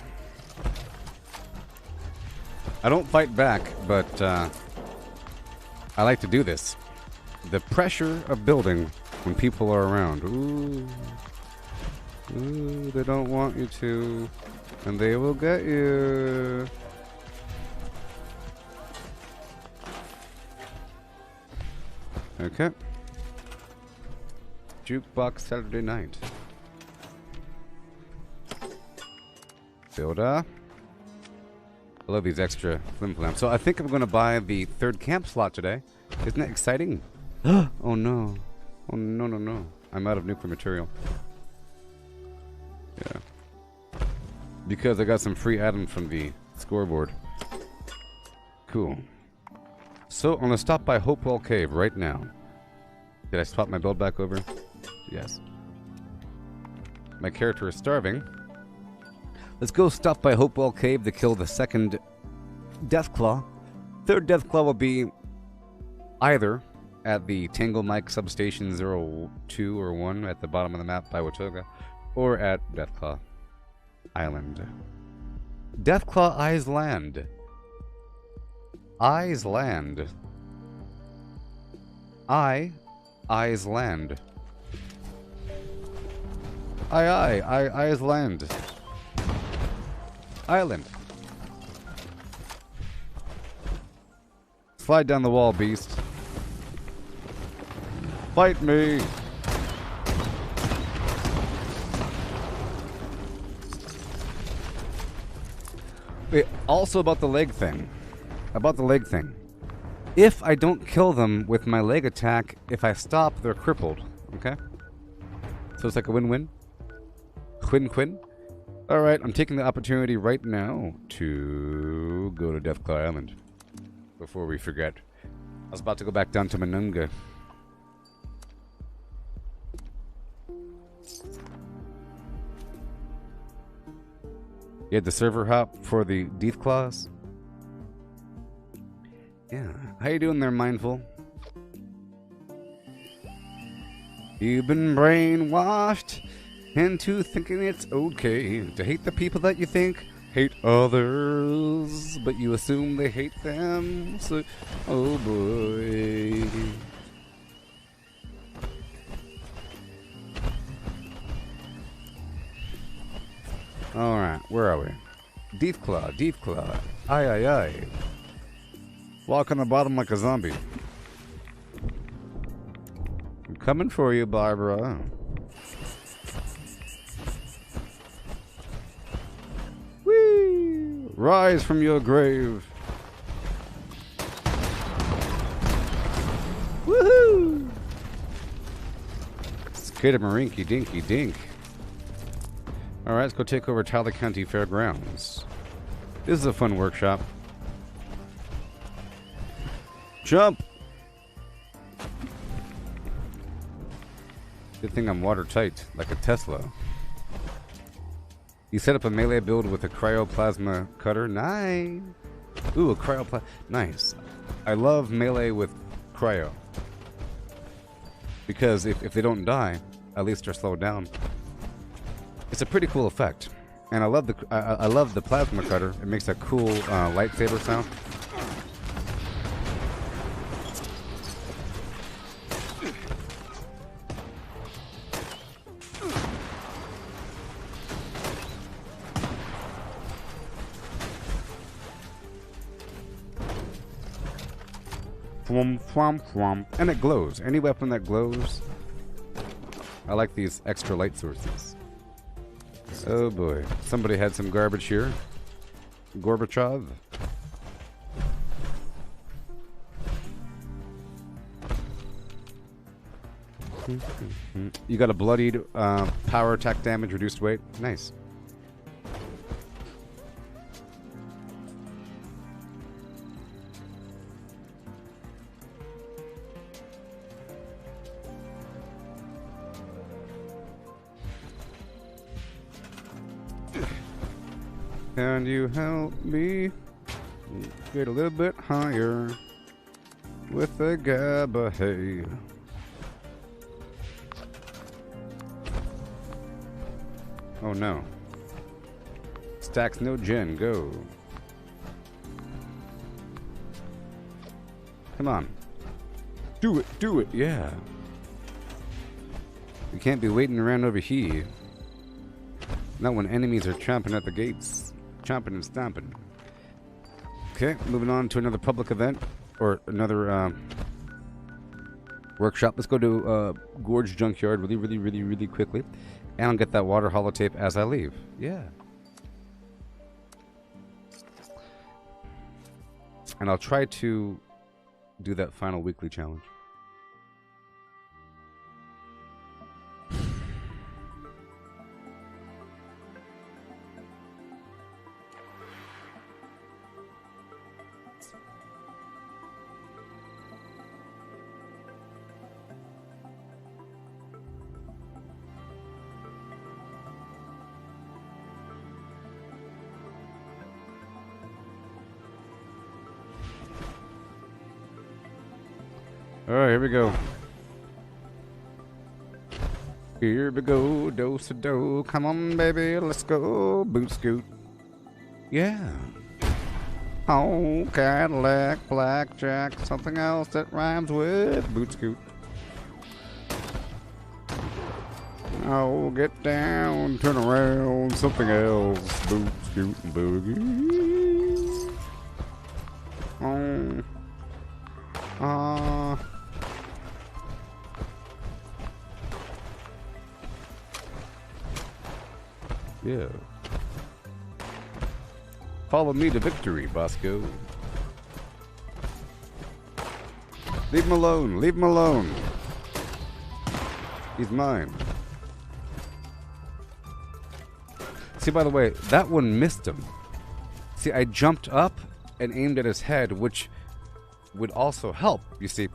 I don't fight back, but I like to do this. The pressure of building when people are around. Ooh. Ooh, they don't want you to. And they will get you. Okay. Jukebox Saturday night. Builder. I love these extra flim-flams. So I think I'm going to buy the 3rd camp slot today. Isn't that exciting? Oh no. Oh no, no, no. I'm out of nuclear material. Yeah. Because I got some free items from the scoreboard. Cool. So I'm going to stop by Hopewell Cave right now. Did I swap my build back over? Yes. My character is starving. Let's go stop by Hopewell Cave to kill the 2nd Deathclaw. 3rd Deathclaw will be either at the Tangle Mike Substation 02 or 1 at the bottom of the map by Watoga, or at Deathclaw Island. Deathclaw Island. Island. Island. Island. Island. Slide down the wall, beast. Fight me. Wait, also about the leg thing. If I don't kill them with my leg attack, if I stop, they're crippled. Okay? So it's like a win-win. Quin. Alright, I'm taking the opportunity right now to go to Deathclaw Island. Before we forget. I was about to go back down to Manunga. You had the server hop for the Deathclaws? Yeah. How you doing there, Mindful? You've been brainwashed into thinking it's okay to hate the people that you think hate others, but you assume they hate them. So, oh boy. Alright, where are we? Deathclaw. Aye. Walk on the bottom like a zombie. I'm coming for you, Barbara. Whee! Rise from your grave. Woohoo! Skidamarinky dinky dink. Alright, let's go take over Tyler County Fairgrounds. This is a fun workshop. Jump! Good thing I'm watertight, like a Tesla. You set up a melee build with a cryoplasma cutter. Nice! Ooh, a cryoplasma. Nice. I love melee with cryo. Because if they don't die, at least they're slowed down. It's a pretty cool effect. And I love the plasma cutter. It makes a cool lightsaber sound. And it glows. Any weapon that glows. I like these extra light sources. Oh boy. Somebody had some garbage here. Gorbachev. You got a bloodied power attack damage, reduced weight. Nice. Can you help me get a little bit higher with the GABA hay? Oh no. Stacks no gen, go. Come on. Do it, yeah. We can't be waiting around over here. Not when enemies are chomping at the gates. Chomping and stomping. Okay, moving on to another public event. Or another workshop. Let's go to Gorge Junkyard really quickly. And I'll get that water holotape as I leave. Yeah. And I'll try to do that final weekly challenge. Alright, here we go. Here we go, do-sa-do. Come on, baby, let's go. Boot scoot. Yeah. Oh, Cadillac, blackjack, something else that rhymes with boot scoot. Oh, get down, turn around, something else. Boot scoot and boogie. Yeah. Follow me to victory, Bosco. Leave him alone. Leave him alone. He's mine. See, by the way, that one missed him. See, I jumped up and aimed at his head, which would also help, you see.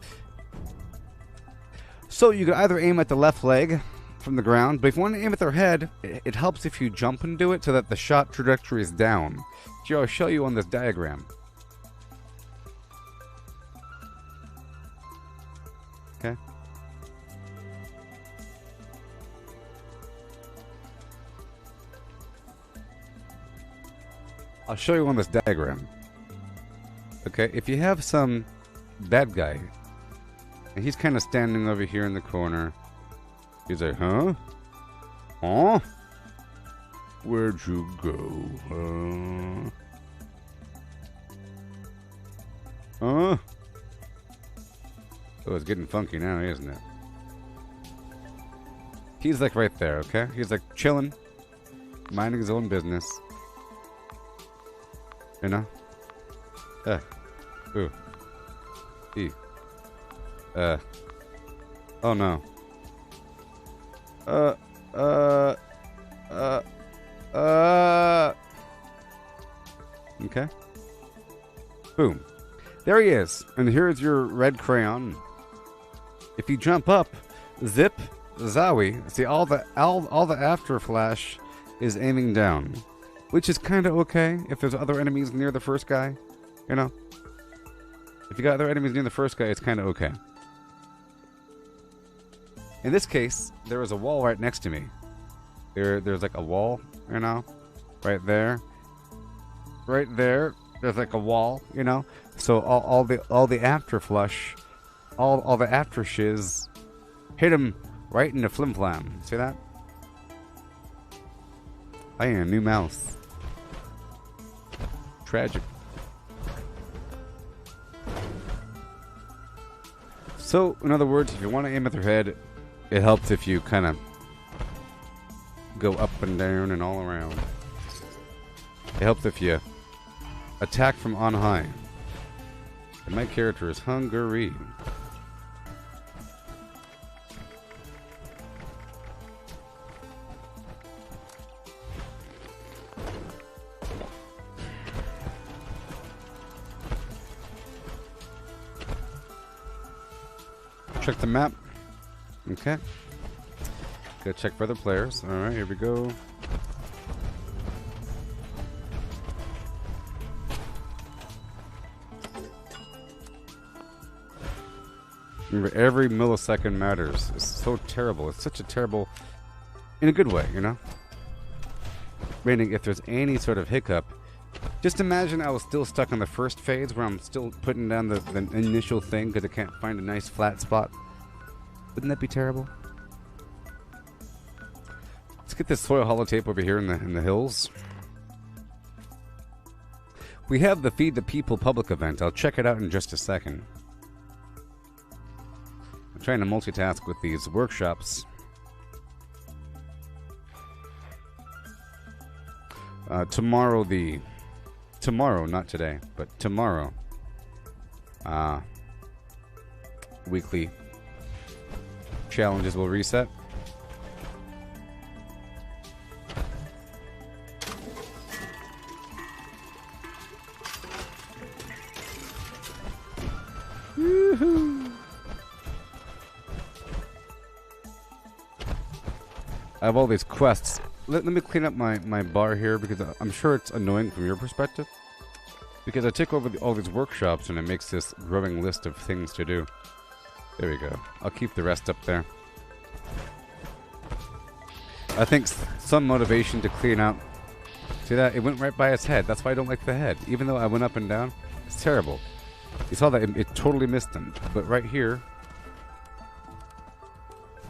So you could either aim at the left leg from the ground, but if you want to aim at their head, it helps if you jump and do it so that the shot trajectory is down. Here, I'll show you on this diagram. Okay. I'll show you on this diagram. Okay, if you have some bad guy, and he's kind of standing over here in the corner, he's like, huh? Huh? Where'd you go? Huh? Oh, it's getting funky now, isn't it? He's like right there, okay? He's like chilling, minding his own business. You know? Ooh. E. Oh no. Okay. Boom. There he is. And here's your red crayon. If you jump up, zip, zowie. See, all the after flash is aiming down, which is kind of okay if there's other enemies near the first guy. You know, if you got other enemies near the first guy, it's kind of okay. In this case, there was a wall right next to me. There's like a wall, you know, right there. Right there, there's like a wall, you know. So all the after flush, all the after shiz, hit him right in the flim flam. See that? I am a new mouse. Tragic. So, in other words, if you want to aim at their head, it helps if you kind of go up and down and all around. It helps if you attack from on high. And my character is Hungary. Check the map. Okay. Go check for other players. Alright, here we go. Remember, every millisecond matters. It's so terrible. It's such a terrible, in a good way, you know? Meaning, if there's any sort of hiccup, just imagine I was still stuck on the first phase where I'm still putting down the initial thing because I can't find a nice flat spot. Wouldn't that be terrible? Let's get this soil holotape over here in the hills. We have the Feed the People public event. I'll check it out in just a second. I'm trying to multitask with these workshops. Tomorrow, not today, but tomorrow, weekly challenges will reset. Woohoo! I have all these quests. Let me clean up my bar here because I'm sure it's annoying from your perspective. Because I take over all these workshops and it makes this growing list of things to do. There we go. I'll keep the rest up there. I think some motivation to clean out. See that? It went right by its head. That's why I don't like the head. Even though I went up and down, it's terrible. You saw that? It totally missed them. But right here.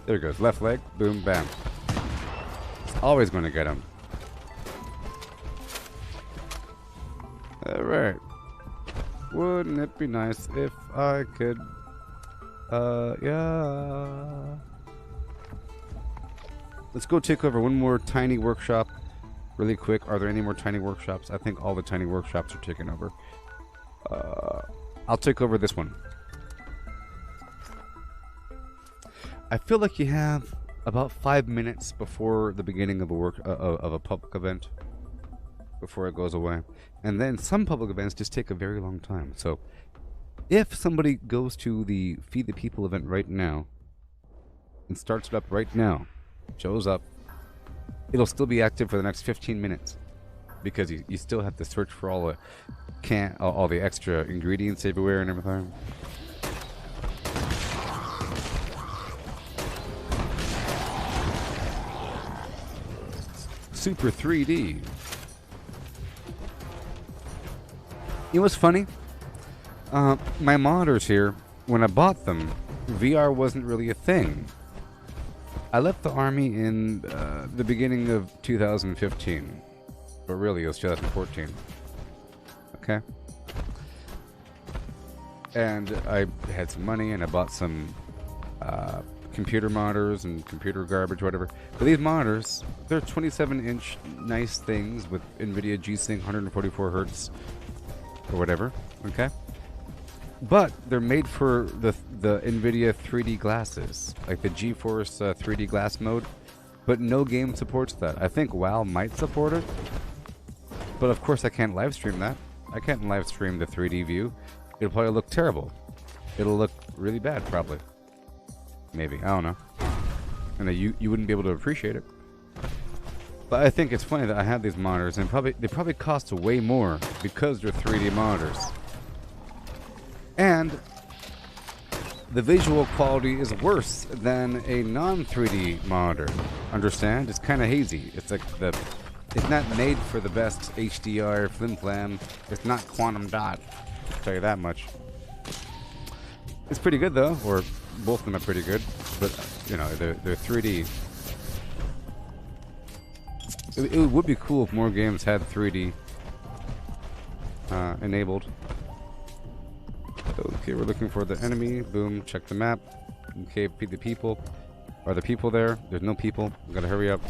There it goes. Left leg. Boom. Bam. Always going to get him. Alright. Wouldn't it be nice if I could... yeah. Let's go take over one more tiny workshop really quick. Are there any more tiny workshops? I think all the tiny workshops are taken over. I'll take over this one. I feel like you have about 5 minutes before the beginning of a public event, before it goes away, and then some public events just take a very long time. So, if somebody goes to the Feed the People event right now and starts it up right now, shows up, it'll still be active for the next 15 minutes because you still have to search for all the extra ingredients everywhere and everything. Super 3D. You know what's funny? My monitors here, when I bought them, VR wasn't really a thing. I left the army in the beginning of 2015. But really, it was 2014. Okay? And I had some money and I bought some computer monitors and computer garbage, whatever. But these monitors, they're 27-inch nice things with NVIDIA G-Sync 144 hertz or whatever, okay? But they're made for the NVIDIA 3D glasses, like the GeForce 3D glass mode, but no game supports that. I think WoW might support it, but of course I can't live stream that. I can't live stream the 3D view. It'll probably look terrible. It'll look really bad, probably. Maybe, I don't know. And you wouldn't be able to appreciate it. But I think it's funny that I have these monitors, and they probably cost way more because they're 3D monitors. And the visual quality is worse than a non-3D monitor. Understand? It's kind of hazy. It's like it's not made for the best HDR flim-flam. It's not quantum dot. I'll tell you that much. It's pretty good though, or both of them are pretty good, but you know, they're 3D. It would be cool if more games had 3D enabled. Okay, we're looking for the enemy. Boom, check the map. Okay, feed the people. Are the people there? There's no people. We gotta hurry up.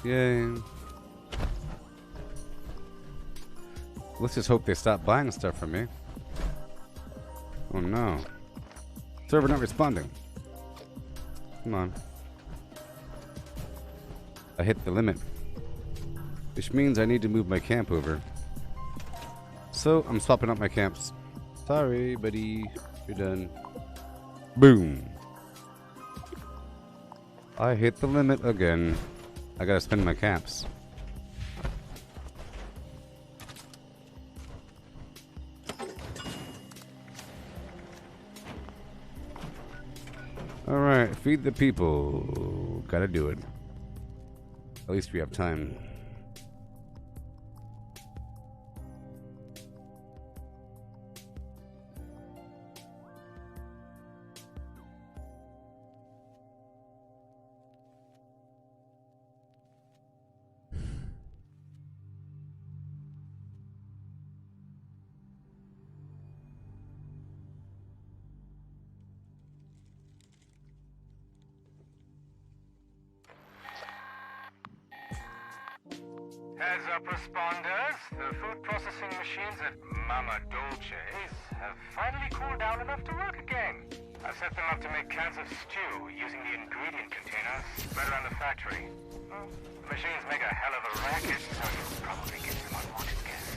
Yay. Let's just hope they stop buying stuff from me. Oh no. Server not responding. Come on. I hit the limit. Which means I need to move my camp over. So, I'm swapping out my camps. Sorry, buddy. You're done. Boom. I hit the limit again. I gotta spend my camps. Alright, feed the people. Gotta do it. At least we have time. Heads up, responders. The food processing machines at Mama Dolce's have finally cooled down enough to work again. I set them up to make cans of stew using the ingredient containers spread around the factory. Well, the machines make a hell of a racket, so you'll probably get some unwanted guests.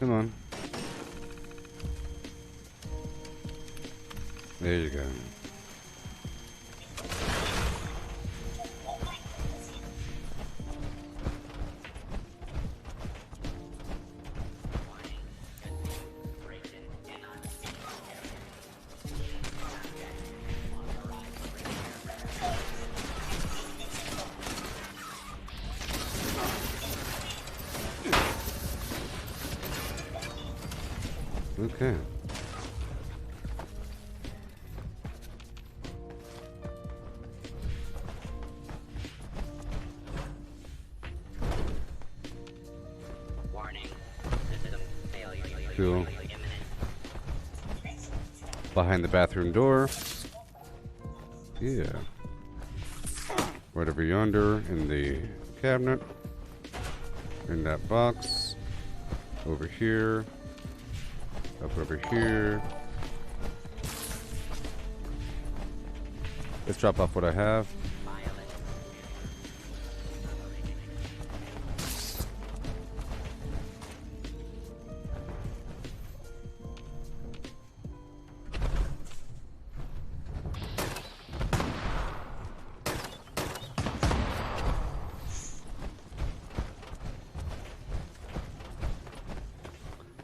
Come on. There you go. Okay. Warning. System failure. Cool. Behind the bathroom door. Yeah. Right over yonder in the cabinet. In that box. Over here. Up over here. Let's drop off what I have.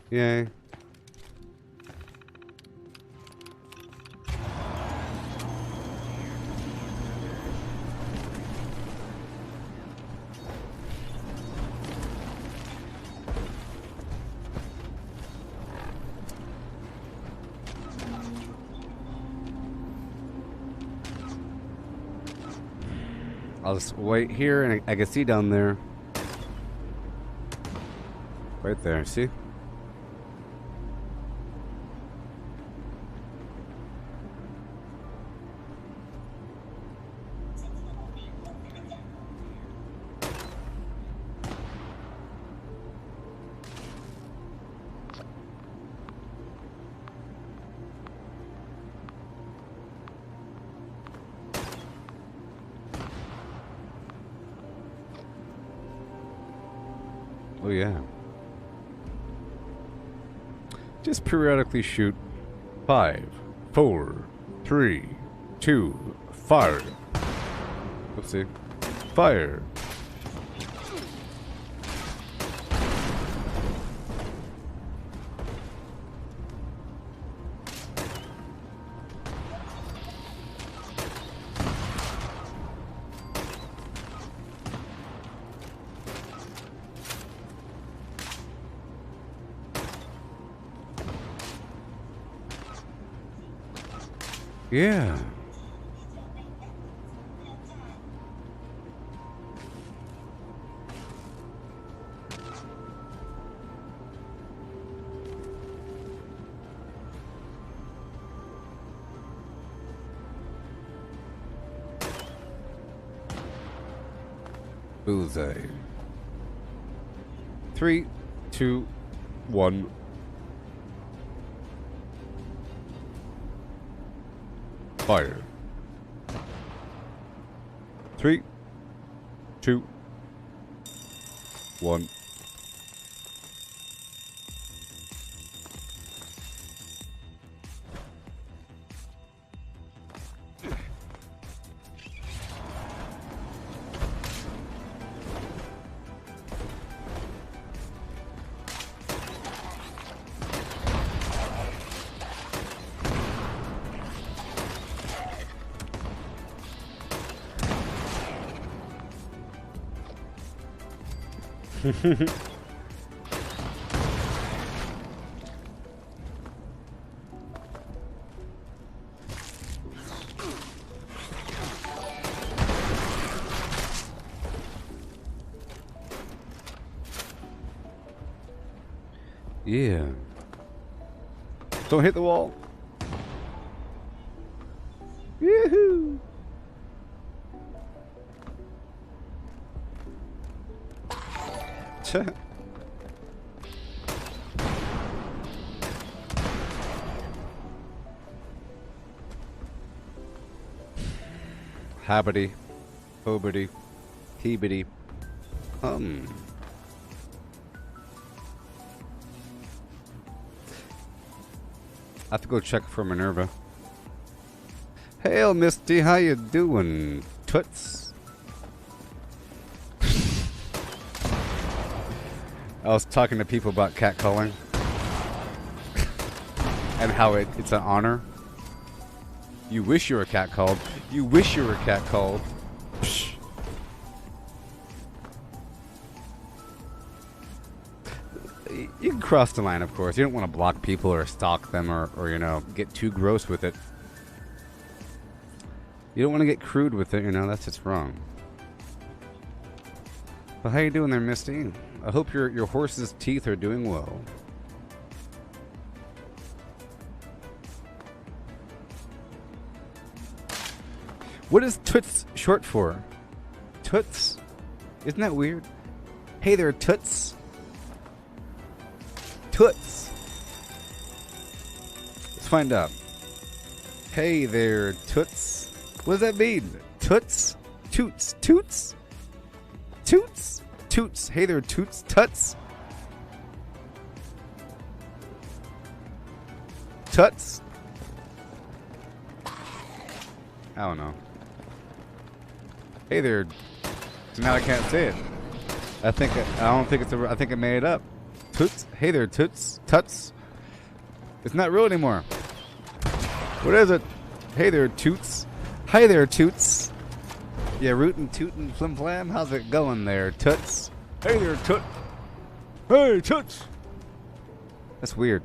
Yay. I'll just wait here and I can see down there. Right there, see? Oh yeah. Just periodically shoot 5, 4, 3, 2, fire. Let's see. Fire. Yeah. Bullseye. 3, 2, 1. Fire. 3, 2, 1. Yeah. Don't hit the wall. Yoo-hoo. Habity, hobity, heebity. I have to go check for Minerva. Hail, Misty, how you doing, toots? I was talking to people about catcalling and how it's an honor. You wish you were catcalled. You wish you were catcalled. Psh. You can cross the line, of course. You don't want to block people or stalk them or you know, get too gross with it. You don't want to get crude with it, you know, that's just wrong. Well, how you doing there, Misty? I hope your horse's teeth are doing well. What is toots short for? Toots? Isn't that weird? Hey there, toots. Toots. Let's find out. Hey there, toots. What does that mean? Toots? Toots? Toots? Toots? Toots. Hey there, toots. Tuts. Tuts. I don't know. Hey there. So now I can't say it. I don't think it's I think I made it up. Toots. Hey there, toots. Tuts. It's not real anymore. What is it? Hey there, toots. Hi there, toots. Yeah, rootin' tootin' flim flam. How's it going there, toots? Hey there, toot. Hey, toots. That's weird.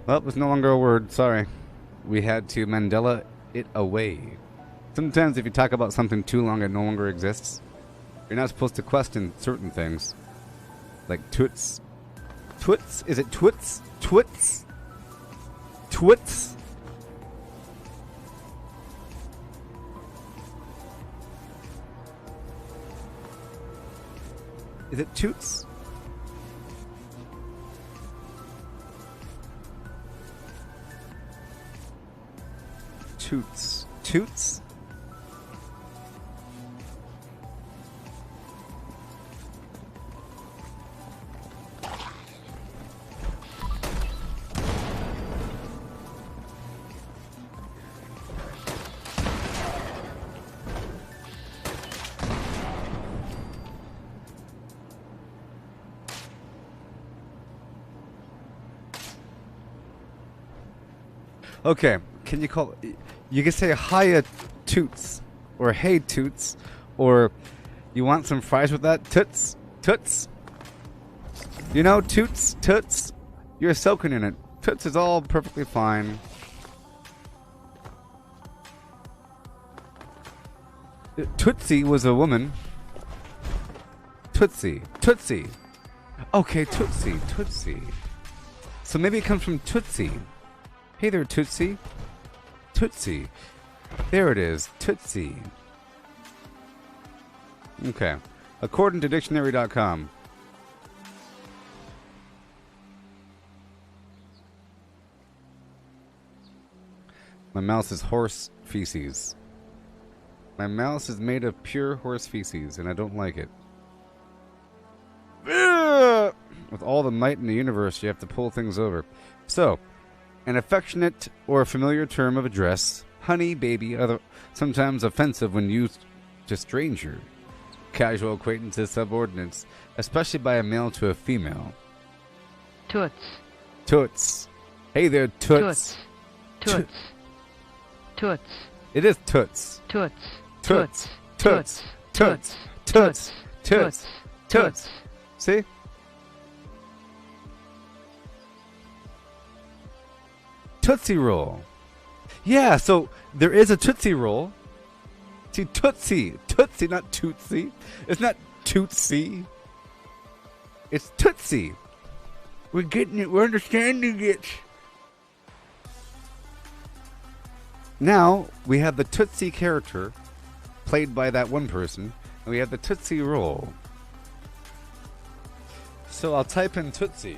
Well, it's no longer a word. Sorry. We had to Mandela it away. Sometimes if you talk about something too long, it no longer exists. You're not supposed to question certain things. Like toots. Twits? Is it twits? Twits? Twits? Is it toots? Toots. Toots? Okay, can you call... You can say hiya toots, or hey toots, or you want some fries with that? Toots? Toots? You know, toots? Toots? You're soaking in it. Toots is all perfectly fine. Tootsie was a woman. Tootsie. Tootsie. Okay, Tootsie. Tootsie. So maybe it comes from Tootsie. Hey there, Tootsie. Tootsie. There it is. Tootsie. Okay. According to dictionary.com, My mouse is horse feces. My mouse is made of pure horse feces, and I don't like it. With all the might in the universe, you have to pull things over. So, an affectionate or familiar term of address, honey, baby, sometimes offensive when used to strangers, casual acquaintances, subordinates, especially by a male to a female. Toots. Toots. Hey there, toots. Toots. Toots. It is toots. Toots. Toots. Toots. Toots. Toots. Toots. Toots. See? Tootsie Roll. Yeah, so there is a Tootsie Roll. See, Tootsie. Tootsie, not Tootsie. It's not Tootsie. It's Tootsie. We're getting it. We're understanding it. Now, we have the Tootsie character, played by that one person, and we have the Tootsie Roll. So I'll type in Tootsie.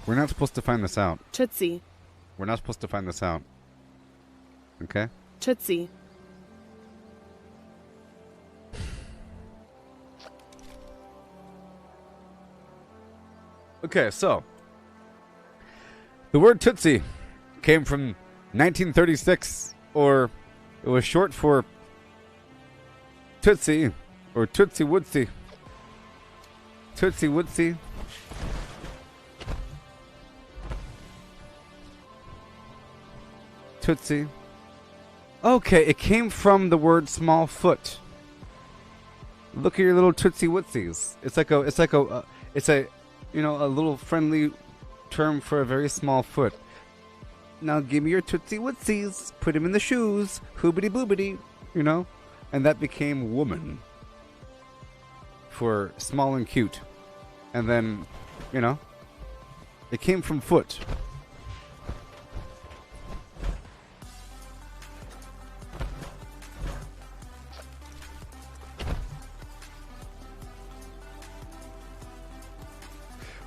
We're not supposed to find this out. Tootsie. We're not supposed to find this out. Okay? Tootsie. Okay, so the word Tootsie came from 1936, or it was short for Tootsie, or Tootsie Wootsie. Tootsie Wootsie. Tootsie. Okay, it came from the word small foot. Look at your little Tootsie Wootsies. It's a a little friendly term for a very small foot. Now give me your Tootsie Wootsies. Put them in the shoes. Hoobity boobity. And that became woman. For small and cute. And then, it came from foot.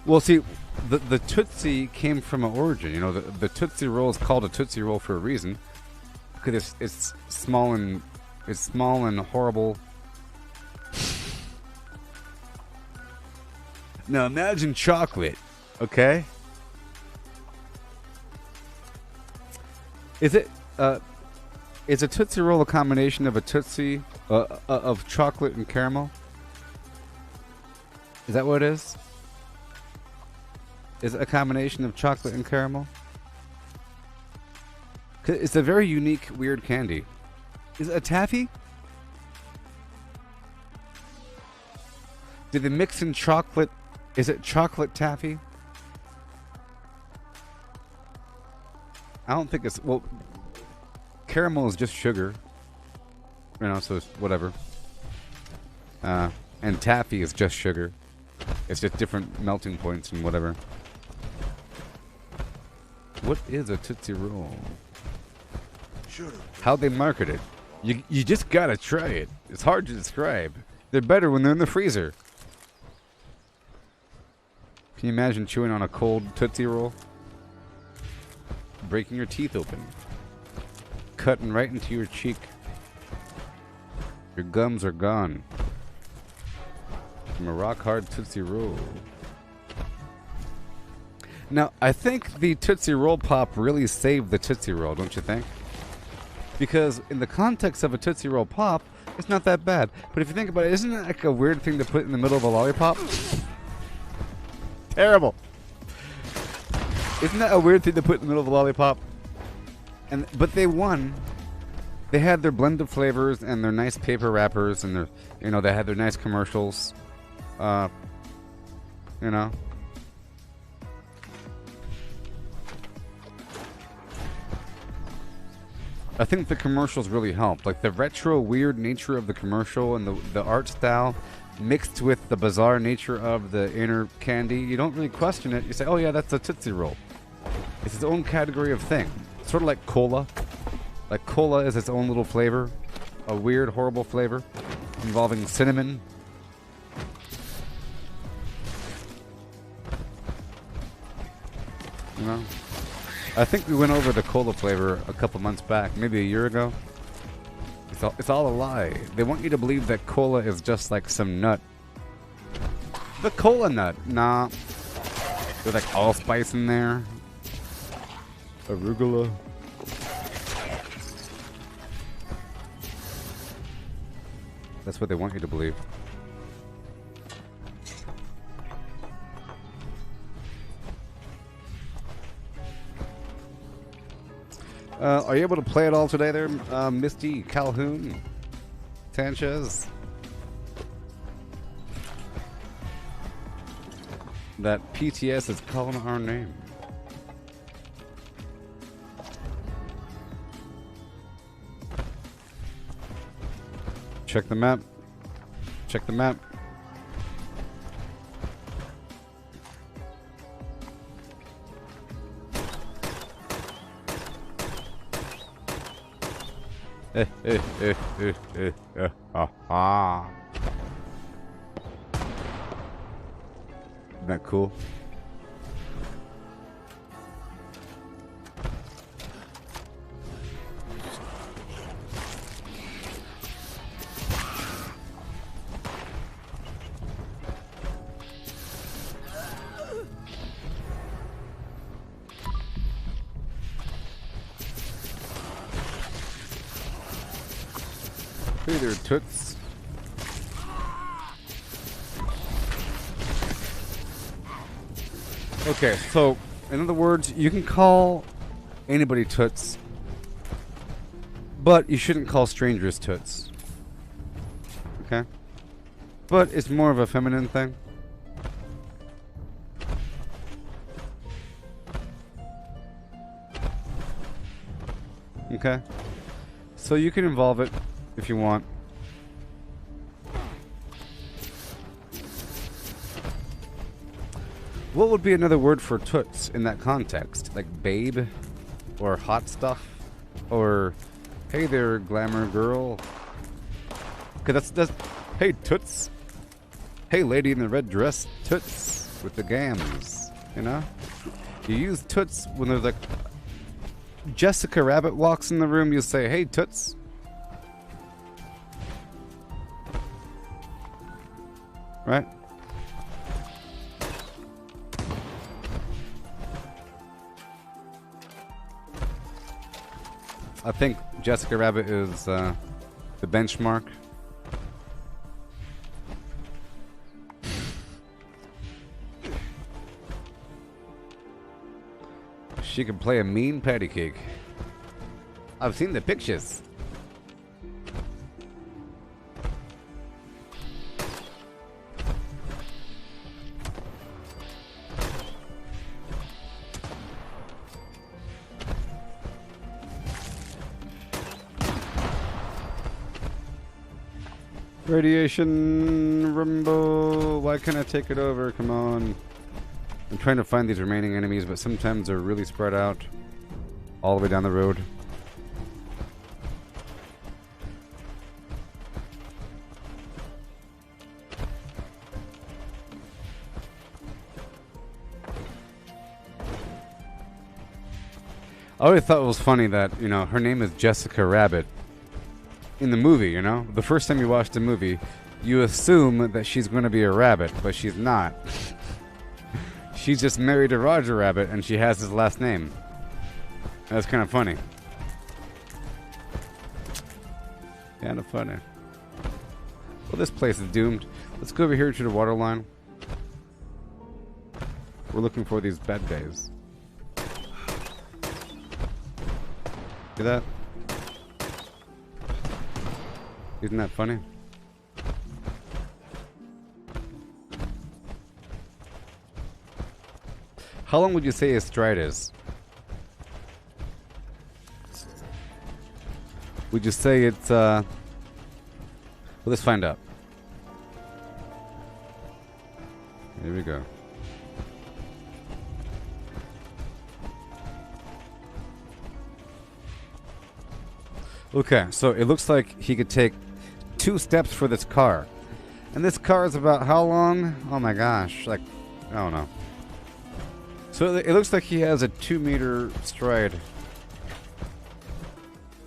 Well, see, the Tootsie came from an origin. The Tootsie Roll is called a Tootsie Roll for a reason. Because it's small and horrible. Now imagine chocolate, okay? Is a Tootsie Roll a combination of a Tootsie of chocolate and caramel? Is that what it is? Is it a combination of chocolate and caramel? It's a very unique, weird candy. Is it a taffy? Did they mix in chocolate? Is it chocolate taffy? I don't think it's... Well, caramel is just sugar. So it's whatever. And taffy is just sugar. It's just different melting points and whatever. What is a Tootsie Roll? How they market it? You just gotta try it. It's hard to describe. They're better when they're in the freezer. Can you imagine chewing on a cold Tootsie Roll? Breaking your teeth open. Cutting right into your cheek. Your gums are gone. From a rock-hard Tootsie Roll. Now, I think the Tootsie Roll Pop really saved the Tootsie Roll, don't you think? Because in the context of a Tootsie Roll Pop, it's not that bad. But if you think about it, isn't it like a weird thing to put in the middle of a lollipop? Terrible. Isn't that a weird thing to put in the middle of a lollipop? But they won. They had their blend of flavors and their nice paper wrappers and their, they had their nice commercials. I think the commercials really help. Like the retro weird nature of the commercial and the art style mixed with the bizarre nature of the inner candy. You don't really question it. You say, oh yeah, that's a Tootsie Roll. It's its own category of thing. Sort of like cola. Like cola is its own little flavor. A weird, horrible flavor involving cinnamon. You know? I think we went over the cola flavor a couple months back, maybe a year ago. It's all a lie. They want you to believe that cola is just like some nut. The cola nut. Nah. There's like allspice in there. Arugula. That's what they want you to believe. Are you able to play it all today there, Misty, Calhoun, Sanchez? That PTS is calling our name. Check the map. Check the map. Isn't that cool? Hey there, toots. Okay, so in other words, you can call anybody toots, but you shouldn't call strangers toots. Okay? But it's more of a feminine thing. Okay? So you can involve it if you want. What would be another word for toots in that context? Like babe? Or hot stuff? Or hey there, glamour girl? Cause that's hey toots. Hey lady in the red dress, toots with the gams, you know? You use toots when there's like Jessica Rabbit walks in the room, you say, hey toots. Right? I think Jessica Rabbit is the benchmark. She can play a mean patty cake. I've seen the pictures. Radiation Rumble. Why can't I take it over? Come on. I'm trying to find these remaining enemies, but sometimes they're really spread out all the way down the road. I always thought it was funny that, you know, her name is Jessica Rabbit. In the movie, you know? The first time you watch the movie, you assume that she's going to be a rabbit, but she's not. She's just married to Roger Rabbit, and she has his last name. That's kind of funny. Kind of funny. Well, this place is doomed. Let's go over here to the water line. We're looking for these bad guys. See that? Isn't that funny? How long would you say a stride is? We just say it's, well, let's find out. Here we go. Okay, so it looks like he could take 2 steps for this car. And this car is about how long? Oh my gosh, like, I don't know. So it looks like he has a 2-meter stride.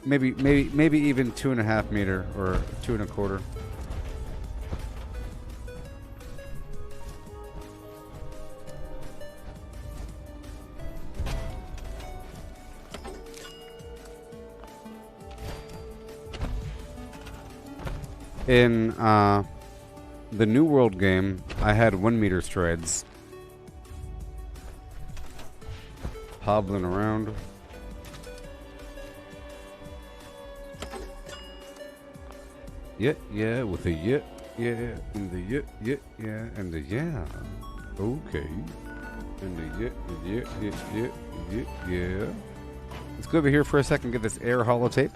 Maybe even 2.5 meter or 2.25. In the New World game, I had 1-meter strides. Hobbling around. Yeah, with a yeah, and the yeah, and the yeah. Okay. And the yeah. Let's go over here for a second and get this air holotape.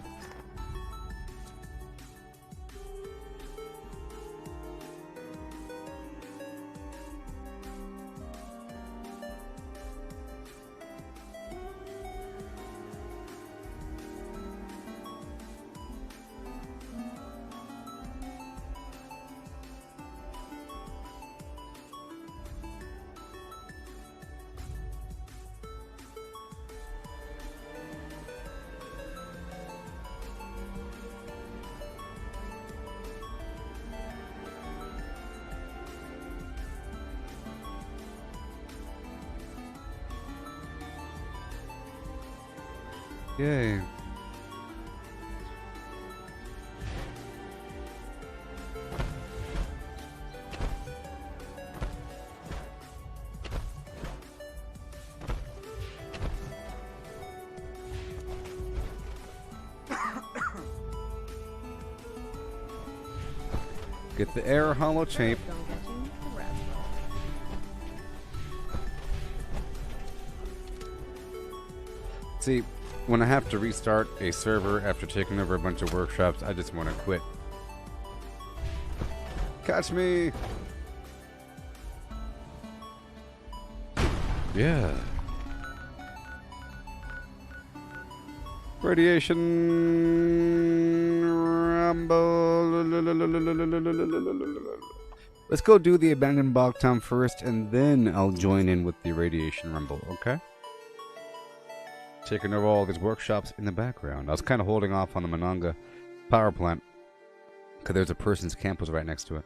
Yay. Get the air holotape. See, when I have to restart a server after taking over a bunch of workshops, I just want to quit. Catch me! Yeah. Radiation Rumble. Let's go do the abandoned bog town first, and then I'll join in with the Radiation Rumble, okay? Taking over all these workshops in the background. I was kind of holding off on the Monongah power plant because there's a person's campus right next to it.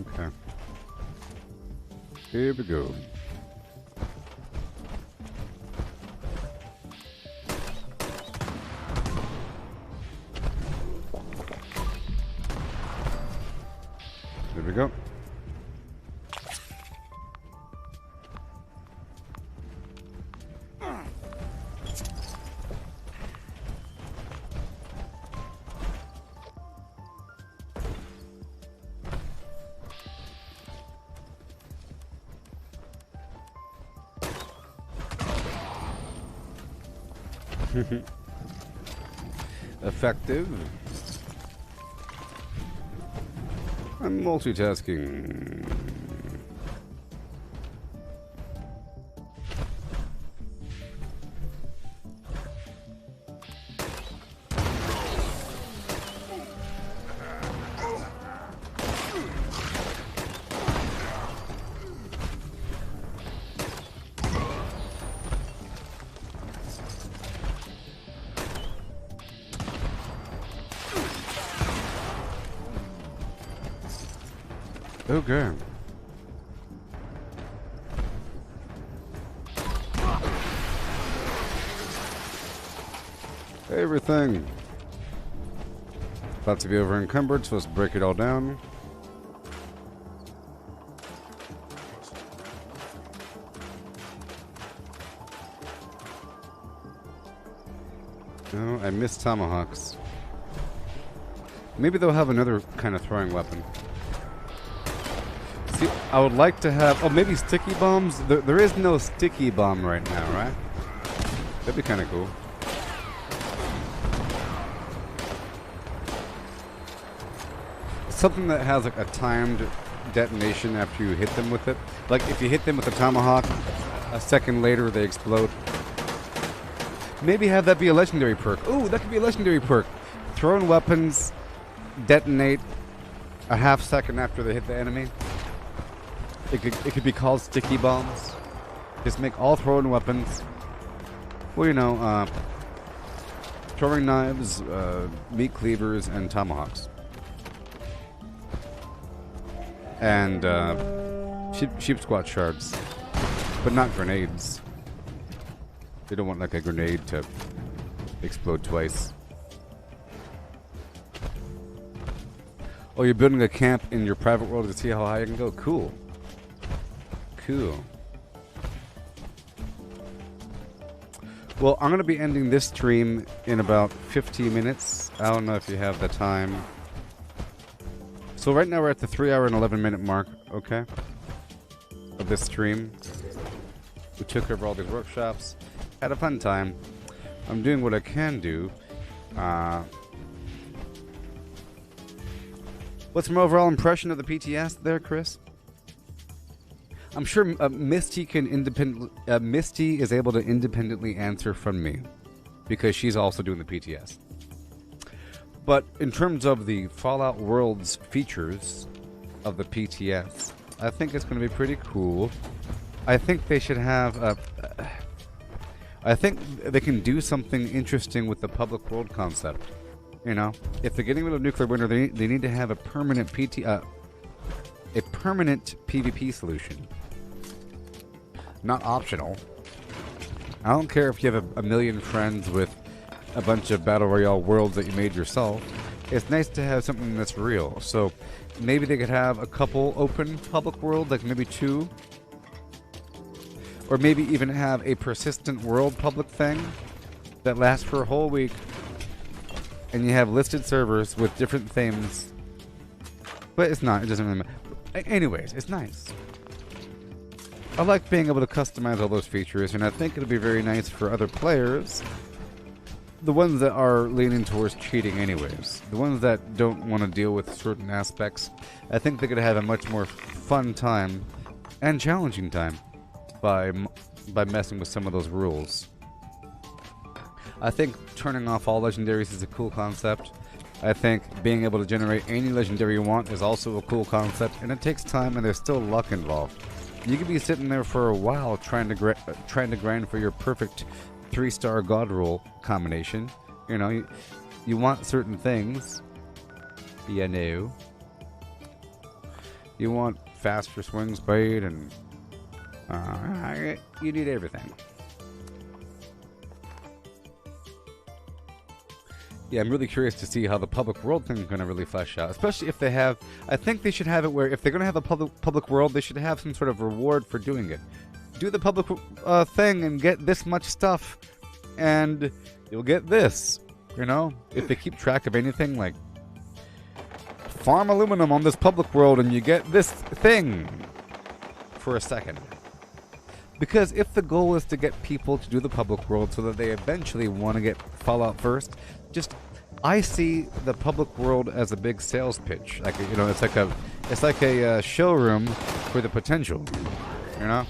Okay. Here we go. Here we go. Effective. I'm multitasking. Okay. Everything. About to be over encumbered, so let's break it all down. No, I missed tomahawks. Maybe they'll have another kind of throwing weapon. See, I would like to have... Oh, maybe sticky bombs? There is no sticky bomb right now, right? That'd be kind of cool. Something that has like a timed detonation after you hit them with it. Like if you hit them with a tomahawk, a second later they explode. Maybe have that be a legendary perk. Ooh, that could be a legendary perk. Thrown weapons detonate a half second after they hit the enemy. It could be called sticky bombs. Just make all thrown weapons. Well, you know, throwing knives, meat cleavers, and tomahawks. And sheep squat shards, but not grenades. They don't want like a grenade to explode twice. Oh, you're building a camp in your private world to see how high you can go? Cool. Cool. Well, I'm going to be ending this stream in about 15 minutes. I don't know if you have the time. So right now we're at the 3 hour and 11 minute mark, okay, of this stream. We took over all these workshops, had a fun time. I'm doing what I can do. What's my overall impression of the PTS there, Chris? I'm sure Misty is able to independently answer from me because she's also doing the PTS. But in terms of the Fallout Worlds features of the PTS, I think it's going to be pretty cool. I think they should have I think they can do something interesting with the public world concept. You know, if they're getting rid of nuclear winter, they need to have a permanent PvP solution. Not optional. I don't care if you have a million friends with a bunch of Battle Royale worlds that you made yourself. It's nice to have something that's real. So maybe they could have a couple open public worlds, like maybe 2. Or maybe even have a persistent world public thing that lasts for a whole week. And you have listed servers with different themes. But it's not, it doesn't really matter. Anyways, it's nice. I like being able to customize all those features, and I think it'll be very nice for other players. The ones that are leaning towards cheating anyways. The ones that don't want to deal with certain aspects. I think they're going to have a much more fun time and challenging time by messing with some of those rules. I think turning off all legendaries is a cool concept. I think being able to generate any legendary you want is also a cool concept, and it takes time and there's still luck involved. You could be sitting there for a while trying to grind for your perfect 3-star god roll combination. You know, you want certain things. You know. You want faster swing speed and you need everything. Yeah, I'm really curious to see how the public world thing is going to really flesh out. Especially if they have... I think they should have it where if they're going to have a public world, they should have some sort of reward for doing it. Do the public thing and get this much stuff, and you'll get this. You know? If they keep track of anything, like... farm aluminum on this public world and you get this thing for a second. Because if the goal is to get people to do the public world so that they eventually want to get Fallout first, I see the public world as a big sales pitch. Like, you know, it's like a showroom for the potential. You know,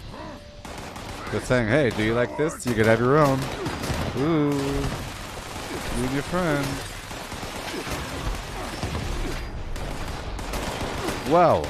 just saying, hey, do you like this? You could have your own. Ooh, you and your friend. Wow.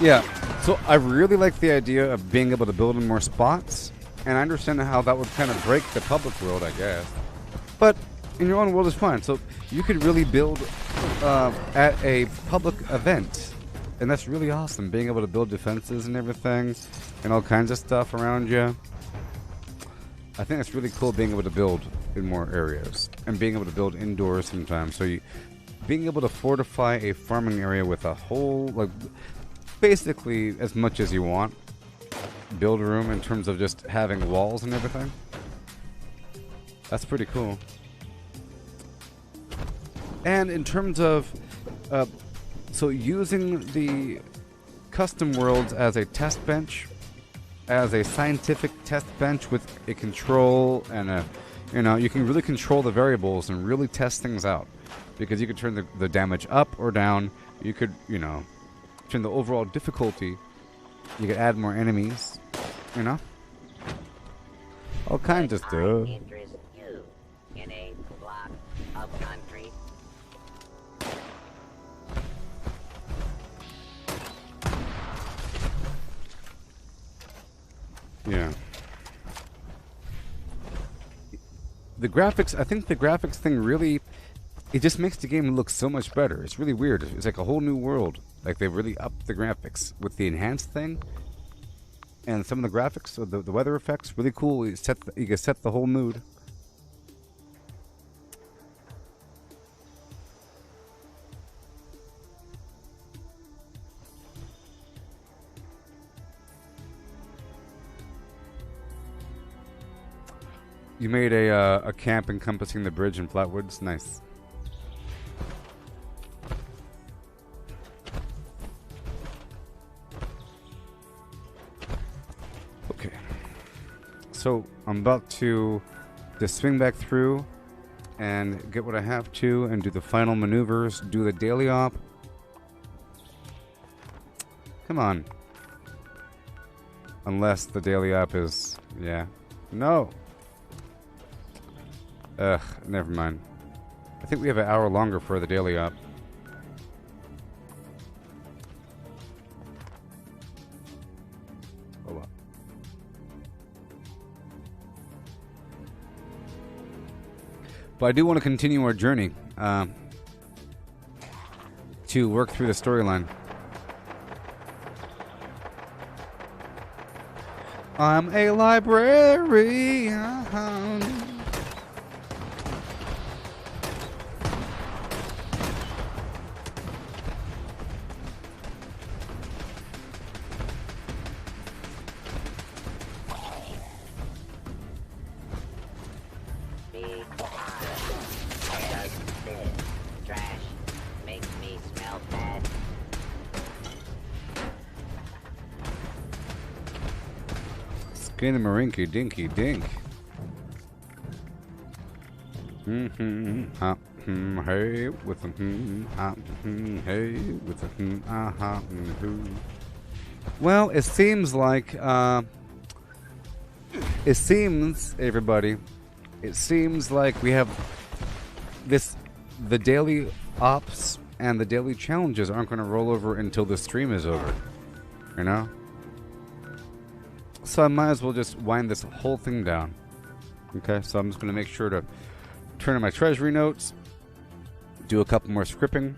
Yeah, so I really like the idea of being able to build in more spots, and I understand how that would kind of break the public world, I guess. But in your own world is fine. So you could really build at a public event, and that's really awesome. Being able to build defenses and everything, and all kinds of stuff around you. I think it's really cool being able to build in more areas and being able to build indoors sometimes. So being able to fortify a farming area with a whole, like, basically as much as you want. Build room in terms of just having walls and everything. That's pretty cool. And in terms of, so using the custom worlds as a test bench, as a scientific test bench with a control and a, you know, you can really control the variables and really test things out. Because you could turn the damage up or down. You could, you know, turn the overall difficulty. You could add more enemies, you know? All kinds of stuff. Interest you in a block of country. Yeah. The graphics, I think the graphics thing really, it just makes the game look so much better. It's really weird. It's like a whole new world. Like, they've really upped the graphics with the enhanced thing. And some of the graphics, so the weather effects, really cool. You can set the whole mood. You made a camp encompassing the bridge in Flatwoods. Nice. Okay. So I'm about to just swing back through and get what I have to and do the final maneuvers, do the daily op. Come on. Unless the daily op is, yeah. No. Ugh, never mind. I think we have an hour longer for the daily op. Hold on. But I do want to continue our journey to work through the storyline. I'm a librarian. Skin a marinky dinky dink. Hey with a hey with a Well, it seems like it seems, everybody, it seems like we have the daily ops and the daily challenges aren't going to roll over until the stream is over, you know? So I might as well just wind this whole thing down. Okay, so I'm just going to make sure to turn in my treasury notes, do a couple more scripting,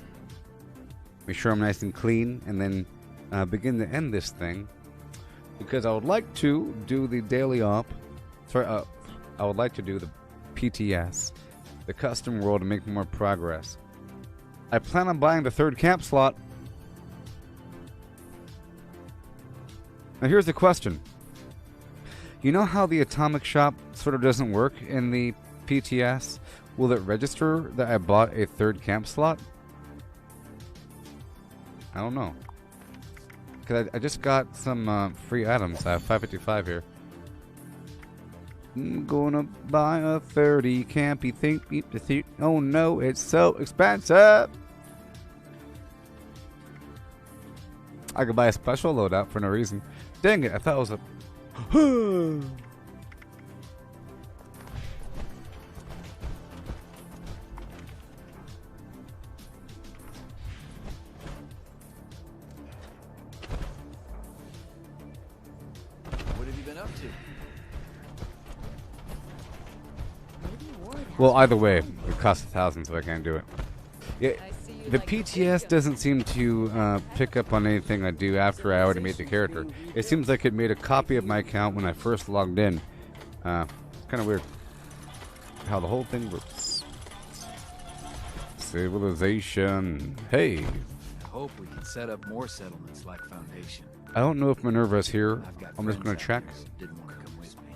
make sure I'm nice and clean, and then begin to end this thing. Because I would like to do the daily op. Sorry, I would like to do the PTS, the custom world, to make more progress. I plan on buying the 3rd camp slot. Now here's the question. You know how the atomic shop sort of doesn't work in the PTS? Will it register that I bought a 3rd camp slot? I don't know. Because I just got some free items. I have 555 here. I'm gonna buy a 30 campy think. Oh no, it's so expensive. I could buy a special loadout for no reason. Dang it, I thought it was a... What have you been up to? Well, either way, it costs 1,000, so I can't do it. Yeah, the PTS doesn't seem to pick up on anything I do after I already made the character. It seems like it made a copy of my account when I first logged in. It's kind of weird how the whole thing works. Civilization. Hey. I hope we can set up more settlements like Foundation. I don't know if Minerva's here. I'm just going to check. Didn't want to come with me.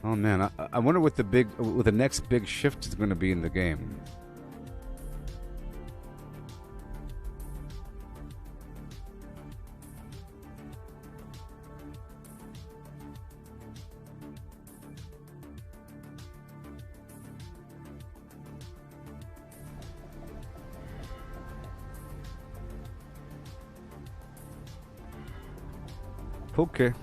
Oh man, I wonder what the next big shift is going to be in the game. Okay.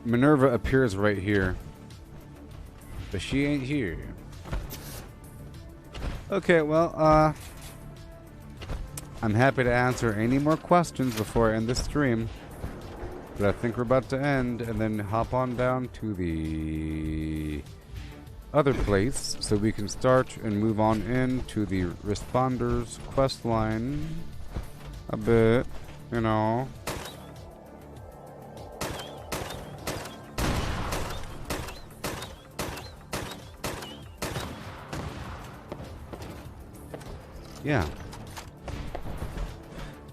Minerva appears right here, but she ain't here. Okay, well, I'm happy to answer any more questions before I end this stream, but I think we're about to end and then hop on down to the other place so we can start and move on into the responders quest line a bit, you know. Yeah.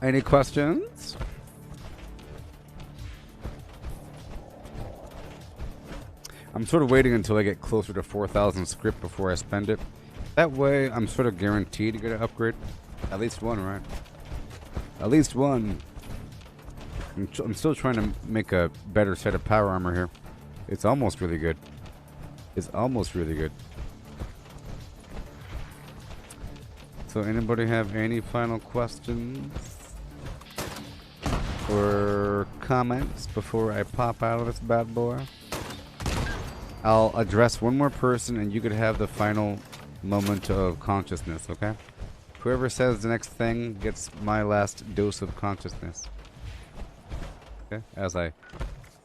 Any questions? I'm sort of waiting until I get closer to 4,000 script before I spend it. That way, I'm sort of guaranteed to get an upgrade. At least one, right? At least one. I'm still trying to make a better set of power armor here. It's almost really good. It's almost really good. So anybody have any final questions or comments before I pop out of this bad boy? I'll address one more person and you could have the final moment of consciousness, okay? Whoever says the next thing gets my last dose of consciousness. Okay? As I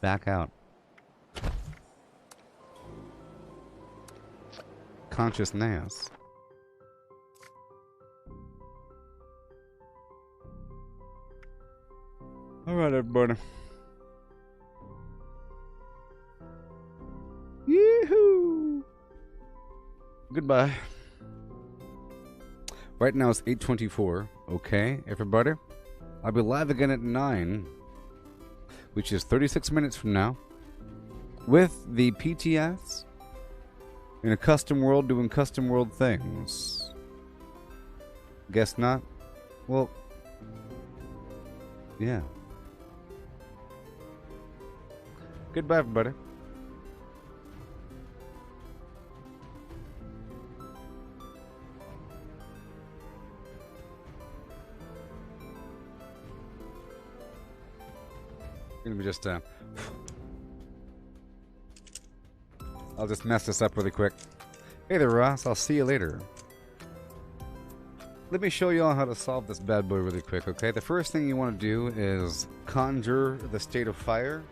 back out. Consciousness. Alright, everybody. Yee-hoo! Goodbye. Right now it's 8:24. Okay, everybody. I'll be live again at 9, which is 36 minutes from now, with the PTS in a custom world doing custom world things. Guess not? Well, yeah. Goodbye, everybody. Let me just, I'll just mess this up really quick. Hey there, Ross. I'll see you later. Let me show you all how to solve this bad boy really quick, okay? The first thing you want to do is conjure the state of fire.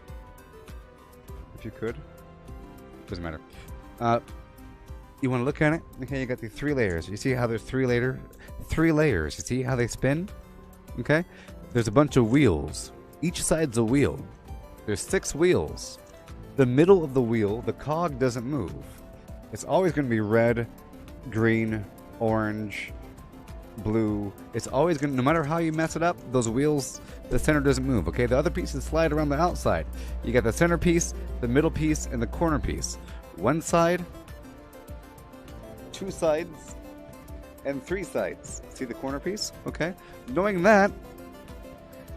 If you could. Doesn't matter. You want to look at it? Okay, you got the 3 layers. You see how there's 3 layers. You see how they spin? Okay? There's a bunch of wheels. Each side's a wheel. There's 6 wheels. The middle of the wheel, the cog doesn't move. It's always going to be red, green, orange, blue. It's always going to, no matter how you mess it up, those wheels, the center doesn't move, okay? The other pieces slide around the outside. You got the center piece, the middle piece, and the corner piece. One side, 2 sides, and 3 sides. See the corner piece? Okay. Knowing that,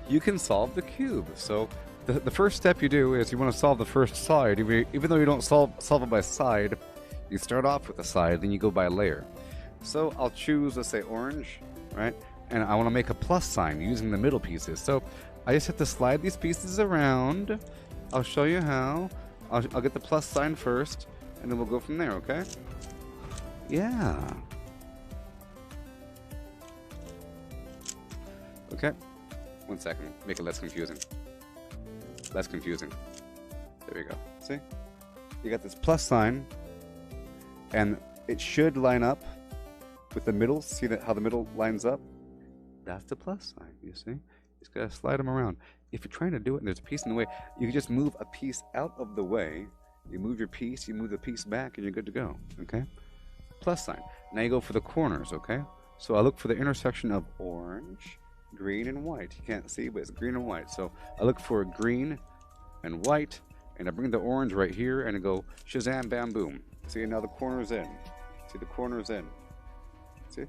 you can solve the cube. So the first step you do is you want to solve the first side. Even though you don't solve it by side, you start off with a side, then you go by layer. So I'll choose, let's say, orange, right? And I want to make a plus sign using the middle pieces. So I just have to slide these pieces around. I'll show you how. I'll get the plus sign first, and then we'll go from there, okay? Yeah. Okay. 1 second. Make it less confusing. Less confusing. There we go. See? You got this plus sign, and it should line up with the middle. See that how the middle lines up? That's the plus sign, you see? You just gotta slide them around. If you're trying to do it and there's a piece in the way, you can just move a piece out of the way. You move your piece, you move the piece back, and you're good to go, okay? Plus sign. Now you go for the corners, okay? So I look for the intersection of orange, green, and white. You can't see, but it's green and white. So I look for green and white, and I bring the orange right here, and I go shazam, bam, boom. See, now the corner's in. See, the corner's in. See?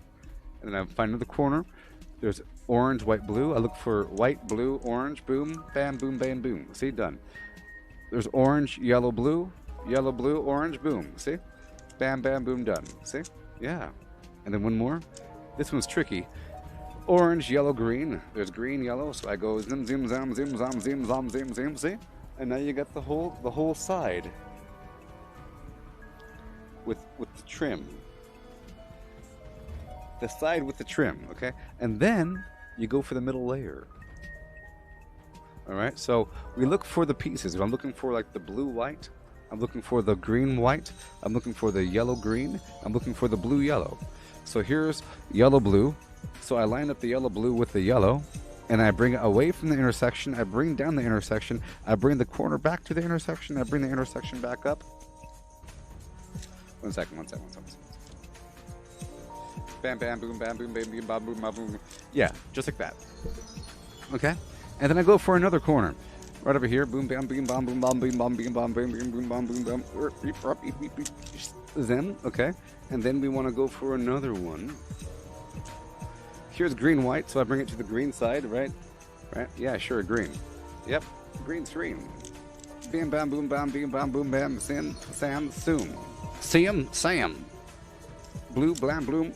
And then I find another corner. There's orange, white, blue. I look for white, blue, orange, boom, bam, boom, bam, boom. See, done. There's orange, yellow, blue, orange, boom. See? Bam, bam, boom, done. See? Yeah. And then one more. This one's tricky. Orange, yellow, green. There's green, yellow. So I go zim, zim, zam, zim, zam, zim, zam, zim, zim. See? And now you got the whole side with the trim. The side with the trim, okay? And then you go for the middle layer. All right, so we look for the pieces. If I'm looking for like the blue white, I'm looking for the green white, I'm looking for the yellow green, I'm looking for the blue yellow. So here's yellow blue. So I line up the yellow blue with the yellow, and I bring it away from the intersection. I bring down the intersection. I bring the corner back to the intersection. I bring the intersection back up. One second. Bam, bam, boom, bam, boom, bam, boom, bam, boom, bam, boom. Yeah, just like that. Okay? And then I go for another corner. Right over here. Boom, bam, boom, bam, boom, bam, boom, bam, boom, bam, boom, boom, boom, bam, boom, bam. Then, okay? And then we want to go for another one. Here's green, white, so I bring it to the green side, right? Right? Yeah, sure, green. Yep, green screen. Bam, bam, boom, bam, bam, boom, bam, Sam, soon. Sam. Blue, blam, bloom,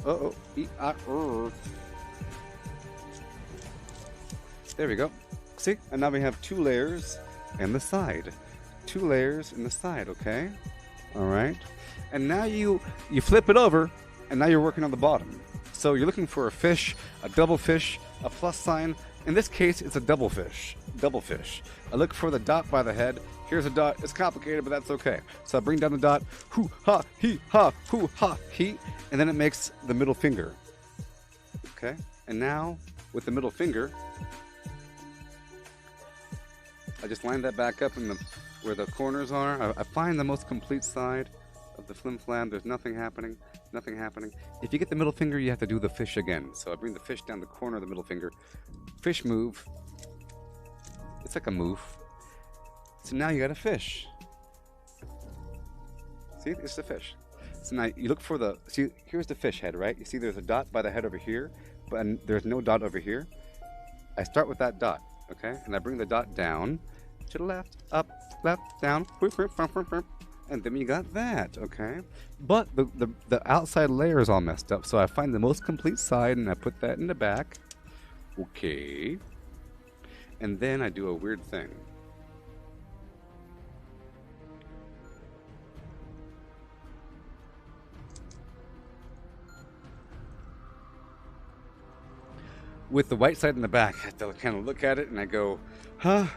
There we go. See? And now we have 2 layers and the side. 2 layers in the side, okay? All right. And now you flip it over, and now you're working on the bottom. So you're looking for a fish, a double fish, a plus sign. In this case, it's a double fish. Double fish. I look for the dot by the head. Here's a dot. It's complicated, but that's okay. So I bring down the dot. Hoo, ha, he, and then it makes the middle finger. Okay? And now, with the middle finger, I just line that back up in where the corners are. I find the most complete side of the flim flam. There's nothing happening. If you get the middle finger, you have to do the fish again. So I bring the fish down the corner of the middle finger. Fish move. It's like a move. So now you got a fish. See, it's the fish. So now you look for see, here's the fish head, right? You see there's a dot by the head over here, but there's no dot over here. I start with that dot, okay? And I bring the dot down to the left, up, left, down, and then you got that, okay? But the outside layer is all messed up, so I find the most complete side and I put that in the back. Okay. And then I do a weird thing. With the white side in the back, I have to kind of look at it and I go, huh?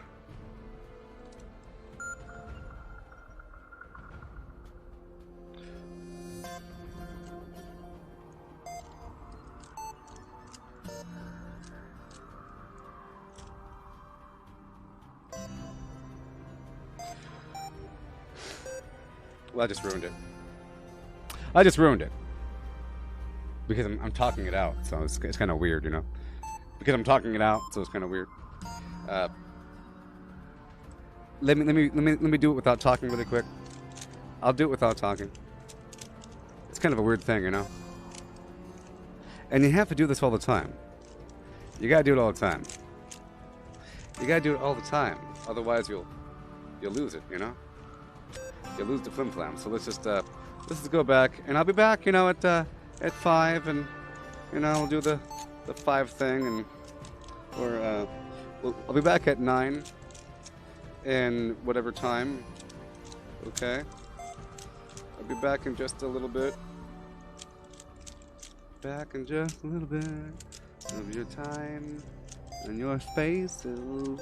Well, I just ruined it. Because I'm talking it out, so it's kind of weird, you know? Because I'm talking it out, so it's kind of weird. Let me do it without talking really quick. I'll do it without talking. It's kind of a weird thing, you know? And you have to do this all the time. You gotta do it all the time. Otherwise you'll lose it, you know? You'll lose the flim flam. So let's just go back, and I'll be back, you know, at 5, and you know, I'll do the 5 thing, and I'll be back at 9 and whatever time. Okay, I'll be back in just a little bit. Back in just a little bit of your time. and your faces.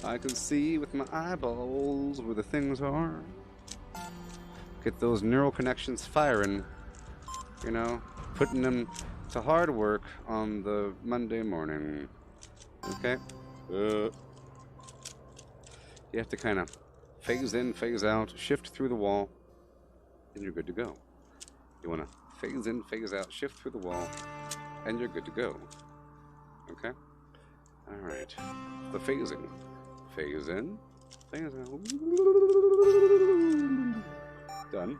I can see with my eyeballs where the things are. Get those neural connections firing, you know, putting them to hard work on the Monday morning. Okay? You have to kind of phase in, phase out, shift through the wall, and you're good to go. You want to phase in, phase out, shift through the wall, and you're good to go. Okay? Alright. The phasing. Phase in, phase out. Done.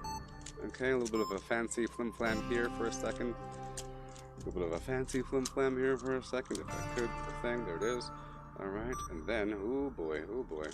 Okay, a little bit of a fancy flim-flam here for a second. A little bit of a fancy flim-flam here for a second, if I could. The thing, there it is. Alright, and then, oh boy, oh boy.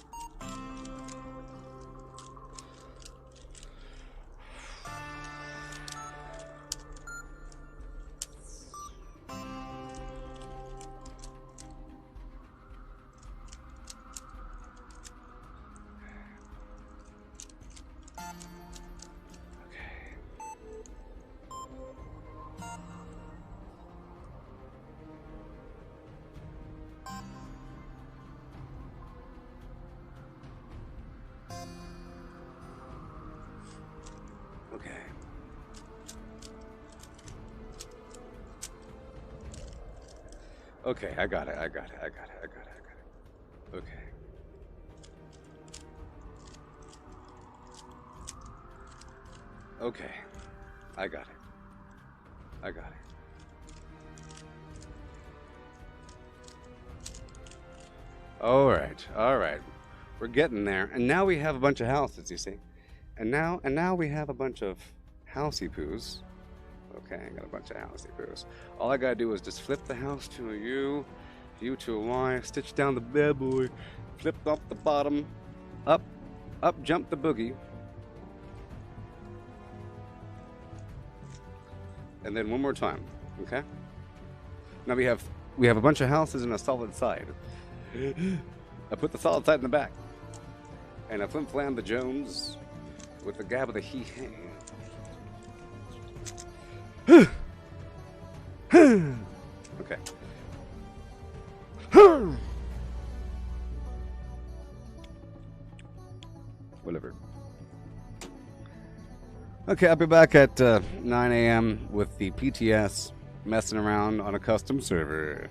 Okay, I got it. Okay. Okay, I got it. All right. We're getting there, and now we have a bunch of houses. You see, and now we have a bunch of housey poos. Okay, I got a bunch of housey poos. All I gotta do is just flip the house to a U, U to a Y, stitch down the bad boy, flip off the bottom, up, jump the boogie, and then one more time. Okay. Now we have a bunch of houses and a solid side. I put the solid side in the back, and I flim-flam the Jones with the gab of the he-hey. Okay. Whatever. Okay, I'll be back at 9 a.m. with the PTS messing around on a custom server.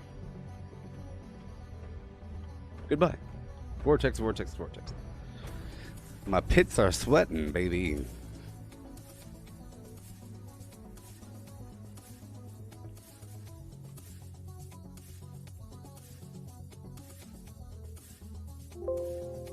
Goodbye. Vortex. My pits are sweating, baby.